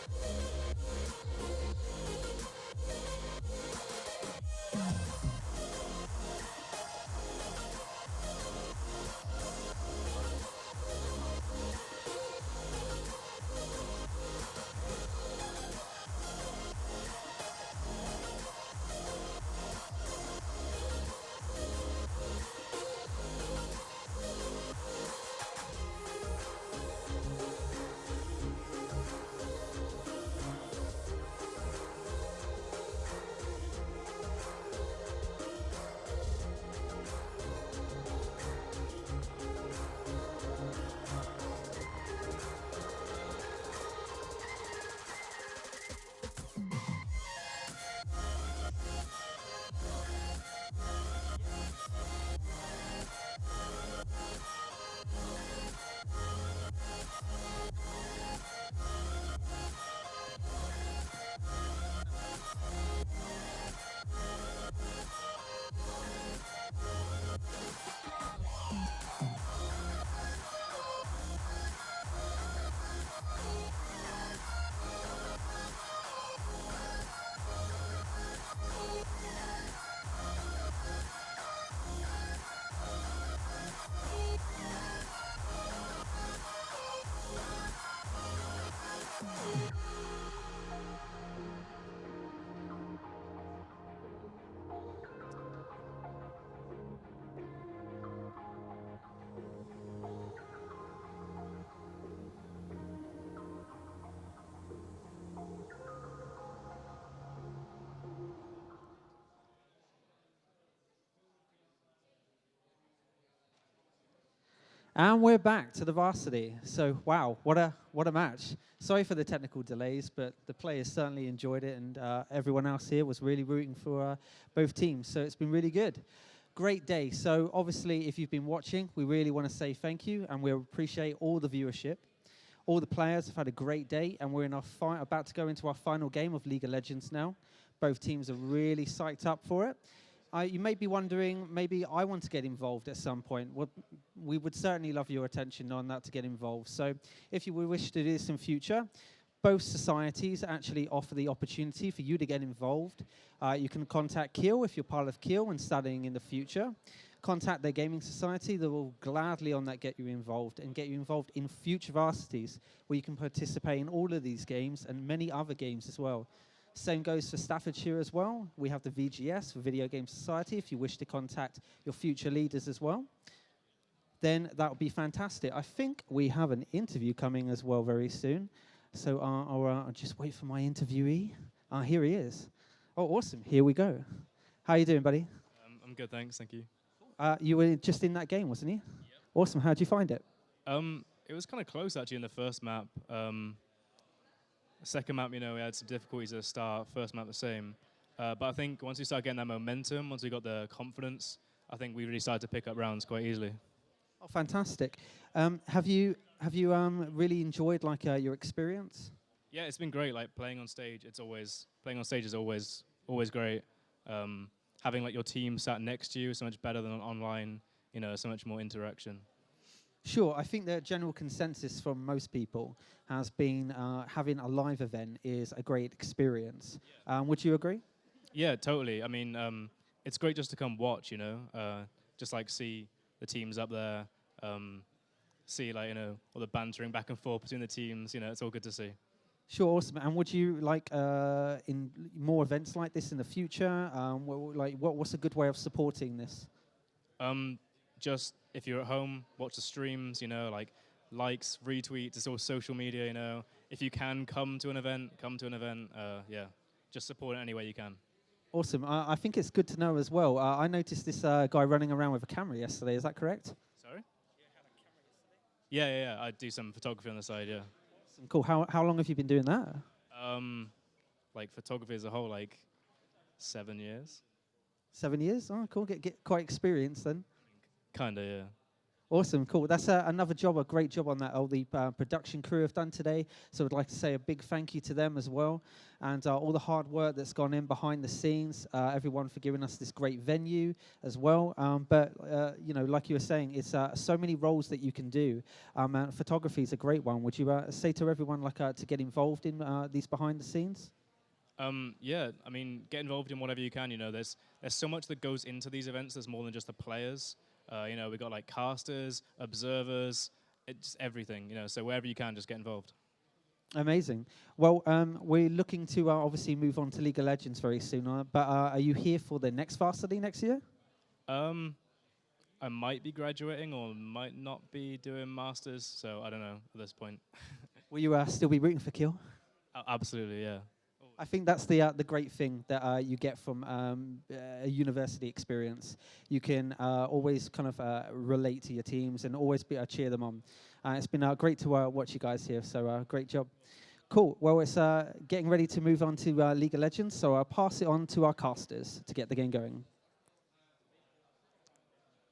And we're back to the varsity. So, wow, what a match. Sorry for the technical delays, but the players certainly enjoyed it, and everyone else here was really rooting for both teams. So it's been really good. Great day. So obviously, if you've been watching, we really want to say thank you, and we appreciate all the viewership. All the players have had a great day, and we're in our about to go into our final game of League of Legends now. Both teams are really psyched up for it. You may be wondering, maybe I want to get involved at some point. Well, we would certainly love your attention on that to get involved. So if you wish to do this in future, both societies actually offer the opportunity for you to get involved. You can contact Kiel if you're part of Kiel and studying in the future. Contact their gaming society. They will gladly on that get you involved and get you involved in future varsities where you can participate in all of these games and many other games as well. Same goes for Staffordshire as well. We have the VGS, for Video Game Society, if you wish to contact your future leaders as well. Then that would be fantastic. I think we have an interview coming as well very soon. So I'll just wait for my interviewee. Here he is. Oh, awesome. Here we go. How you doing, buddy? I'm good, thanks. Thank you. You were just in that game, wasn't you? Yep. Awesome. How did you find it? It was kind of close, actually, in the first map. Second map, we had some difficulties at the start. First map, the same. But I think once we started getting that momentum, once we got the confidence, I think we really started to pick up rounds quite easily. Oh, fantastic. Have you really enjoyed your experience? Yeah, it's been great. Like playing on stage, is always great. Having like your team sat next to you is so much better than online. You know, so much more interaction. Sure, I think the general consensus from most people has been having a live event is a great experience. Would you agree? Yeah, totally. I mean, it's great just to come watch. You know, just like see the teams up there, see like all the bantering back and forth between the teams. You know, it's all good to see. Sure, awesome. And would you like in more events like this in the future? What's a good way of supporting this? Just if you're at home, watch the streams. You know, like likes, retweets. It's all social media. You know, if you can come to an event, Yeah, just support it any way you can. Awesome. I think it's good to know as well. I noticed this guy running around with a camera yesterday. Is that correct? Sorry? Yeah. I do some photography on the side. Yeah. Awesome, cool. How long have you been doing that? Like photography as a whole, like 7 years. 7 years? Oh, cool. Get quite experienced then. Kinda, yeah. Awesome, cool. That's another job, a great job on that all the production crew have done today. So I'd like to say a big thank you to them as well. And all the hard work that's gone in behind the scenes, everyone for giving us this great venue as well. But like you were saying, it's so many roles that you can do. And photography is a great one. Would you say to everyone to get involved in these behind the scenes? Yeah, I mean, get involved in whatever you can. You know, there's so much that goes into these events. There's more than just the players. We've got like casters, observers, it's everything. You know, so wherever you can, just get involved. Amazing. Well, we're looking to obviously move on to League of Legends very soon. But are you here for the next Varsity next year? I might be graduating or might not be doing masters. So I don't know at this point. Will you still be rooting for Kiel? Absolutely, yeah. I think that's the great thing that you get from a university experience. You can always kind of relate to your teams and always cheer them on. It's been great to watch you guys here, so great job. Cool. Well, it's getting ready to move on to League of Legends, so I'll pass it on to our casters to get the game going.